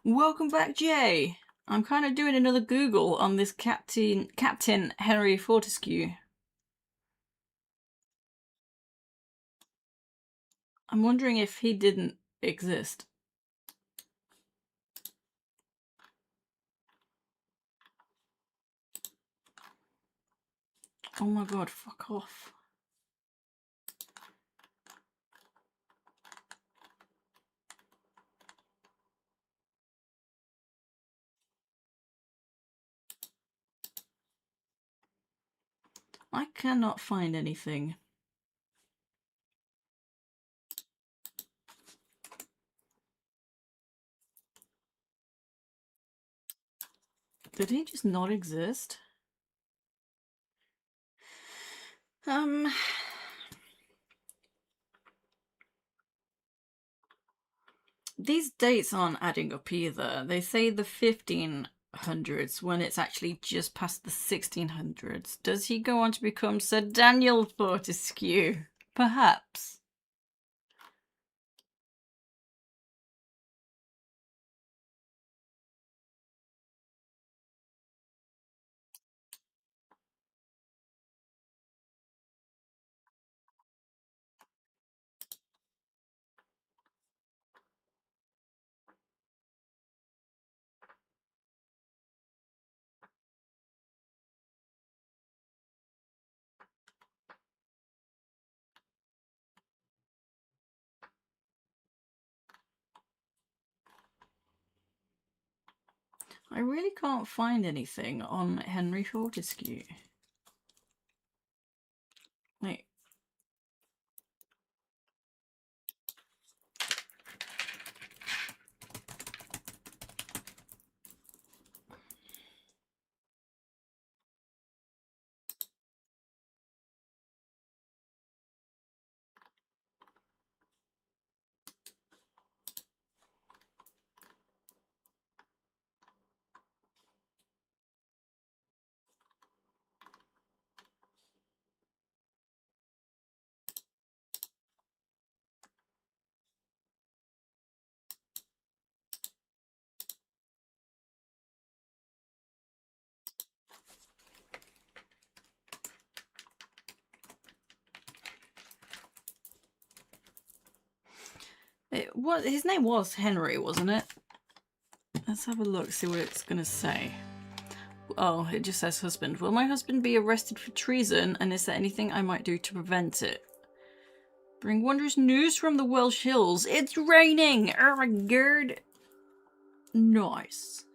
Welcome back, Jay. I'm kind of doing another Google on this Captain Henry Fortescue. I'm wondering if he didn't exist. Oh my god, fuck off. I cannot find anything. Did he just not exist? These dates aren't adding up either. They say the 1500s when it's actually just past the 1600s. Does he go on to become Sir Daniel Fortescue? Perhaps. I really can't find anything on Henry Fortescue. Wait. His name was Henry, wasn't it? Let's have a look, see what it's gonna say. Oh, it just says husband. Will my husband be arrested for treason, and is there anything I might do to prevent it? Bring wondrous news from the Welsh hills. It's raining! Oh my god! Nice.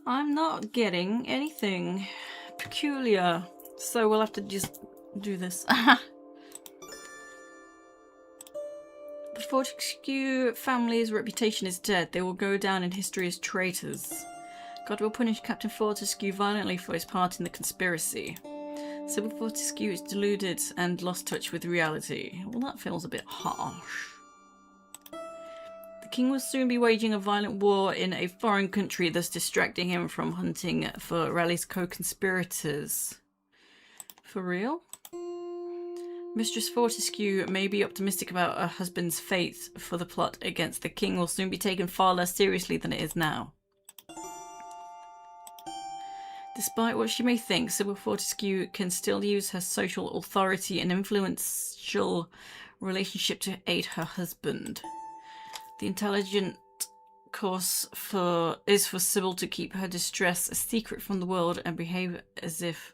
I'm not getting anything peculiar, so we'll have to just do this. The Fortescue family's reputation is dead. They will go down in history as traitors. God will punish Captain Fortescue violently for his part in the conspiracy. Sybil Fortescue is deluded and lost touch with reality. Well, that feels a bit harsh. The king will soon be waging a violent war in a foreign country, thus distracting him from hunting for Raleigh's co-conspirators. For real? Mistress Fortescue may be optimistic about her husband's fate, for the plot against the king will soon be taken far less seriously than it is now. Despite what she may think, Sybil Fortescue can still use her social authority and influential relationship to aid her husband. The intelligent course is for Sybil to keep her distress a secret from the world and behave as if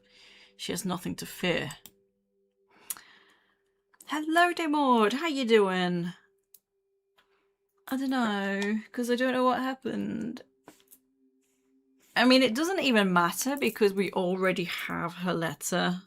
she has nothing to fear. Hello, Demord. How you doing? I don't know, because I don't know what happened. I mean, it doesn't even matter because we already have her letter.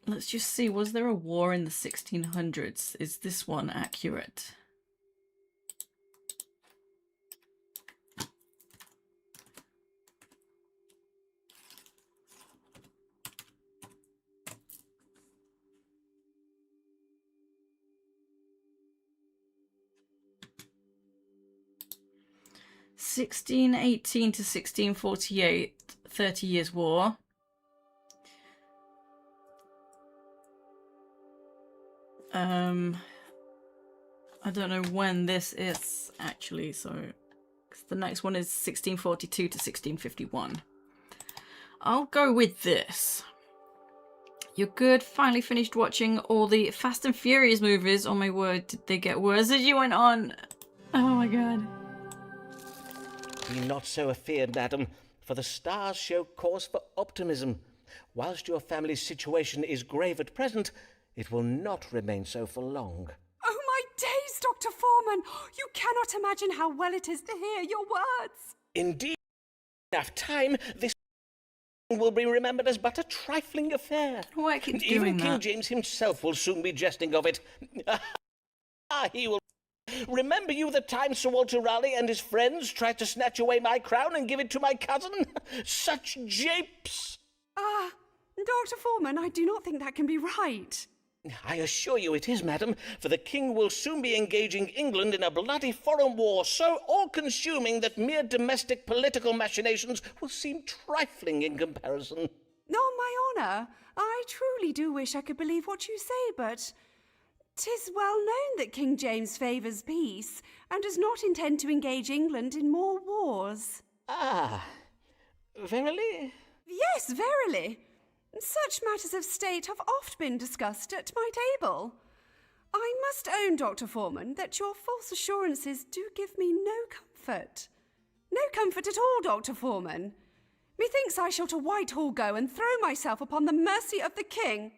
Let's just see, was there a war in the 1600s? Is this one accurate? (1618 to 1648), 30 Years' War. I don't know when this is actually, so 'cause the next one is 1642 to 1651. I'll go with this. You're good. Finally finished watching all the Fast and Furious movies. Oh my word, did they get worse as you went on? Oh my god. Be not so afeard, madam, for the stars show cause for optimism. Whilst your family's situation is grave at present, it will not remain so for long. Oh my days, Dr. Foreman! You cannot imagine how well it is to hear your words. Indeed, enough time, this will be remembered as but a trifling affair. Why keeps Even doing King that? James himself will soon be jesting of it. He will remember you the time Sir Walter Raleigh and his friends tried to snatch away my crown and give it to my cousin? Such japes! Dr. Foreman, I do not think that can be right. I assure you it is, madam, for the king will soon be engaging England in a bloody foreign war so all-consuming that mere domestic political machinations will seem trifling in comparison. On my honour, I truly do wish I could believe what you say, but 'tis well known that King James favours peace and does not intend to engage England in more wars. Ah, verily? Yes, verily. Such matters of state have oft been discussed at my table. I must own, Dr. Foreman, that your false assurances do give me no comfort. No comfort at all, Dr. Foreman. Methinks I shall to Whitehall go and throw myself upon the mercy of the king.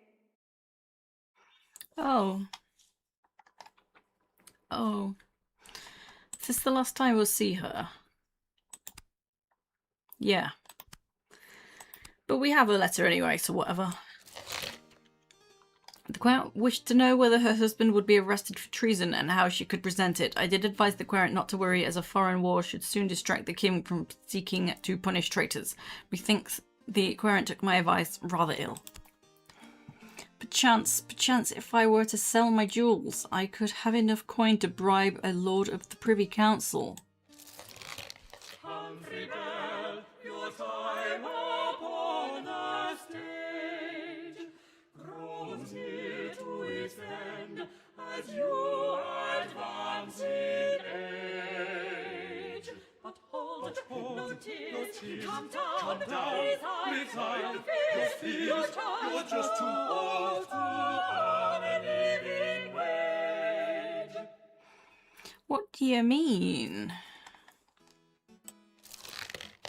Oh. Is this the last time we'll see her? Yeah. But we have a letter anyway, so whatever. The querent wished to know whether her husband would be arrested for treason and how she could present it. I did advise the querent not to worry, as a foreign war should soon distract the king from seeking to punish traitors. Methinks the querent took my advice rather ill. Perchance, if I were to sell my jewels, I could have enough coin to bribe a lord of the Privy Council. Humphrey Bell, your time upon the stage grows near to its end as you advance in age. But hold, no tears, come down, resign, your fears, you're just too old to earn a living wage. What do you mean?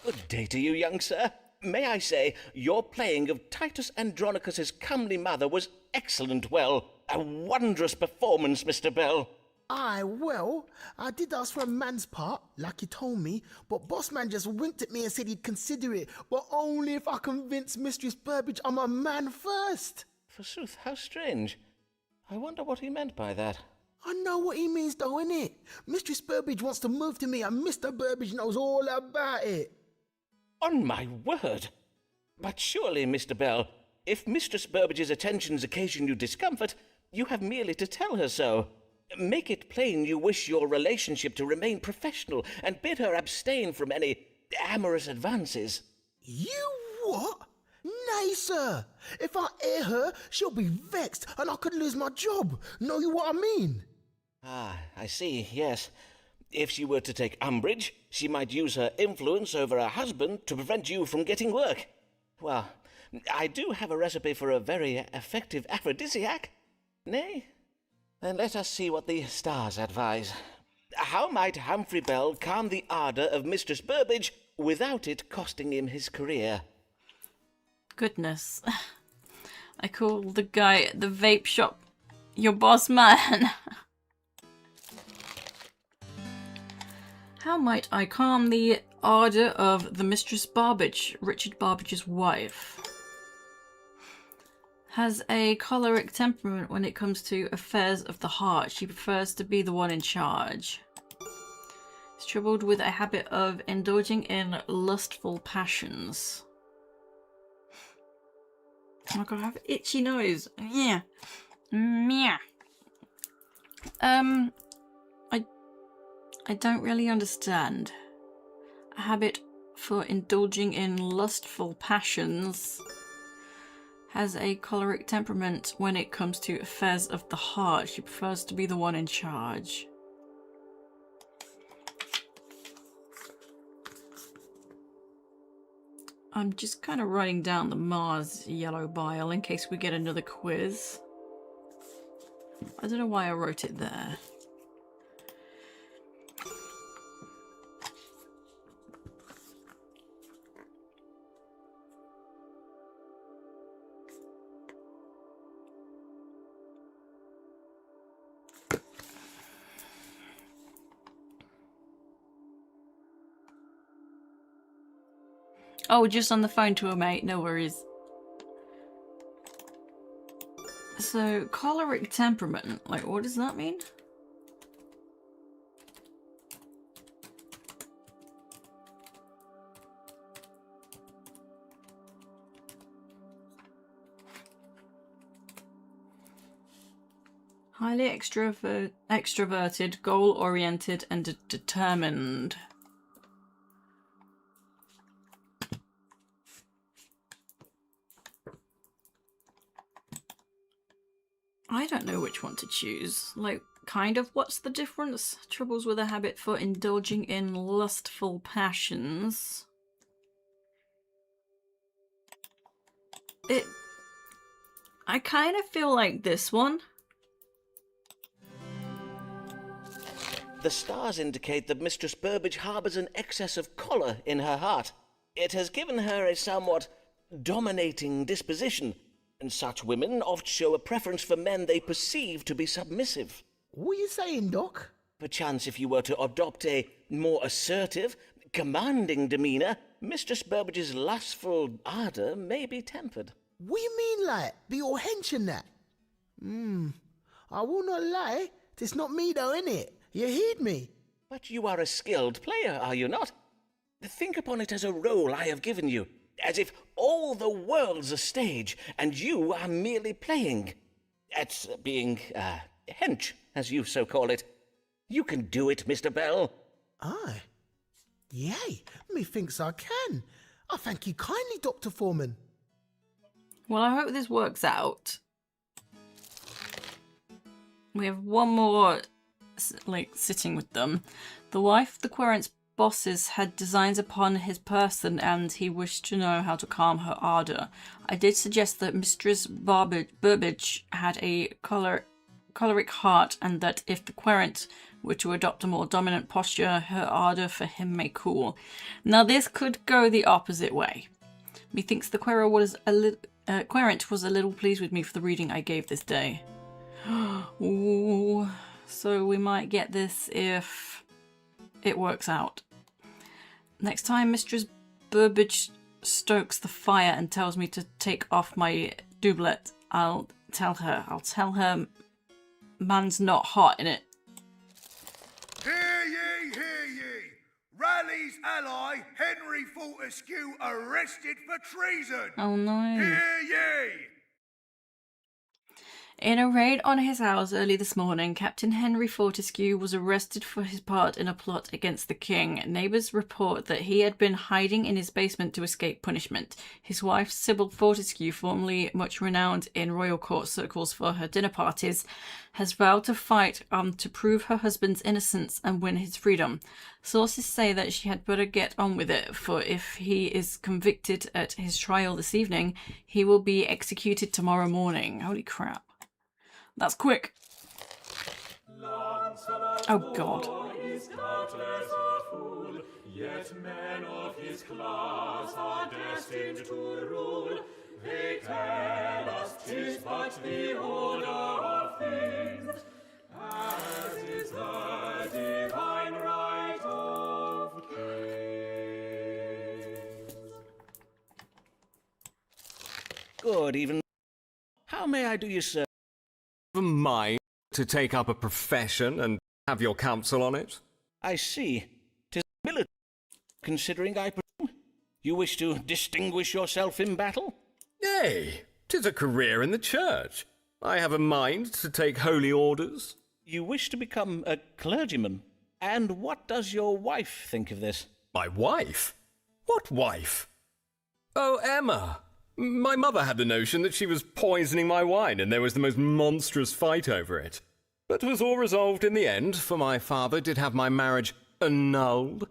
Good day to you, young sir. May I say, your playing of Titus Andronicus's comely mother was excellent. Well, a wondrous performance, Mr. Bell. Aye, well, I did ask for a man's part, like you told me, but boss man just winked at me and said he'd consider it, but only if I convince Mistress Burbage I'm a man first. Forsooth, how strange. I wonder what he meant by that. I know what he means though, innit? Mistress Burbage wants to move to me and Mr. Burbage knows all about it. On my word! But surely, Mr. Bell, if Mistress Burbage's attentions occasion you discomfort, you have merely to tell her so. Make it plain you wish your relationship to remain professional and bid her abstain from any amorous advances. You what? Nay, sir. If I air her, she'll be vexed and I could lose my job. Know you what I mean? Ah, I see, yes. If she were to take umbrage, she might use her influence over her husband to prevent you from getting work. Well, I do have a recipe for a very effective aphrodisiac. Nay? Then let us see what the stars advise. How might Humphrey Bell calm the ardour of Mistress Burbage without it costing him his career? Goodness. I call the guy at the vape shop your boss man. How might I calm the ardour of the Mistress Burbage, Richard Barbage's wife? Has a choleric temperament when it comes to affairs of the heart. She prefers to be the one in charge. Is troubled with a habit of indulging in lustful passions. Oh my god, I have an itchy nose. Yeah. Yeah. I don't really understand. A habit for indulging in lustful passions. Has a choleric temperament when it comes to affairs of the heart. She prefers to be the one in charge. I'm just kind of writing down the Mars yellow bile in case we get another quiz. I don't know why I wrote it there. Oh, just on the phone to a mate, no worries. So, choleric temperament, like what does that mean? Highly extroverted, goal-oriented and determined. I don't know which one to choose. Like, kind of, what's the difference? Troubles with a habit for indulging in lustful passions. I kind of feel like this one. The stars indicate that Mistress Burbage harbours an excess of choler in her heart. It has given her a somewhat dominating disposition, and such women oft show a preference for men they perceive to be submissive. What are you saying, Doc? Perchance if you were to adopt a more assertive, commanding demeanour, Mistress Burbage's lustful ardour may be tempered. What you mean, like, be all hench and that? I will not lie, it's not me though, innit? You heed me. But you are a skilled player, are you not? Think upon it as a role I have given you, as if all the world's a stage, and you are merely playing. At being, hench, as you so call it. You can do it, Mr. Bell. Aye. Yay, methinks I can. I thank you kindly, Dr. Foreman. Well, I hope this works out. We have one more, like, sitting with them. The wife of the querent's bosses had designs upon his person, and he wished to know how to calm her ardour. I did suggest that Mistress Burbage had a choleric heart, and that if the querent were to adopt a more dominant posture, her ardour for him may cool. Now this could go the opposite way. Methinks the querent was a little pleased with me for the reading I gave this day. Ooh, so we might get this if it works out. Next time Mistress Burbage stokes the fire and tells me to take off my doublet, I'll tell her man's not hot in it. Hear ye, hear ye! Raleigh's ally, Henry Fortescue, arrested for treason! Oh no. Hear ye! In a raid on his house early this morning, Captain Henry Fortescue was arrested for his part in a plot against the king. Neighbours report that he had been hiding in his basement to escape punishment. His wife, Sybil Fortescue, formerly much renowned in royal court circles for her dinner parties, has vowed to fight to prove her husband's innocence and win his freedom. Sources say that she had better get on with it, for if he is convicted at his trial this evening, he will be executed tomorrow morning. Holy crap. That's quick. Oh God. Is doubtless a fool, yet men of his class are destined to rule. They tell us 'tis but the order of things, as is the divine right of kings. Good evening. How may I do you, sir? Mind to take up a profession and have your counsel on it? I see. 'Tis military, considering, I presume. You wish to distinguish yourself in battle? Nay, 'tis a career in the church. I have a mind to take holy orders. You wish to become a clergyman? And what does your wife think of this? My wife? What wife? Oh, Emma. My mother had the notion that she was poisoning my wine, and there was the most monstrous fight over it. But it was all resolved in the end, for my father did have my marriage annulled.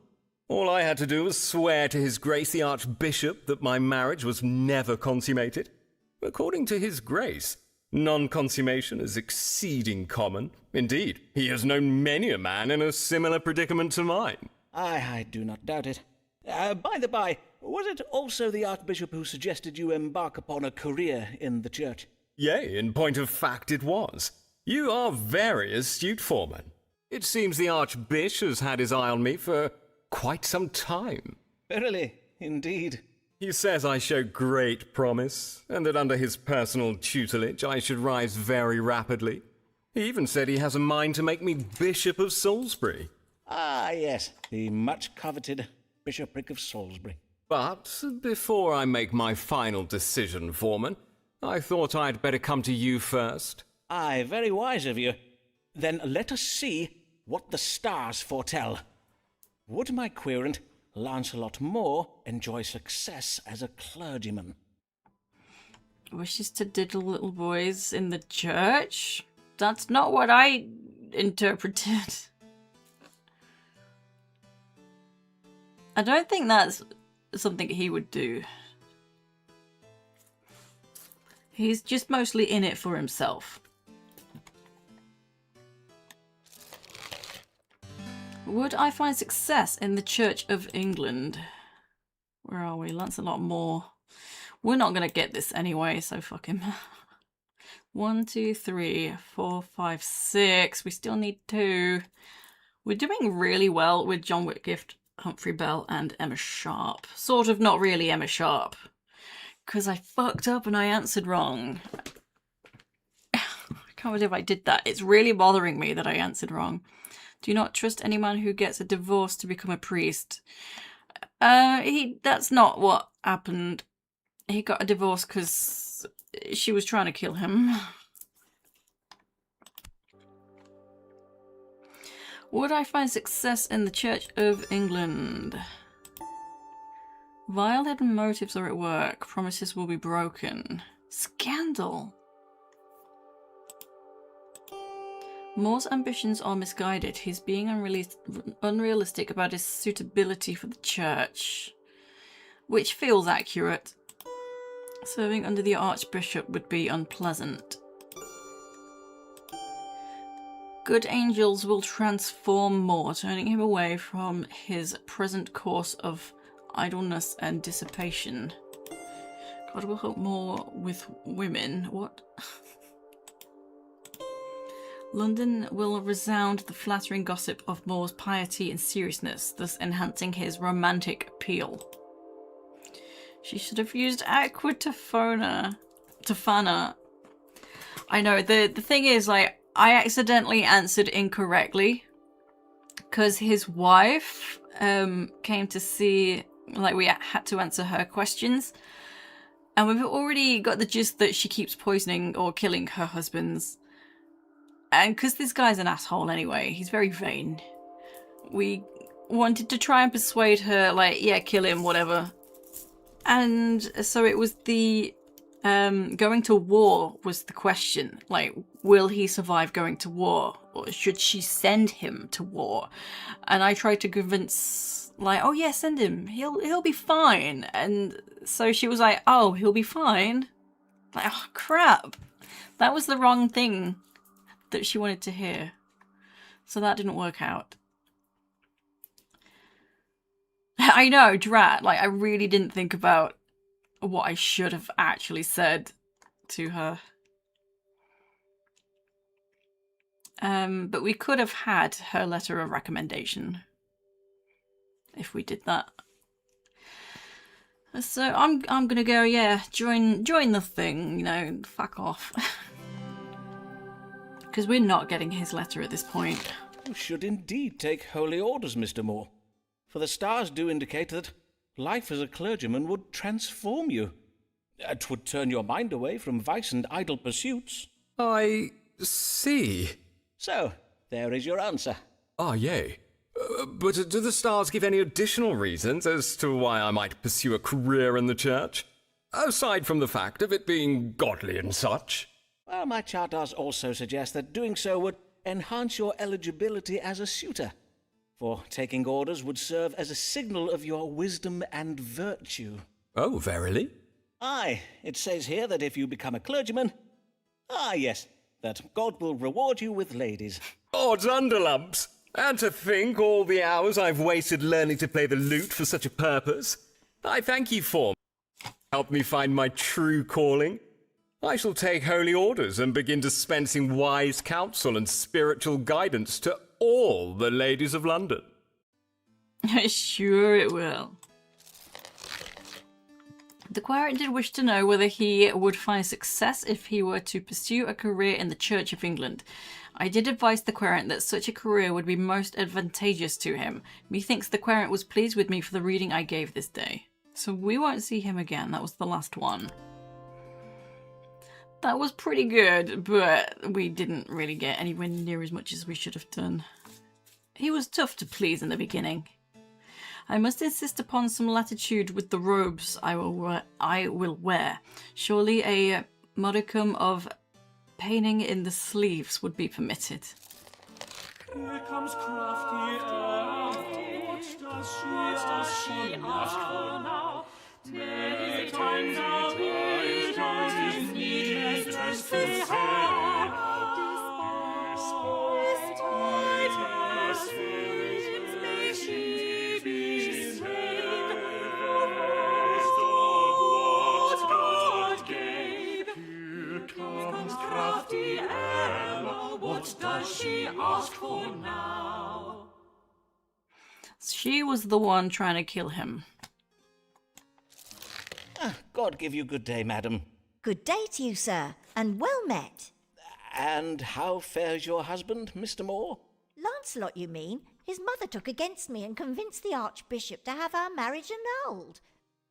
All I had to do was swear to His Grace the Archbishop that my marriage was never consummated. According to His Grace, non-consummation is exceeding common. Indeed, he has known many a man in a similar predicament to mine. I do not doubt it. By the by, was it also the Archbishop who suggested you embark upon a career in the church? Yea, in point of fact it was. You are very astute, Foreman. It seems the Archbishop has had his eye on me for quite some time. Verily, indeed. He says I show great promise, and that under his personal tutelage I should rise very rapidly. He even said he has a mind to make me Bishop of Salisbury. Ah, yes, the much-coveted Bishopric of Salisbury. But before I make my final decision, Foreman, I thought I'd better come to you first. Aye, very wise of you. Then let us see what the stars foretell. Would my querent, Lancelot Moore, enjoy success as a clergyman? Wishes to diddle little boys in the church? That's not what I interpreted. I don't think that's something he would do. He's just mostly in it for himself. Would I find success in the Church of England? Where are we? Lancelot Moore. We're not going to get this anyway, so fuck him. 1, 2, 3, 4, 5, 6. We still need 2. We're doing really well with John Whitgift, Humphrey Bell, and Emma Sharp. Sort of not really Emma Sharp. Because I fucked up and I answered wrong. I can't believe I did that. It's really bothering me that I answered wrong. Do not trust any man who gets a divorce to become a priest. That's not what happened. He got a divorce because she was trying to kill him. Would I find success in the Church of England? Vile hidden motives are at work. Promises will be broken. Scandal. Moore's ambitions are misguided. He's being unrealistic about his suitability for the church. Which feels accurate. Serving under the Archbishop would be unpleasant. Good angels will transform Moore, turning him away from his present course of idleness and dissipation. God will help Moore with women. What? London will resound the flattering gossip of Moore's piety and seriousness, thus enhancing his romantic appeal. She should have used Aqua Tofana. I know, the thing is, like, I accidentally answered incorrectly because his wife came to see, like, we had to answer her questions. And we've already got the gist that she keeps poisoning or killing her husbands. And because this guy's an asshole anyway, he's very vain. We wanted to try and persuade her, like, yeah, kill him, whatever. And so it was the going to war was the question. Like, will he survive going to war? Or should she send him to war? And I tried to convince, like, oh yeah, send him. He'll be fine. And so she was like, oh, he'll be fine? Like, oh, crap. That was the wrong thing that she wanted to hear. So that didn't work out. I know, drat. Like, I really didn't think about what I should have actually said to her. But we could have had her letter of recommendation if we did that. So I'm gonna go, yeah, join the thing, you know, fuck off. Because we're not getting his letter at this point. You should indeed take holy orders, Mr. Moore. For the stars do indicate that life as a clergyman would transform you. It would turn your mind away from vice and idle pursuits. I see. So, there is your answer. Ah, yay. But do the stars give any additional reasons as to why I might pursue a career in the church? Aside from the fact of it being godly and such. Well, my chart does also suggest that doing so would enhance your eligibility as a suitor. For taking orders would serve as a signal of your wisdom and virtue. Oh, verily? Aye, it says here that if you become a clergyman... yes, that God will reward you with ladies. Odds underlumps! And to think all the hours I've wasted learning to play the lute for such a purpose. I thank you for help me find my true calling. I shall take holy orders and begin dispensing wise counsel and spiritual guidance to all the ladies of London. Sure it will. The querent did wish to know whether he would find success if he were to pursue a career in the Church of England. I did advise the querent that such a career would be most advantageous to him. Methinks the querent was pleased with me for the reading I gave this day. So we won't see him again. That was the last one. That was pretty good, but we didn't really get anywhere near as much as we should have done. He was tough to please in the beginning. I must insist upon some latitude with the robes I will wear. Surely a modicum of painting in the sleeves would be permitted. Here comes crafty Anne. What does she ask for now? Many times are we needless to say how. Despite her sins, may she be saved. The first of what God gave. Here comes crafty Emma. What does she ask for now? She was the one trying to kill him. God give you good day, madam. Good day to you, sir, and well met. And how fares your husband, Mr. Moore? Lancelot, you mean? His mother took against me and convinced the Archbishop to have our marriage annulled.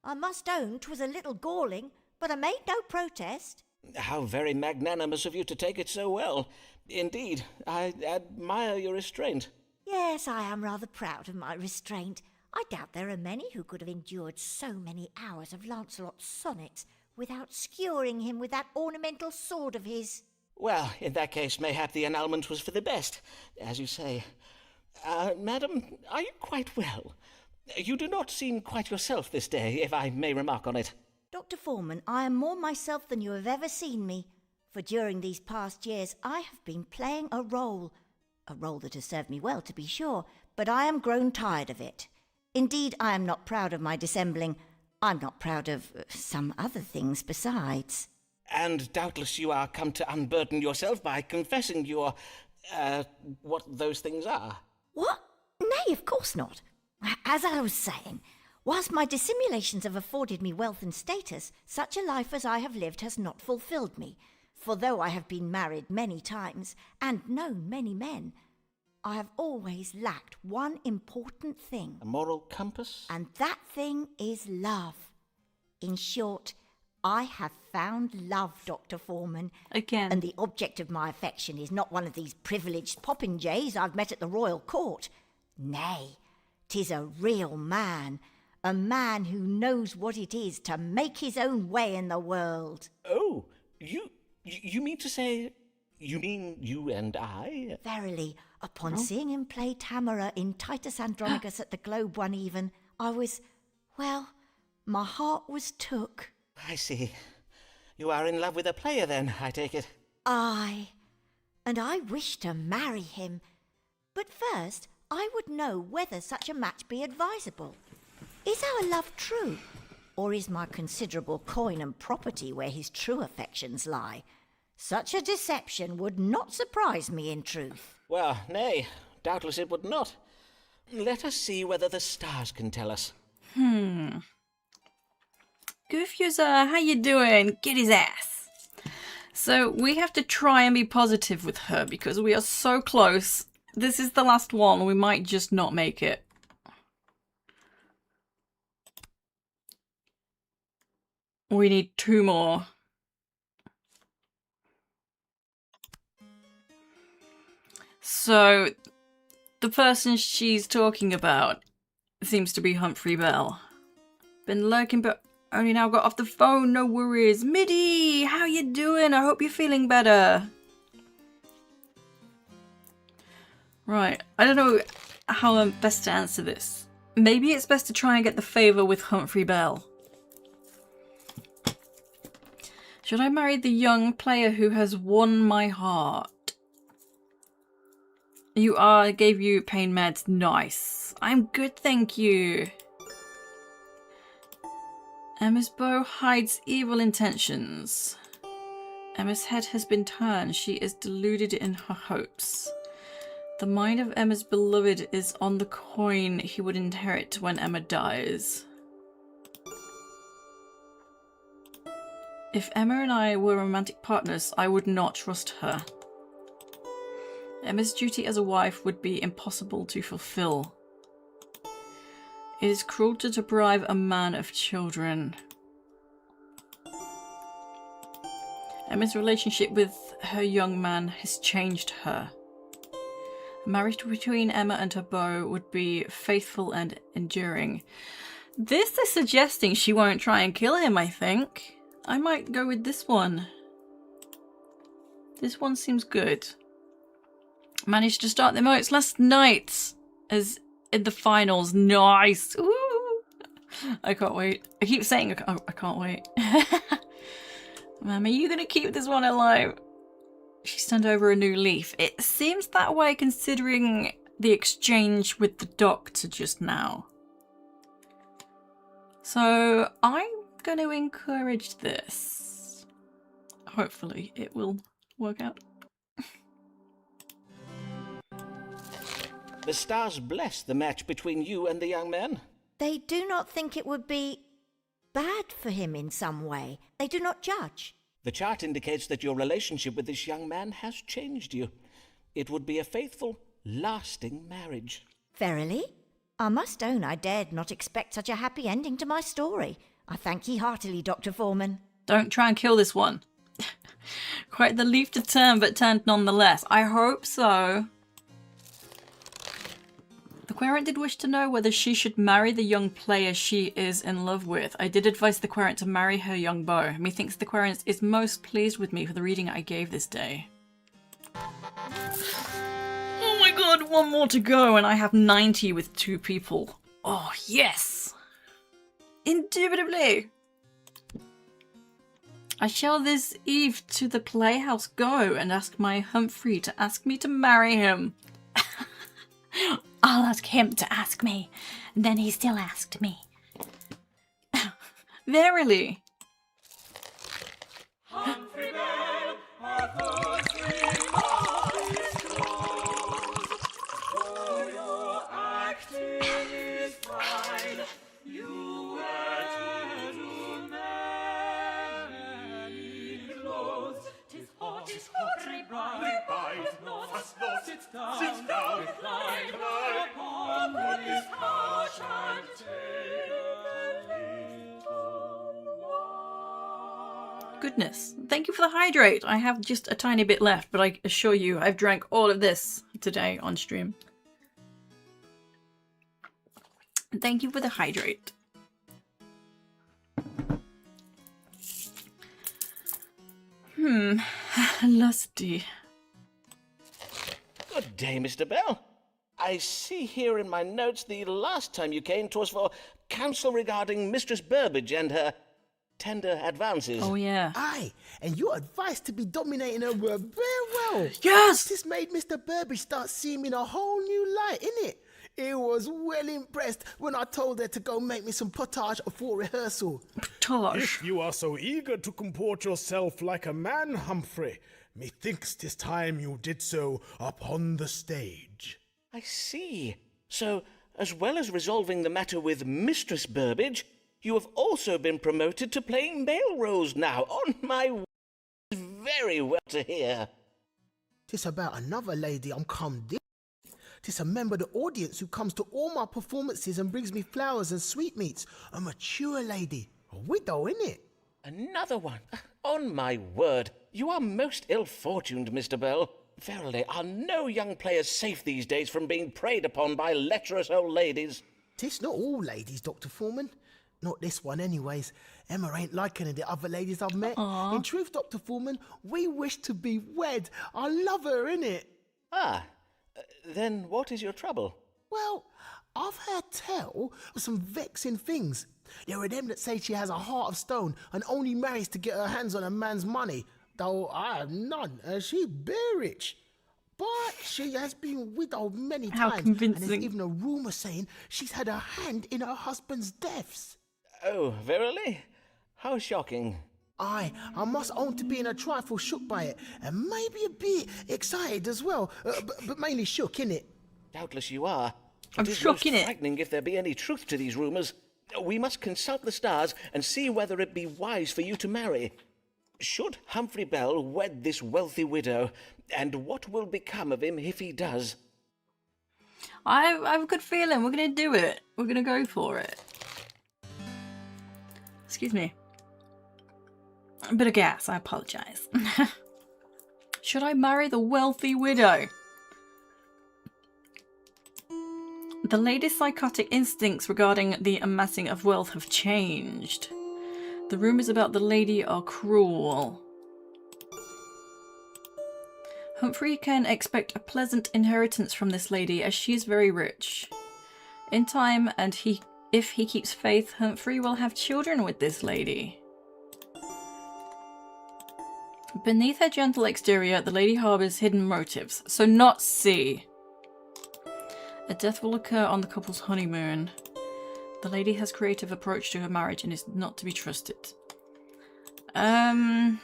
I must own 'twas a little galling, but I made no protest. How very magnanimous of you to take it so well. Indeed, I admire your restraint. Yes, I am rather proud of my restraint. I doubt there are many who could have endured so many hours of Lancelot's sonnets without skewering him with that ornamental sword of his. Well, in that case, mayhap the annulment was for the best, as you say. Madam, are you quite well? You do not seem quite yourself this day, if I may remark on it. Dr. Foreman, I am more myself than you have ever seen me, for during these past years I have been playing a role, A role that has served me well, to be sure, but I am grown tired of it. Indeed, I am not proud of my dissembling. I'm not proud of some other things besides. And doubtless you are come to unburden yourself by confessing your, what those things are. What? Nay, of course not. As I was saying, whilst my dissimulations have afforded me wealth and status, such a life as I have lived has not fulfilled me. For though I have been married many times and known many men, I have always lacked one important thing. A moral compass? And that thing is love. In short, I have found love, Dr. Foreman. Again. And the object of my affection is not one of these privileged popinjays I've met at the royal court. Nay, 'tis a real man. A man who knows what it is to make his own way in the world. Oh, you mean to say... You mean you and I? Verily, upon seeing him play Tamara in Titus Andronicus at the Globe one even, I was... well, my heart was took. I see. You are in love with a player then, I take it. Aye, and I wish to marry him. But first, I would know whether such a match be advisable. Is our love true? Or is my considerable coin and property where his true affections lie? Such a deception would not surprise me in truth. Well, nay, doubtless it would not. Let us see whether the stars can tell us. Goof user, how you doing? Get his ass. So we have to try and be positive with her because we are so close. This is the last one. We might just not make it. We need 2 more. So, the person she's talking about seems to be Humphrey Bell. Been lurking but only now got off the phone, no worries. Middy, how you doing? I hope you're feeling better. Right, I don't know how I'm best to answer this. Maybe it's best to try and get the favour with Humphrey Bell. Should I marry the young player who has won my heart? You are, gave you pain meds. Nice. I'm good, thank you. Emma's bow hides evil intentions. Emma's head has been turned. She is deluded in her hopes. The mind of Emma's beloved is on the coin he would inherit when Emma dies. If Emma and I were romantic partners, I would not trust her. Emma's duty as a wife would be impossible to fulfill. It is cruel to deprive a man of children. Emma's relationship with her young man has changed her. A marriage between Emma and her beau would be faithful and enduring. This is suggesting she won't try and kill him, I think. I might go with this one. This one seems good. Managed to start the emotes last night as in the finals. Nice. Ooh. I can't wait. I keep saying I can't wait. Mom, are you going to keep this one alive? She's turned over a new leaf. It seems that way considering the exchange with the doctor just now. So I'm going to encourage this. Hopefully it will work out. The stars bless the match between you and the young man. They do not think it would be bad for him in some way. They do not judge. The chart indicates that your relationship with this young man has changed you. It would be a faithful, lasting marriage. Verily? I must own I dared not expect such a happy ending to my story. I thank ye heartily, Dr. Foreman. Don't try and kill this one. Quite the leaf to turn, but turned nonetheless. I hope so. The querent did wish to know whether she should marry the young player she is in love with. I did advise the querent to marry her young beau. Methinks the querent is most pleased with me for the reading I gave this day. Oh my god, 1 more to go and I have 90 with 2 people. Oh, yes! Indubitably! I shall this eve to the playhouse go and ask my Humphrey to ask me to marry him. I'll ask him to ask me. And then he still asked me. Verily. Humphrey Bell, our first remark is closed. For your acting is fine, you wear too many clothes. 'Tis hot, revive not, fast not, sit down, recline upon this couch and take a little wine. Goodness. Thank you for the hydrate. I have just a tiny bit left, but I assure you I've drank all of this today on stream. Thank you for the hydrate. Lusty. Good day, Mr. Bell. I see here in my notes the last time you came to us for counsel regarding Mistress Burbage and her tender advances. Oh, yeah. Aye, and your advice to be dominating her were very well. Yes! This made Mr. Burbage start seeing me in a whole new light, innit? He was well impressed when I told her to go make me some potage before rehearsal. Potage. If you are so eager to comport yourself like a man, Humphrey, methinks 'tis time you did so upon the stage. I see. So, as well as resolving the matter with Mistress Burbage, you have also been promoted to playing male roles now. On my word, very well to hear. 'Tis about another lady I'm come this. 'Tis a member of the audience who comes to all my performances and brings me flowers and sweetmeats. A mature lady. A widow, innit? Another one. On my word, you are most ill-fortuned, Mr. Bell. Verily, are no young players safe these days from being preyed upon by lecherous old ladies? 'Tis not all ladies, Dr. Foreman. Not this one, anyways. Emma ain't like any of the other ladies I've met. Aww. In truth, Dr. Foreman, we wish to be wed. I love her, innit? Then what is your trouble? Well, I've heard tell of some vexing things. There are them that say she has a heart of stone and only marries to get her hands on a man's money, though I have none, and she be rich. But she has been widowed many How times, convincing. and there's even a rumour saying she's had a hand in her husband's deaths. Oh, verily? How shocking. I must own to being a trifle shook by it, and maybe a bit excited as well, but mainly shook, innit? Doubtless you are. I'm It is shook, most innit? frightening if there be any truth to these rumours. We must consult the stars and see whether it be wise for you to marry. Should Humphrey Bell wed this wealthy widow, and what will become of him if he does? I have a good feeling we're going to do it. We're going to go for it. Excuse me. A bit of gas, I apologise. Should I marry the wealthy widow? The lady's psychotic instincts regarding the amassing of wealth have changed. The rumours about the lady are cruel. Humphrey can expect a pleasant inheritance from this lady as she is very rich. In time, and if he keeps faith, Humphrey will have children with this lady. Beneath her gentle exterior, the lady harbours hidden motives, so not C. A death will occur on the couple's honeymoon. The lady has creative approach to her marriage and is not to be trusted. I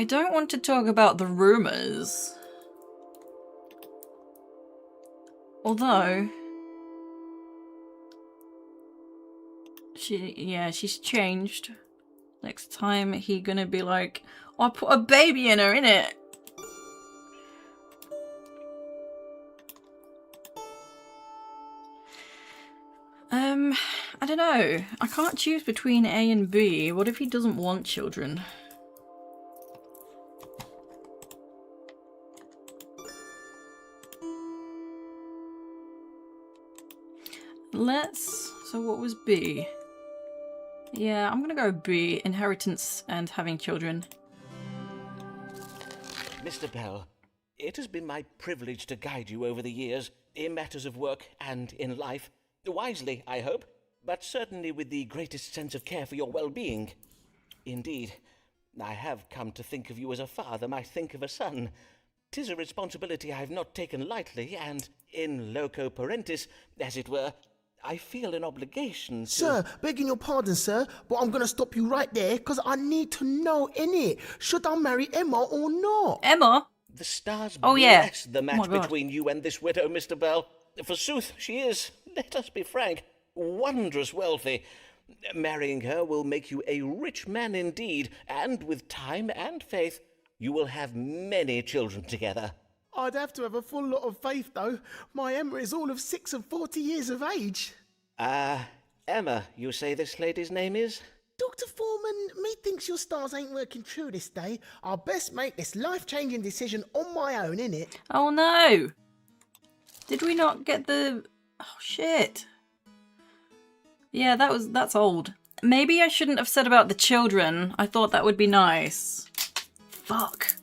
don't want to talk about the rumours. Although... she's changed. Next time he gonna be like, oh, I put a baby in her, innit? I don't know. I can't choose between A and B. What if he doesn't want children? So what was B? Yeah, I'm gonna go B. Inheritance and having children. Mr. Bell, it has been my privilege to guide you over the years in matters of work and in life. Wisely, I hope, but certainly with the greatest sense of care for your well-being. Indeed, I have come to think of you as a father might think of a son. 'tis a responsibility I have not taken lightly, and in loco parentis, as it were, I feel an obligation to... Sir, begging your pardon, sir, but I'm going to stop you right there, because I need to know, innit? Should I marry Emma or not? Emma? The stars yeah. bless the Oh match my God. between you and this widow, Mr. Bell. Forsooth, she is, let us be frank, wondrous wealthy. Marrying her will make you a rich man indeed, and with time and faith, you will have many children together. I'd have to have a full lot of faith, though. My Emma is all of 46 years of age. Emma, you say this lady's name is? Dr. Foreman, methinks your stars ain't working true this day. I'll best make this life-changing decision on my own, innit? Oh no! Did we not get the... Oh shit. Yeah, that's old. Maybe I shouldn't have said about the children. I thought that would be nice. Fuck.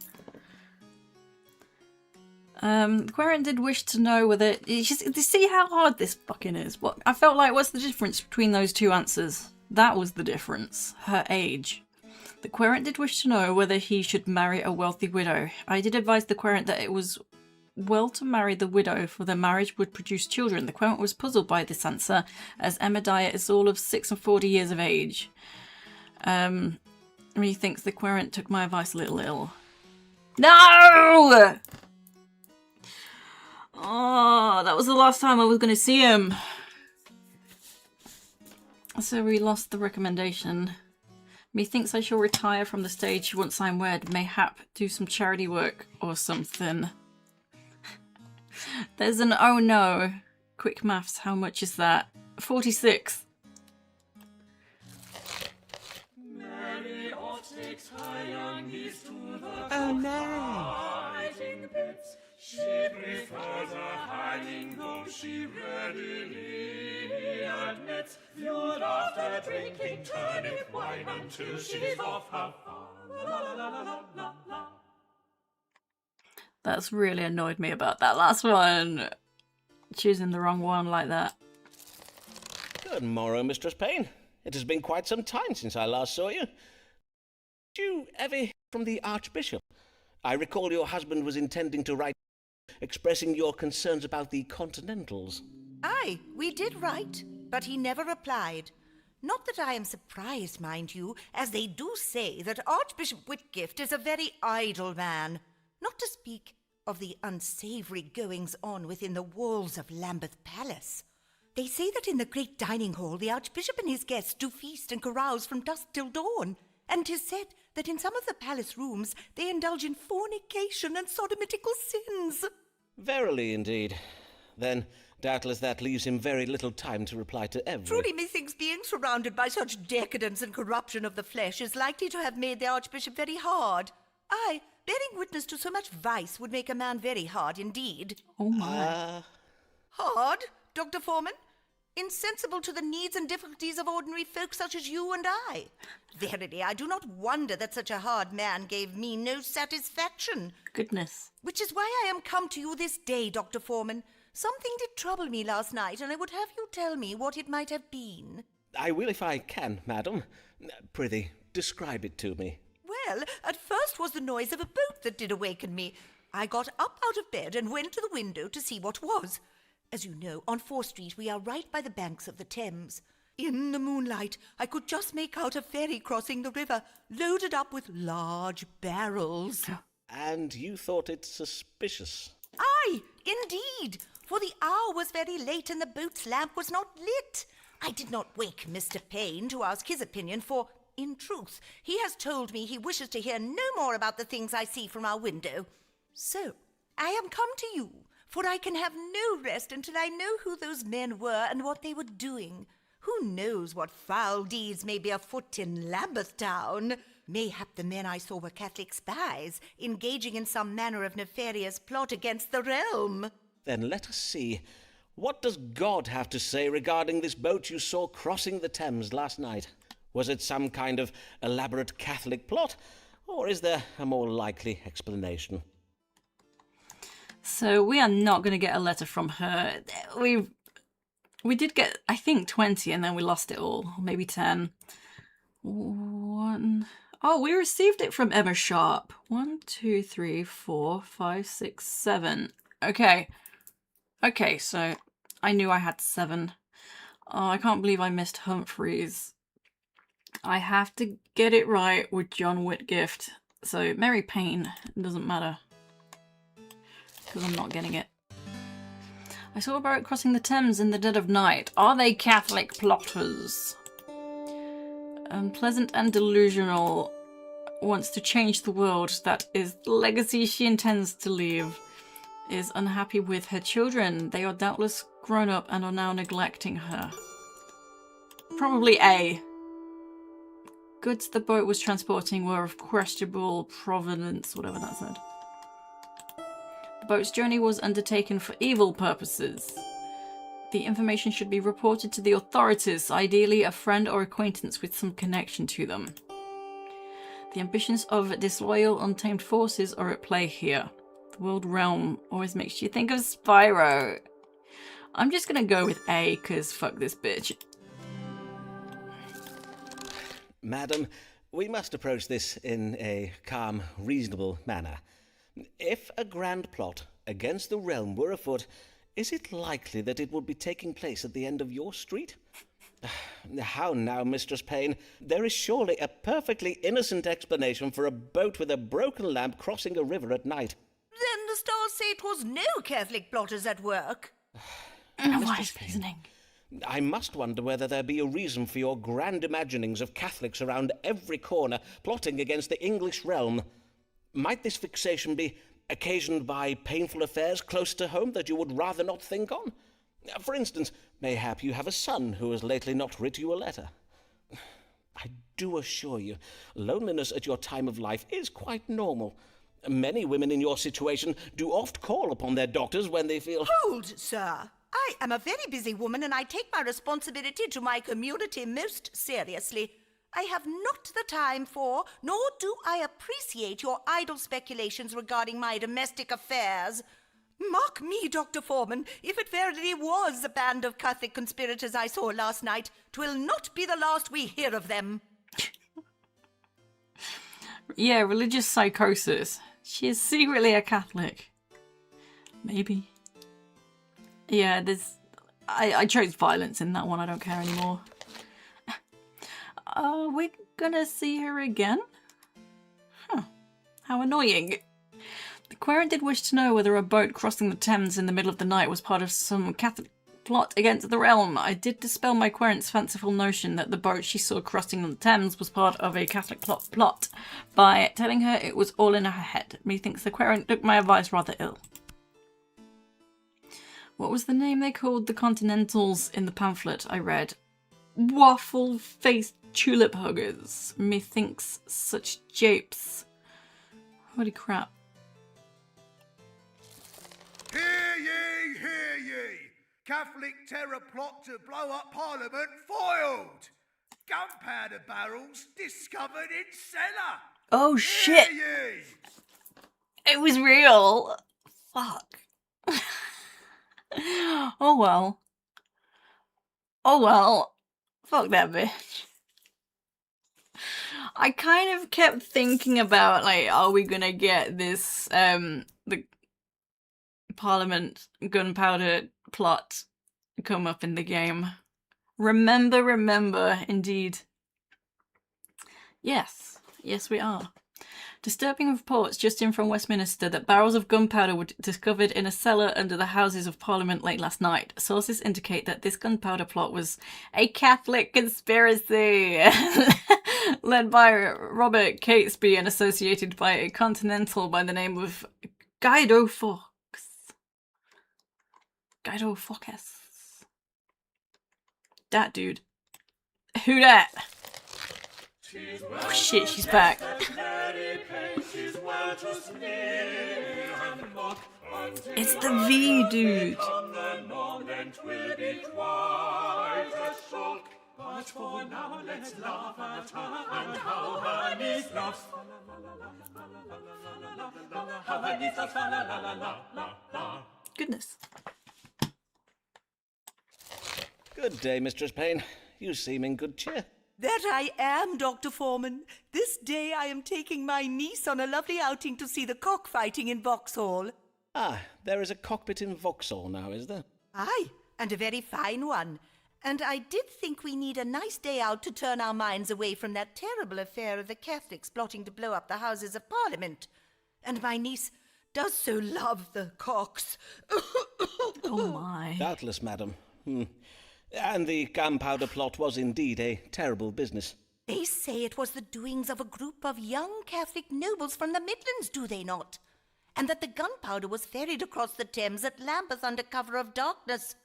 Querent did wish to know whether... You see how hard this fucking is? What I felt like, what's the difference between those two answers? That was the difference. Her age. The Querent did wish to know whether he should marry a wealthy widow. I did advise the Querent that it was well to marry the widow, for the marriage would produce children. The Querent was puzzled by this answer, as Emma Dyer is all of 46 years of age. He thinks the Querent took my advice a little ill. No! Oh, that was the last time I was going to see him. So we lost the recommendation. Methinks I shall retire from the stage once I'm wed, mayhap do some charity work or something. There's an oh no. Quick maths, how much is that? 46. Oh no. She prefers a hiding, though she readily admits, viewed after drinking turnip wine until she's off her la. That's really annoyed me about that last one. Choosing the wrong one like that. Good morrow, Mistress Payne. It has been quite some time since I last saw you. Did you ever hear from the Archbishop? I recall your husband was intending to write expressing your concerns about the Continentals. Aye, we did write, but he never replied. Not that I am surprised, mind you, as they do say that Archbishop Whitgift is a very idle man, not to speak of the unsavoury goings-on within the walls of Lambeth Palace. They say that in the great dining hall the Archbishop and his guests do feast and carouse from dusk till dawn, and 'tis said that in some of the palace rooms they indulge in fornication and sodomitical sins. Verily indeed. Then doubtless that leaves him very little time to reply to every... Truly methinks being surrounded by such decadence and corruption of the flesh is likely to have made the Archbishop very hard. Aye, bearing witness to so much vice would make a man very hard indeed. Oh my. Hard, Dr. Foreman? Insensible to the needs and difficulties of ordinary folk such as you and I. Verily, I do not wonder that such a hard man gave me no satisfaction. Goodness. Which is why I am come to you this day, Dr. Foreman. Something did trouble me last night, and I would have you tell me what it might have been. I will if I can, madam. Prithee, describe it to me. Well, at first was the noise of a boat that did awaken me. I got up out of bed and went to the window to see what was. As you know, on 4th Street we are right by the banks of the Thames. In the moonlight, I could just make out a ferry crossing the river, loaded up with large barrels. And you thought it suspicious? Aye, indeed, for the hour was very late and the boat's lamp was not lit. I did not wake Mr. Payne to ask his opinion, for, in truth, he has told me he wishes to hear no more about the things I see from our window. So, I am come to you, for I can have no rest until I know who those men were and what they were doing. Who knows what foul deeds may be afoot in Lambeth Town? Mayhap the men I saw were Catholic spies, engaging in some manner of nefarious plot against the realm. Then let us see. What does God have to say regarding this boat you saw crossing the Thames last night? Was it some kind of elaborate Catholic plot, or is there a more likely explanation? So we are not going to get a letter from her. We did get, I think, 20, and then we lost it all. Maybe 10. 1. Oh, we received it from Emma Sharp. 1, 2, 3, 4, 5, 6, 7. Okay. Okay, so I knew I had 7. Oh, I can't believe I missed Humphreys. I have to get it right with John Whitgift. So Mary Payne, it doesn't matter. Because I'm not getting it. I saw a boat crossing the Thames in the dead of night. Are they Catholic plotters? Unpleasant and delusional. Wants to change the world. That is the legacy she intends to leave. Is unhappy with her children. They are doubtless grown up and are now neglecting her. Probably A. Goods the boat was transporting were of questionable provenance, whatever that said. The boat's journey was undertaken for evil purposes. The information should be reported to the authorities, ideally a friend or acquaintance with some connection to them. The ambitions of disloyal, untamed forces are at play here. The world realm always makes you think of Spyro. I'm just gonna go with A, cause fuck this bitch. Madam, we must approach this in a calm, reasonable manner. If a grand plot against the realm were afoot, is it likely that it would be taking place at the end of your street? How now, Mistress Payne? There is surely a perfectly innocent explanation for a boat with a broken lamp crossing a river at night. Then the stars say 'twas no Catholic plotters at work. Wise reasoning. I must wonder whether there be a reason for your grand imaginings of Catholics around every corner plotting against the English realm. Might this fixation be occasioned by painful affairs close to home that you would rather not think on? For instance, mayhap you have a son who has lately not writ you a letter. I do assure you, loneliness at your time of life is quite normal. Many women in your situation do oft call upon their doctors when they feel... Hold, sir. I am a very busy woman and I take my responsibility to my community most seriously. I have not the time for, nor do I appreciate your idle speculations regarding my domestic affairs. Mark me, Dr. Foreman, if it verily was a band of Catholic conspirators I saw last night, 'twill not be the last we hear of them. Yeah, religious psychosis. She is secretly a Catholic. Maybe. Yeah, I chose violence in that one, I don't care anymore. Are we gonna see her again? Huh. How annoying. The querent did wish to know whether a boat crossing the Thames in the middle of the night was part of some Catholic plot against the realm. I did dispel my querent's fanciful notion that the boat she saw crossing the Thames was part of a Catholic plot by telling her it was all in her head. Methinks the querent took my advice rather ill. What was the name they called the Continentals in the pamphlet I read? Waffle-faced tulip huggers. Methinks such japes. Holy crap. Hear ye, hear ye! Catholic terror plot to blow up Parliament foiled! Gunpowder barrels discovered in cellar! Oh shit! Hear ye! It was real! Fuck. Oh well. Oh well. Fuck that bitch. I kind of kept thinking about, like, are we gonna get this, the Parliament gunpowder plot come up in the game? Remember, indeed. Yes. Yes, we are. Disturbing reports just in from Westminster that barrels of gunpowder were discovered in a cellar under the Houses of Parliament late last night. Sources indicate that this gunpowder plot was a Catholic conspiracy led by Robert Catesby and associated by a Continental by the name of Guido Fawkes. Guido Fawkes. That dude. Who that? Oh shit, she's back. It's the V dude. But for now, let's laugh at her and how her niece laughs. How her niece laughs, la la la la la la. Goodness. Good day, Mistress Payne. You seem in good cheer. That I am, Dr. Foreman. This day I am taking my niece on a lovely outing to see the cockfighting in Vauxhall. Ah, there is a cockpit in Vauxhall now, is there? Aye, and a very fine one. And I did think we need a nice day out to turn our minds away from that terrible affair of the Catholics plotting to blow up the Houses of Parliament. And my niece does so love the cocks. Oh my. Doubtless, madam. And the gunpowder plot was indeed a terrible business. They say it was the doings of a group of young Catholic nobles from the Midlands, do they not? And that the gunpowder was ferried across the Thames at Lambeth under cover of darkness.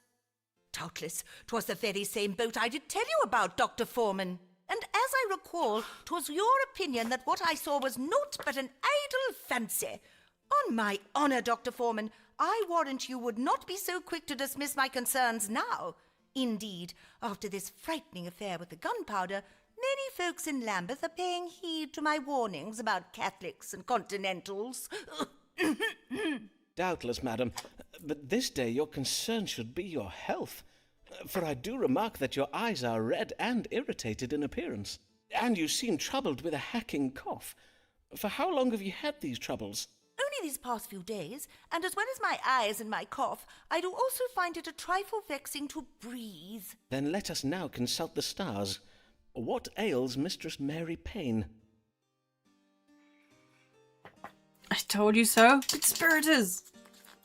Doubtless, 'twas the very same boat I did tell you about, Dr. Foreman. And as I recall, 'twas your opinion that what I saw was naught but an idle fancy. On my honour, Dr. Foreman, I warrant you would not be so quick to dismiss my concerns now. Indeed, after this frightening affair with the gunpowder, many folks in Lambeth are paying heed to my warnings about Catholics and Continentals. Doubtless, madam. But this day your concern should be your health. For I do remark that your eyes are red and irritated in appearance. And you seem troubled with a hacking cough. For how long have you had these troubles? Only these past few days, and as well as my eyes and my cough, I do also find it a trifle vexing to breathe. Then let us now consult the stars. What ails Mistress Mary Payne? I told you so. Conspirators.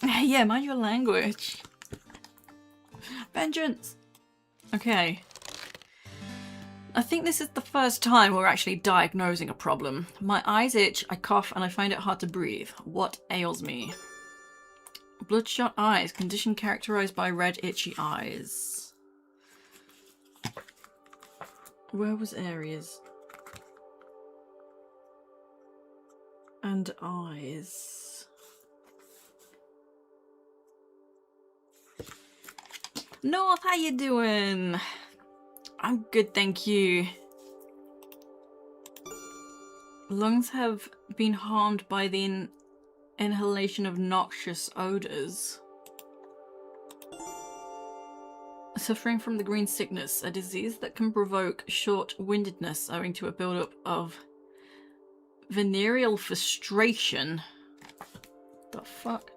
Yeah, mind your language. Vengeance. Okay. I think this is the first time we're actually diagnosing a problem. My eyes itch, I cough, and I find it hard to breathe. What ails me? Bloodshot eyes. Condition characterized by red, itchy eyes. Where was areas? And eyes. North, how you doing? I'm good, thank you. Lungs have been harmed by the inhalation of noxious odors. Suffering from the green sickness, a disease that can provoke short-windedness owing to a buildup of venereal frustration. The fuck?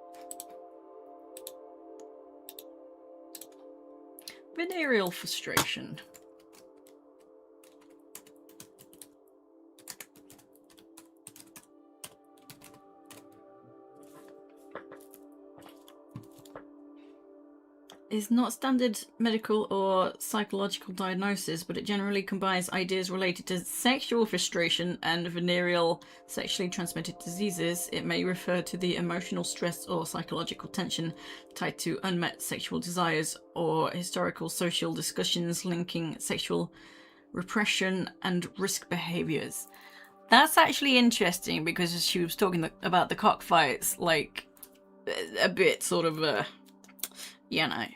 Venereal frustration. Is not standard medical or psychological diagnosis, but it generally combines ideas related to sexual frustration and venereal sexually transmitted diseases. It may refer to the emotional stress or psychological tension tied to unmet sexual desires or historical social discussions linking sexual repression and risk behaviors. That's actually interesting because she was talking about the cockfights, like a bit sort of, you know.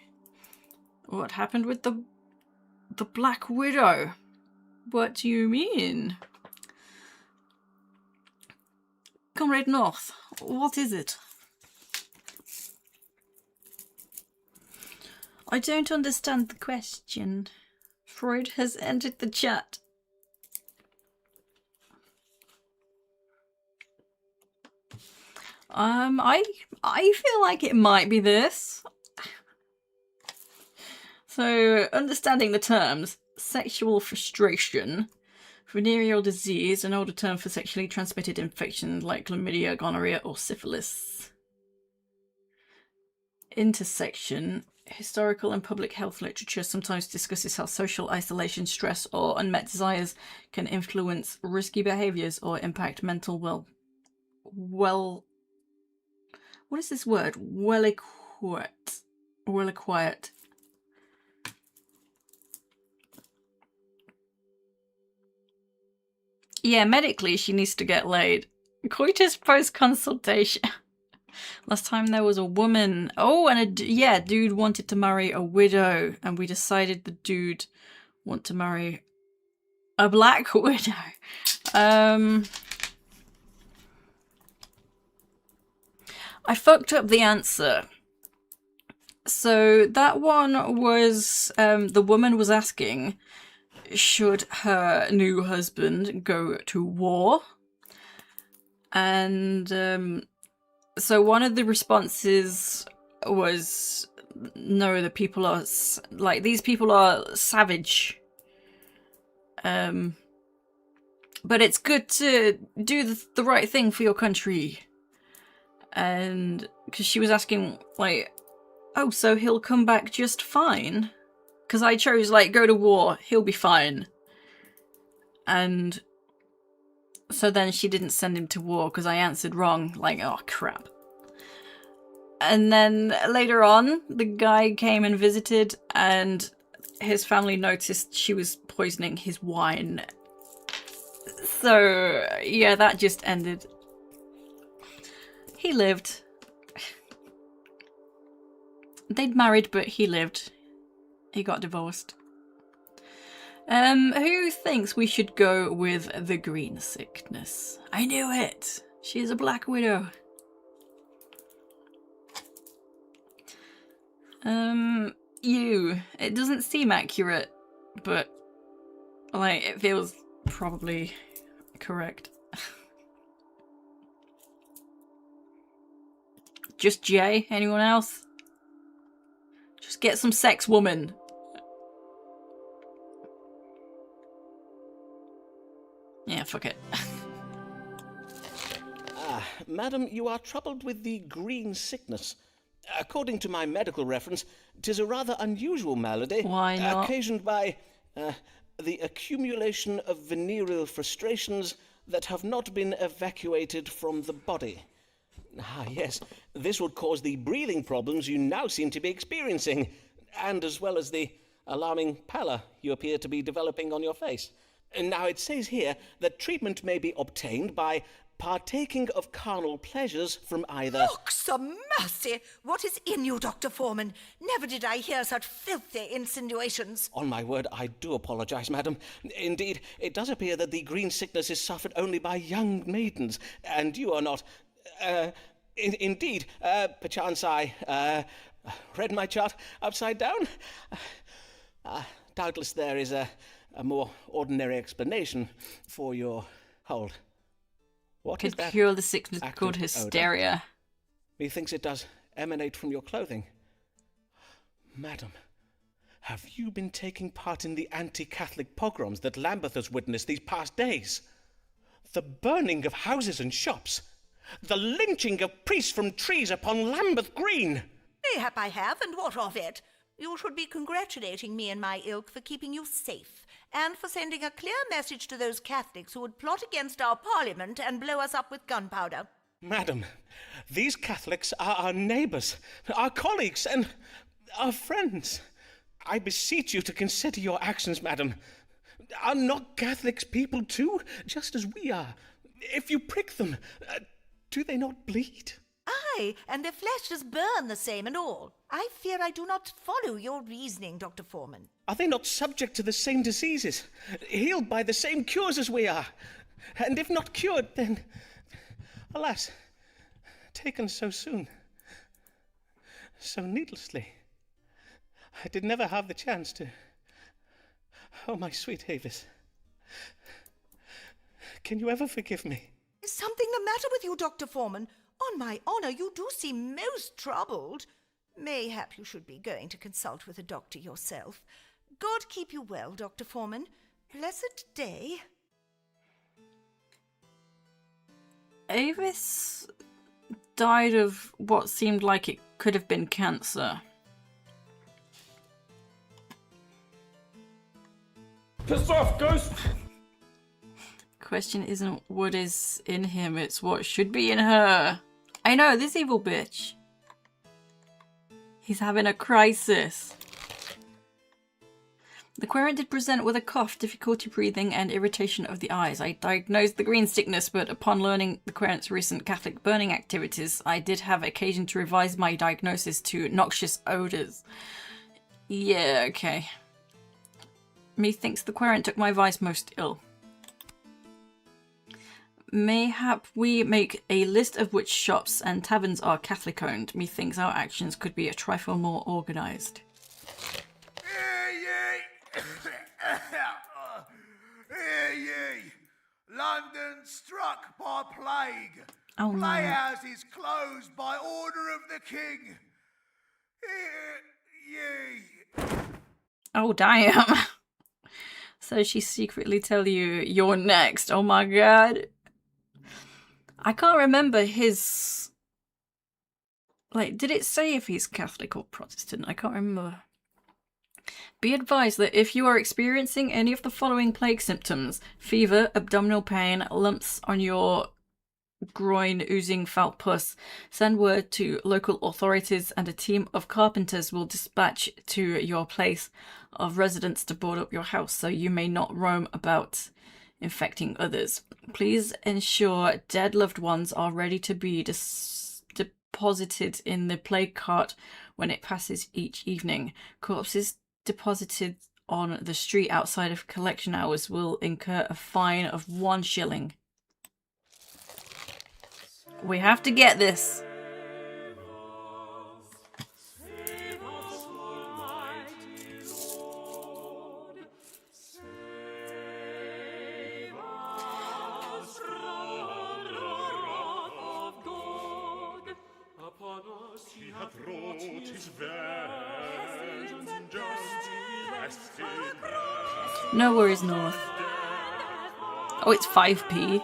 What happened with the Black Widow? What do you mean? Comrade North, what is it? I don't understand the question. Freud has entered the chat. I feel like it might be this. So, understanding the terms, sexual frustration, venereal disease, an older term for sexually transmitted infections like chlamydia, gonorrhea, or syphilis. Intersection, historical and public health literature sometimes discusses how social isolation, stress, or unmet desires can influence risky behaviors or impact mental what is this word? Well-equipped. Yeah, medically she needs to get laid. Coitus post-consultation. Last time there was a woman. Oh, and dude wanted to marry a widow, and we decided the dude wanted to marry a black widow. I fucked up the answer. So that one was, the woman was asking, should her new husband go to war. And so one of the responses was, no, the people are like, these people are savage. But it's good to do the right thing for your country. And because she was asking, like, oh, so he'll come back just fine? Because I chose, like, go to war, he'll be fine. And so then she didn't send him to war because I answered wrong. Like, oh, crap. And then later on, the guy came and visited, and his family noticed she was poisoning his wine. So, yeah, that just ended. He lived. They'd married, but he lived. He got divorced. Who thinks we should go with the green sickness? I knew it! She's a black widow. You. It doesn't seem accurate, but, like, it feels probably correct. Just Jay? Anyone else? Just get some sex, woman. Yeah, fuck it. Madam, you are troubled with the green sickness. According to my medical reference, 'tis a rather unusual malady. Why not? Occasioned by the accumulation of venereal frustrations that have not been evacuated from the body. Ah, yes, this would cause the breathing problems you now seem to be experiencing, and as well as the alarming pallor you appear to be developing on your face. Now, it says here that treatment may be obtained by partaking of carnal pleasures from either... Looks a mercy! What is in you, Dr. Foreman? Never did I hear such filthy insinuations. On my word, I do apologize, madam. Indeed, it does appear that the green sickness is suffered only by young maidens, and you are not... Indeed, perchance I read my chart upside down. Doubtless there is a more ordinary explanation for your hold. What is Could that? cure the sickness acrid called hysteria. Odor? Methinks it does emanate from your clothing. Madam, have you been taking part in the anti-Catholic pogroms that Lambeth has witnessed these past days? The burning of houses and shops. The lynching of priests from trees upon Lambeth Green. Mayhap I have, and what of it? You should be congratulating me and my ilk for keeping you safe, and for sending a clear message to those Catholics who would plot against our Parliament and blow us up with gunpowder. Madam, these Catholics are our neighbours, our colleagues, and our friends. I beseech you to consider your actions, madam. Are not Catholics people too, just as we are? If you prick them, do they not bleed? Aye, and their flesh does burn the same and all. I fear I do not follow your reasoning, Dr. Foreman. Are they not subject to the same diseases, healed by the same cures as we are? And if not cured, then, alas, taken so soon, so needlessly. I did never have the chance to... Oh, my sweet Avis, can you ever forgive me? Is something the matter with you, Dr. Foreman? On my honour, you do seem most troubled. Mayhap you should be going to consult with a doctor yourself. God keep you well, Dr. Foreman. Blessed day. Avis died of what seemed like it could have been cancer. Piss off, ghost! Question isn't what is in him, it's what should be in her. I know, this evil bitch. He's having a crisis. The querent did present with a cough, difficulty breathing, and irritation of the eyes. I diagnosed the green sickness, but upon learning the querent's recent Catholic burning activities, I did have occasion to revise my diagnosis to noxious odours. Yeah, okay. Methinks the querent took my vice most ill. Mayhap we make a list of which shops and taverns are Catholic owned. Methinks our actions could be a trifle more organised. plague. Oh, no. Playhouses closed by order of the king. Ye. Oh, damn. So she secretly tell you you're next. Oh my god. I can't remember his... Like, did it say if he's Catholic or Protestant? I can't remember. Be advised that if you are experiencing any of the following plague symptoms, fever, abdominal pain, lumps on your groin, oozing foul pus, send word to local authorities and a team of carpenters will dispatch to your place of residence to board up your house so you may not roam about infecting others. Please ensure dead loved ones are ready to be deposited in the plague cart when it passes each evening. Corpses deposited on the street outside of collection hours will incur a fine of 1 shilling. We have to get this. He hath wrought his vengeance, No worries, North. Oh, it's 5p.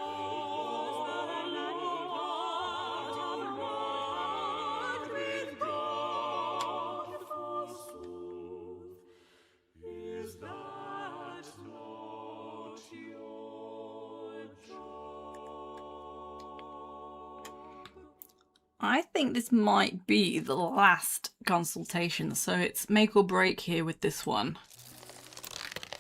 I think this might be the last consultation, so it's make or break here with this one.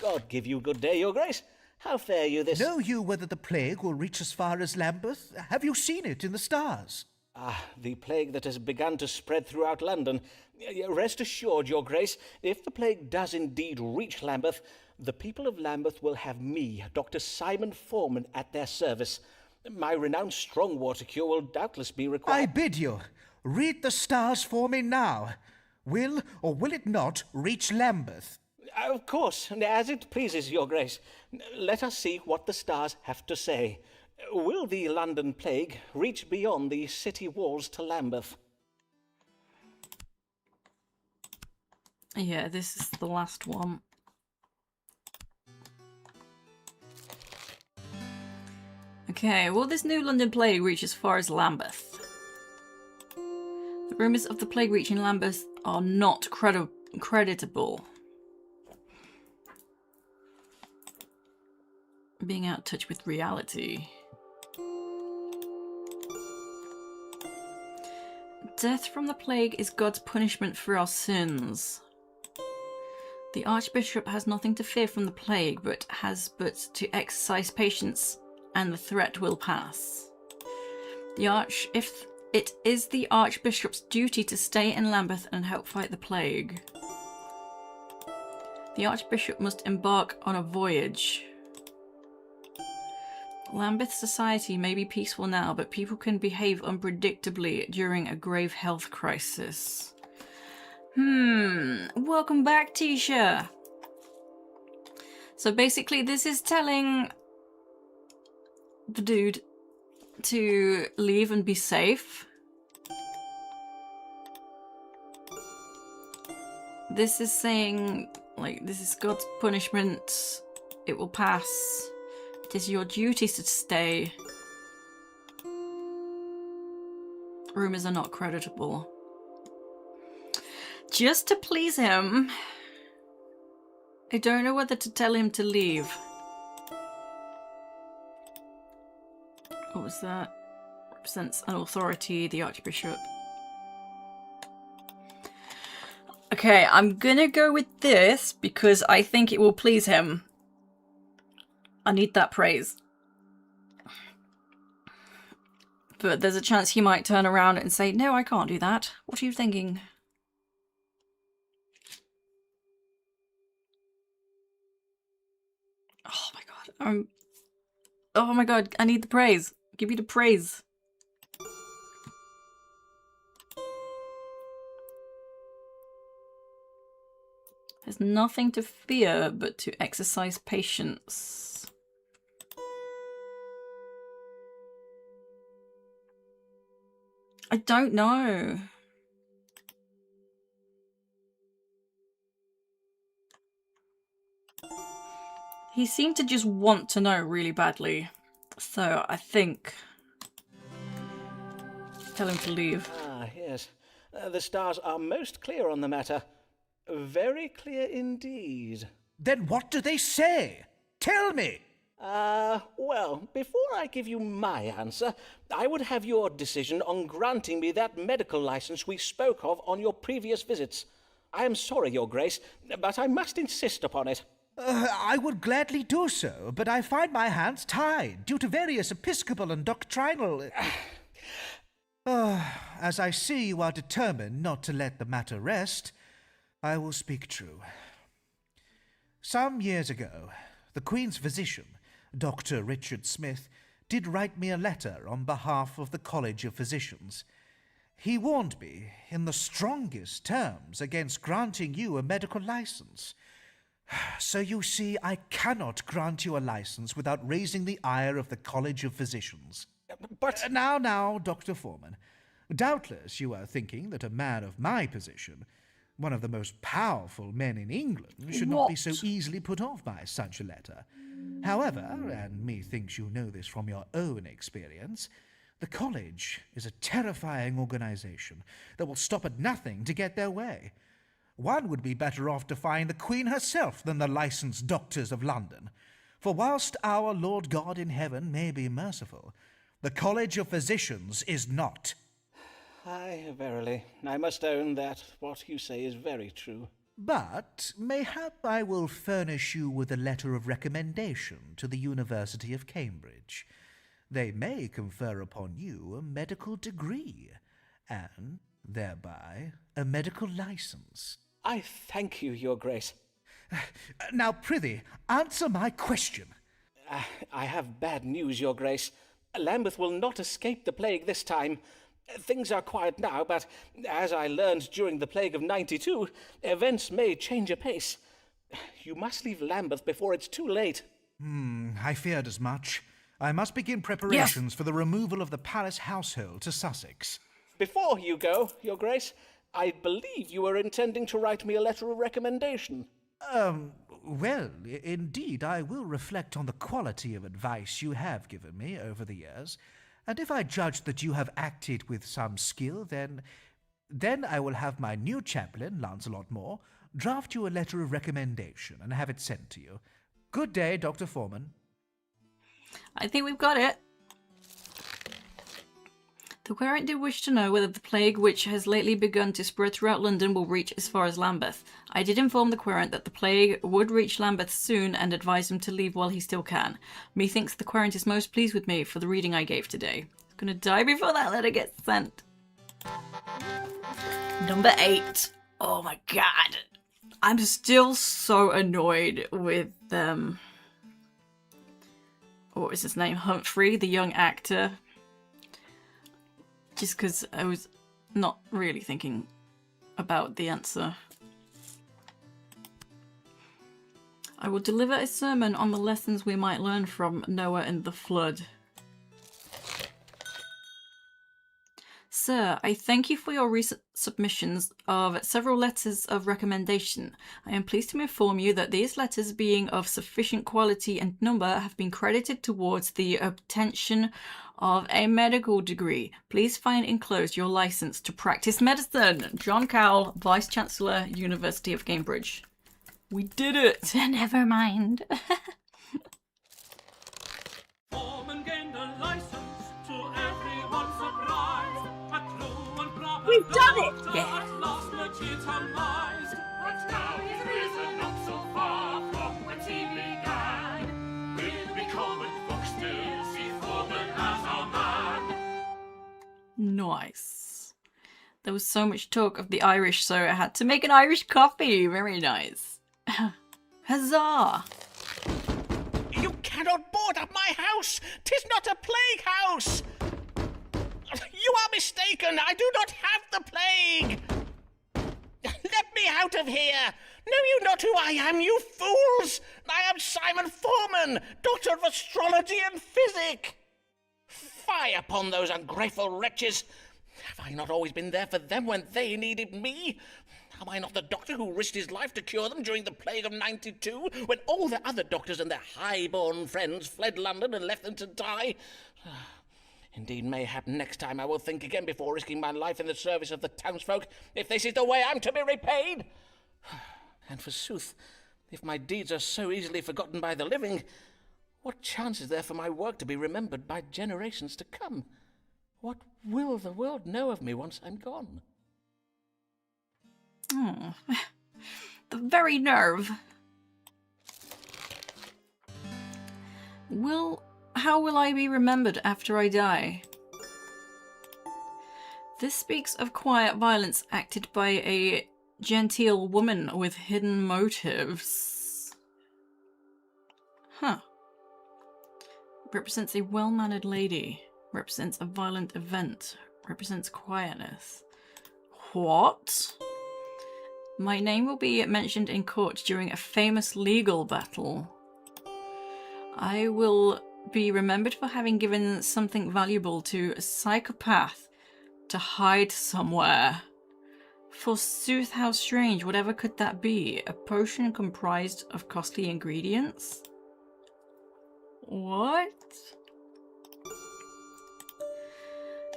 God give you good day, your grace. How fare you this... Know you whether the plague will reach as far as Lambeth? Have you seen it in the stars? Ah, the plague that has begun to spread throughout London. Rest assured, your grace, if the plague does indeed reach Lambeth, the people of Lambeth will have me, Dr. Simon Foreman, at their service. My renowned strong water cure will doubtless be required. I bid you, read the stars for me now. Will or will it not reach Lambeth? Of course, as it pleases your grace. Let us see what the stars have to say. Will the London plague reach beyond the city walls to Lambeth? Yeah, this is the last one. Okay, will this new London plague reach as far as Lambeth? The rumours of the plague reaching Lambeth are not creditable. Being out of touch with reality. Death from the plague is God's punishment for our sins. The Archbishop has nothing to fear from the plague, but has but to exercise patience, and the threat will pass. If it is the Archbishop's duty to stay in Lambeth and help fight the plague. The Archbishop must embark on a voyage. Lambeth society may be peaceful now, but people can behave unpredictably during a grave health crisis. Welcome back, Tisha. So basically this is telling the dude to leave and be safe. This is saying, like, this is God's punishment. It will pass. It is your duty to stay. Rumours are not creditable. Just to please him, I don't know whether to tell him to leave. What was that? Represents an authority, the Archbishop. Okay, I'm gonna go with this because I think it will please him. I need that praise. But there's a chance he might turn around and say, no, I can't do that. What are you thinking? Oh my god. Oh my god, I need the praise. Give me the praise. There's nothing to fear but to exercise patience. I don't know. He seemed to just want to know really badly. So I think... tell him to leave. Ah, yes. The stars are most clear on the matter. Very clear indeed. Then what do they say? Tell me! Well, before I give you my answer, I would have your decision on granting me that medical license we spoke of on your previous visits. I am sorry, Your Grace, but I must insist upon it. I would gladly do so, but I find my hands tied due to various episcopal and doctrinal... As I see you are determined not to let the matter rest, I will speak true. Some years ago, the Queen's physician, Dr. Richard Smith, did write me a letter on behalf of the College of Physicians. He warned me in the strongest terms against granting you a medical license. So you see, I cannot grant you a license without raising the ire of the College of Physicians. But... Now, Dr. Foreman, doubtless you are thinking that a man of my position, one of the most powerful men in England, should not be so easily put off by such a letter. However, and methinks you know this from your own experience, the college is a terrifying organization that will stop at nothing to get their way. One would be better off defying the Queen herself than the licensed doctors of London. For whilst our Lord God in heaven may be merciful, the College of Physicians is not. Aye, verily, I must own that what you say is very true. But mayhap I will furnish you with a letter of recommendation to the University of Cambridge. They may confer upon you a medical degree, and thereby a medical license. I thank you, Your Grace. Now, prithee, answer my question. I have bad news, Your Grace. Lambeth will not escape the plague this time. Things are quiet now, but as I learned during the plague of '92, events may change apace. You must leave Lambeth before it's too late. I feared as much. I must begin preparations for the removal of the palace household to Sussex. Before you go, Your Grace, I believe you were intending to write me a letter of recommendation. Well, indeed, I will reflect on the quality of advice you have given me over the years, and if I judge that you have acted with some skill, then I will have my new chaplain, Lancelot Moore, draft you a letter of recommendation and have it sent to you. Good day, Dr. Foreman. I think we've got it. The querent did wish to know whether the plague which has lately begun to spread throughout London will reach as far as Lambeth. I did inform the querent that the plague would reach Lambeth soon and advise him to leave while he still can. Methinks the querent is most pleased with me for the reading I gave today. He's gonna die before that letter gets sent. Number 8. Oh my god. I'm still so annoyed with what is his name? Humphrey, the young actor. Just because I was not really thinking about the answer. I will deliver a sermon on the lessons we might learn from Noah and the flood. Sir, I thank you for your recent submissions of several letters of recommendation. I am pleased to inform you that these letters, being of sufficient quality and number, have been credited towards the obtention of a medical degree. Please find enclosed your license to practice medicine. John Cowell, Vice-Chancellor, University of Cambridge. We did it! Never mind. We've done it! Yeah. Nice. There was so much talk of the Irish, so I had to make an Irish coffee. Very nice. Huzzah! You cannot board up my house! 'Tis not a plague house! You are mistaken! I do not have the plague! Let me out of here! Know you not who I am, you fools? I am Simon Foreman, Doctor of Astrology and Physic! Fie upon those ungrateful wretches! Have I not always been there for them when they needed me? Am I not the doctor who risked his life to cure them during the plague of '92, when all the other doctors and their high-born friends fled London and left them to die? Indeed, mayhap next time I will think again before risking my life in the service of the townsfolk, if this is the way I'm to be repaid. And forsooth, if my deeds are so easily forgotten by the living, what chance is there for my work to be remembered by generations to come? What will the world know of me once I'm gone? Oh, the very nerve. How will I be remembered after I die? This speaks of quiet violence acted by a genteel woman with hidden motives. Huh. Represents a well-mannered lady. Represents a violent event. Represents quietness. What? My name will be mentioned in court during a famous legal battle. I will be remembered for having given something valuable to a psychopath to hide somewhere. Forsooth, how strange. Whatever could that be? A potion comprised of costly ingredients? What?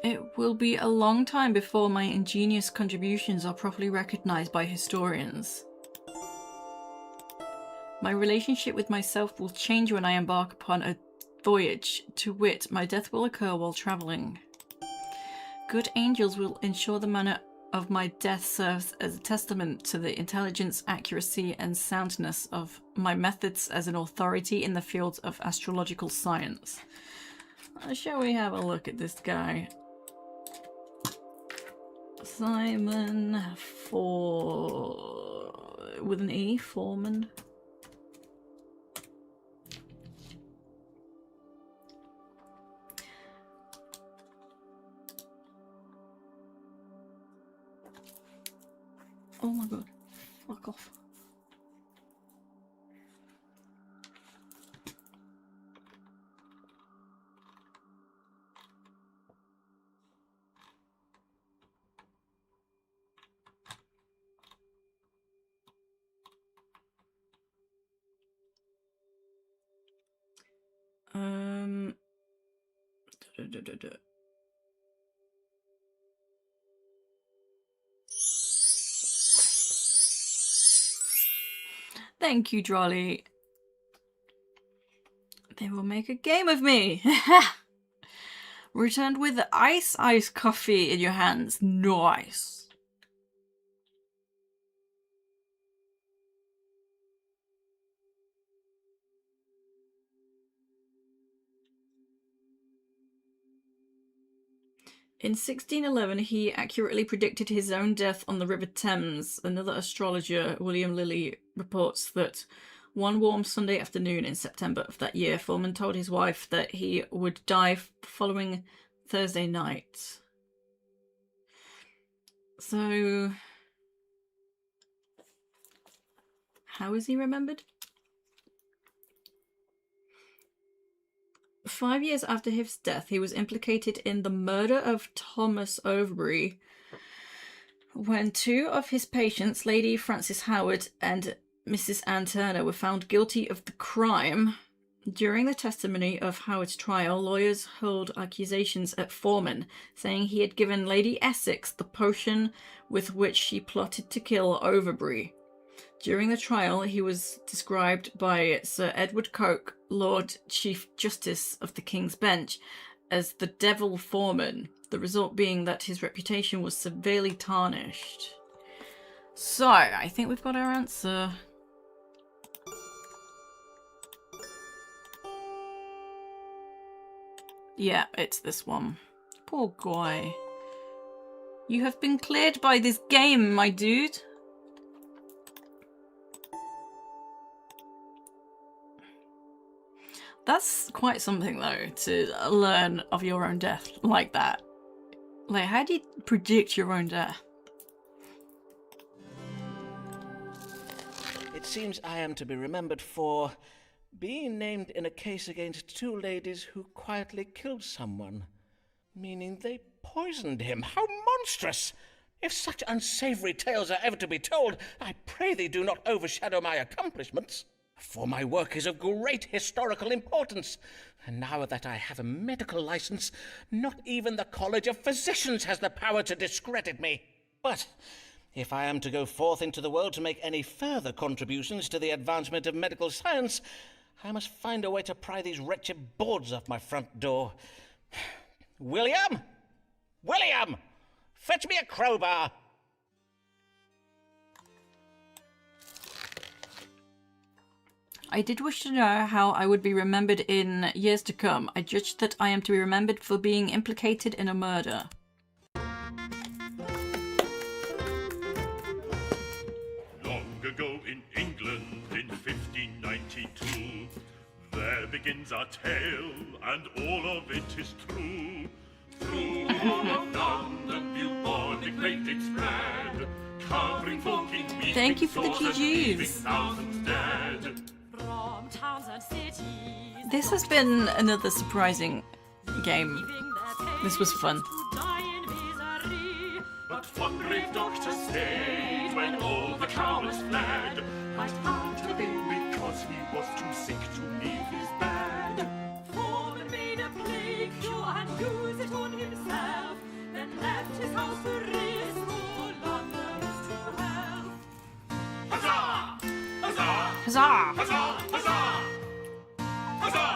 It will be a long time before my ingenious contributions are properly recognized by historians. My relationship with myself will change when I embark upon a voyage, to wit, my death will occur while travelling. Good angels will ensure the manner of my death serves as a testament to the intelligence, accuracy, and soundness of my methods as an authority in the field of astrological science. Shall we have a look at this guy? Simon with an E, Foreman. Oh my god, fuck off. Thank you, Drolly. They will make a game of me. Returned with the ice coffee in your hands. Nice. In 1611, he accurately predicted his own death on the River Thames. Another astrologer, William Lilly, reports that one warm Sunday afternoon in September of that year, Foreman told his wife that he would die the following Thursday night. So, how is he remembered? 5 years after his death, he was implicated in the murder of Thomas Overbury when two of his patients, Lady Frances Howard and Mrs. Anne Turner, were found guilty of the crime. During the testimony of Howard's trial, lawyers hurled accusations at Foreman, saying he had given Lady Essex the potion with which she plotted to kill Overbury. During the trial, he was described by Sir Edward Coke, Lord Chief Justice of the King's Bench, as the Devil Foreman, the result being that his reputation was severely tarnished. So, I think we've got our answer. Yeah, it's this one. Poor guy. You have been cleared by this game, my dude. That's quite something, though, to learn of your own death like that. Like, how do you predict your own death? It seems I am to be remembered for being named in a case against two ladies who quietly killed someone, meaning they poisoned him. How monstrous! If such unsavoury tales are ever to be told, I pray thee do not overshadow my accomplishments. For my work is of great historical importance, and now that I have a medical license, not even the College of Physicians has the power to discredit me. But if I am to go forth into the world to make any further contributions to the advancement of medical science, I must find a way to pry these wretched boards off my front door. William! William! Fetch me a crowbar! I did wish to know how I would be remembered in years to come. I judge that I am to be remembered for being implicated in a murder. Long ago in England, in 1592, there begins our tale, and all of it is true. Through all of London, bubonic plague did spread, covering folk in weeping Thank you for the sores and leaving GGs. thousands dead. From towns and cities, This has been another surprising game. This was fun. die in misery. But one brave doctor stayed when all the cowards fled. I can't have been because he was too sick to leave his bed. Foreman made a plague cure and used it on himself, then left his house to risk all London's true health. Huzzah! Huzzah! Huzzah! Huzzah! Huzzah!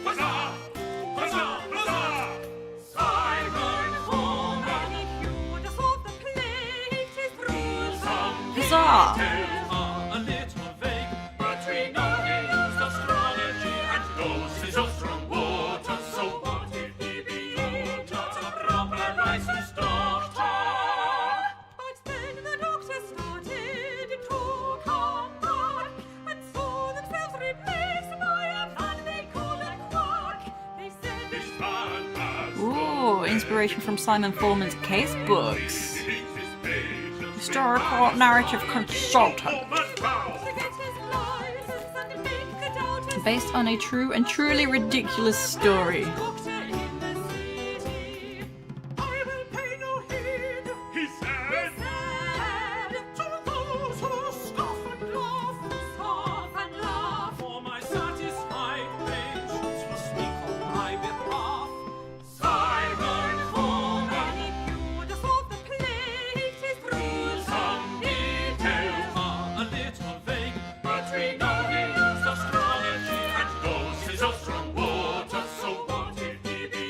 Huzzah! Huzzah! Huzzah! Huzzah! Simon Foreman, he cured us of the plague, 'tis bruised Huzzah! Tales are a little vague, but we know he used astrology and knows his own strong water. So what if he be not a proper licensed doctor? But then the doctor started to come back and saw themselves replaced by a man they call a quack. They said This man has Ooh, inspiration from Simon Foreman's case books. his page. Historical narrative consultant. to get his license and make the doubters Based on a true and truly ridiculous story. doctor in the city. I will pay no heed, he said. Said to those who scoff and laugh, scoff and laugh. For my satisfied patients will speak on my behalf. Simon Foreman, He cured us of the plague, 'tis bruised some details are a little vague, but we know he used astrology and knows his own strong water. So what if he be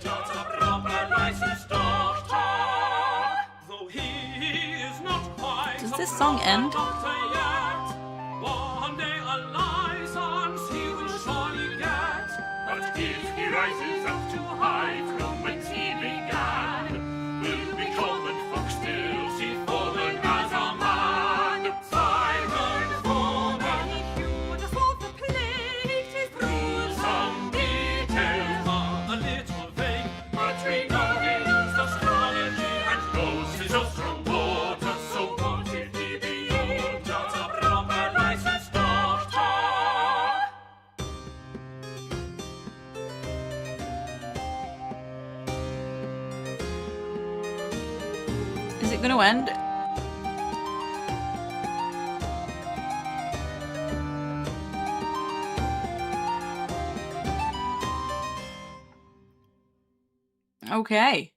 not a proper licensed doctor? Though he is not quite Does a this song end? doctor yet, one day a license he will surely get. But if he rises up too high from whence he began, will be common folk still see Foreman as a man. Simon Foreman, He cured us of the plague, 'tis bruised some details are a little vague, but we know he used astrology and knows his own strong water. So what if he be not a proper licensed doctor? Is it going to end? Okay.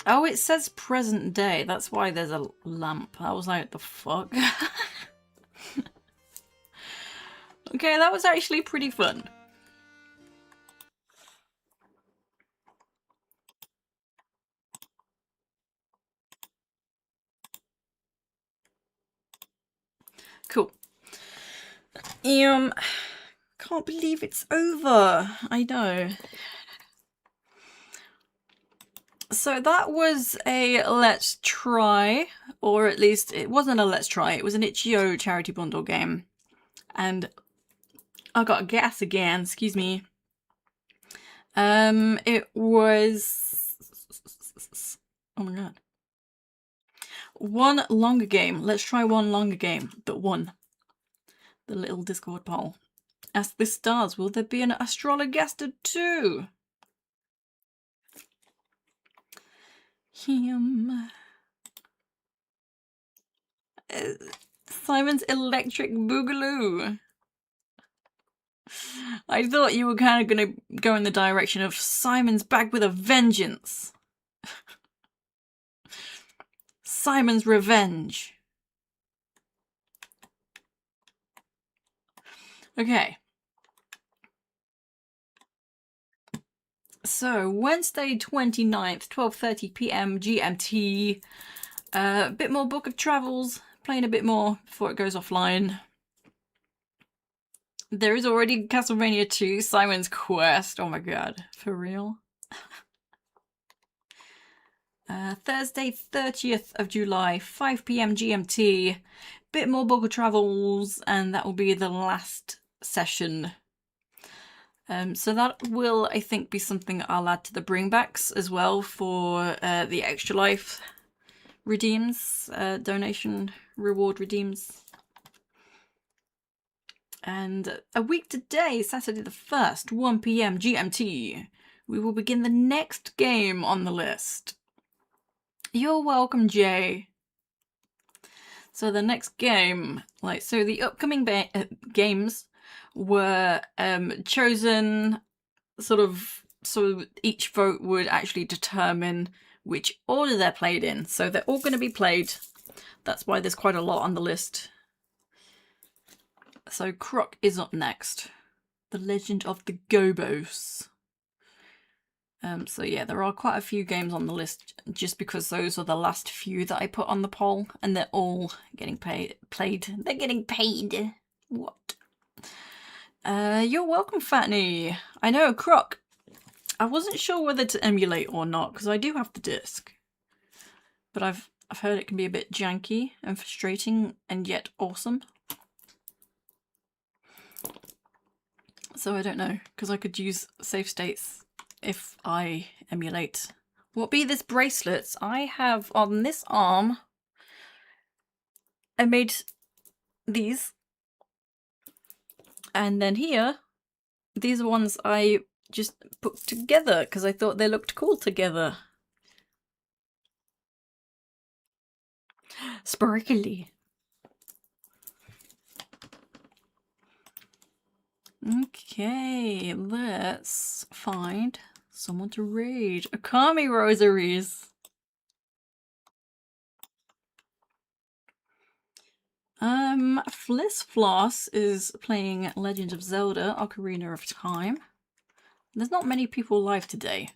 Oh, it says present day. That's why there's a lamp. I was like, the fuck? Okay, that was actually pretty fun. Cool. Can't believe it's over. I know. So that was a Let's Try, or at least it wasn't a Let's Try, it was an Itch.io charity bundle game. And I got gas again, excuse me. It was... Oh my god. One longer game. Let's try one longer game that won the little Discord poll. Ask the stars, will there be an Astrologaster too? Simon's Electric Boogaloo. I thought you were kind of going to go in the direction of Simon's back with a vengeance. Simon's Revenge. Okay. So, Wednesday 29th, 12:30 p.m. GMT. A bit more Book of Travels. Playing a bit more before it goes offline. There is already Castlevania 2, Simon's Quest. Oh my god, for real? Thursday 30th of July, 5 p.m. GMT. Bit more Book of Travels, and that will be the last session. So that will, I think, be something I'll add to the bringbacks as well for the Extra Life redeems, donation reward redeems. And a week today, Saturday the 1st, 1 p.m. GMT, we will begin the next game on the list. You're welcome, Jay. So the next game, so the upcoming games were chosen so each vote would actually determine which order they're played in. So they're all going to be played. That's why there's quite a lot on the list. So Croc is up next. The Legend of the Gobos. So yeah, there are quite a few games on the list just because those are the last few that I put on the poll, and they're all getting played. They're getting paid. What? You're welcome, Fatney. I know, Croc. I wasn't sure whether to emulate or not because I do have the disc, but I've heard it can be a bit janky and frustrating and yet awesome. So I don't know, because I could use save states if I emulate. What be this bracelets? I have on this arm, I made these. And then here, these are ones I just put together because I thought they looked cool together. Sparkly. Okay, let's find someone to raid. Akami Rosaries. Fliss Floss is playing Legend of Zelda Ocarina of Time. There's not many people live today.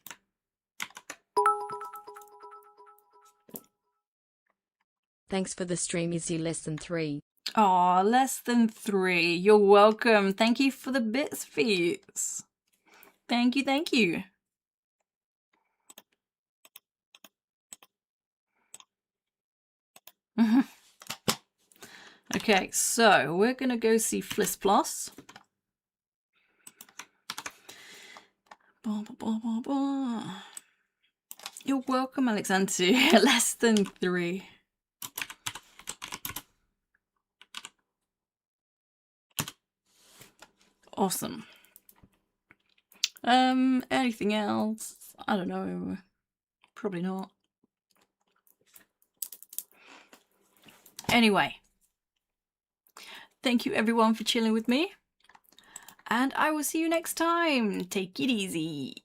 Thanks for the stream, Easy Less Than 3. Aw, Less Than 3. You're welcome. Thank you for the bits, feats. Thank you, thank you. Okay, so we're gonna go see Fliss Floss. You're welcome, Alexander. Less Than 3. Awesome. Anything else? I don't know. Probably not. Anyway. Thank you everyone for chilling with me. And I will see you next time. Take it easy.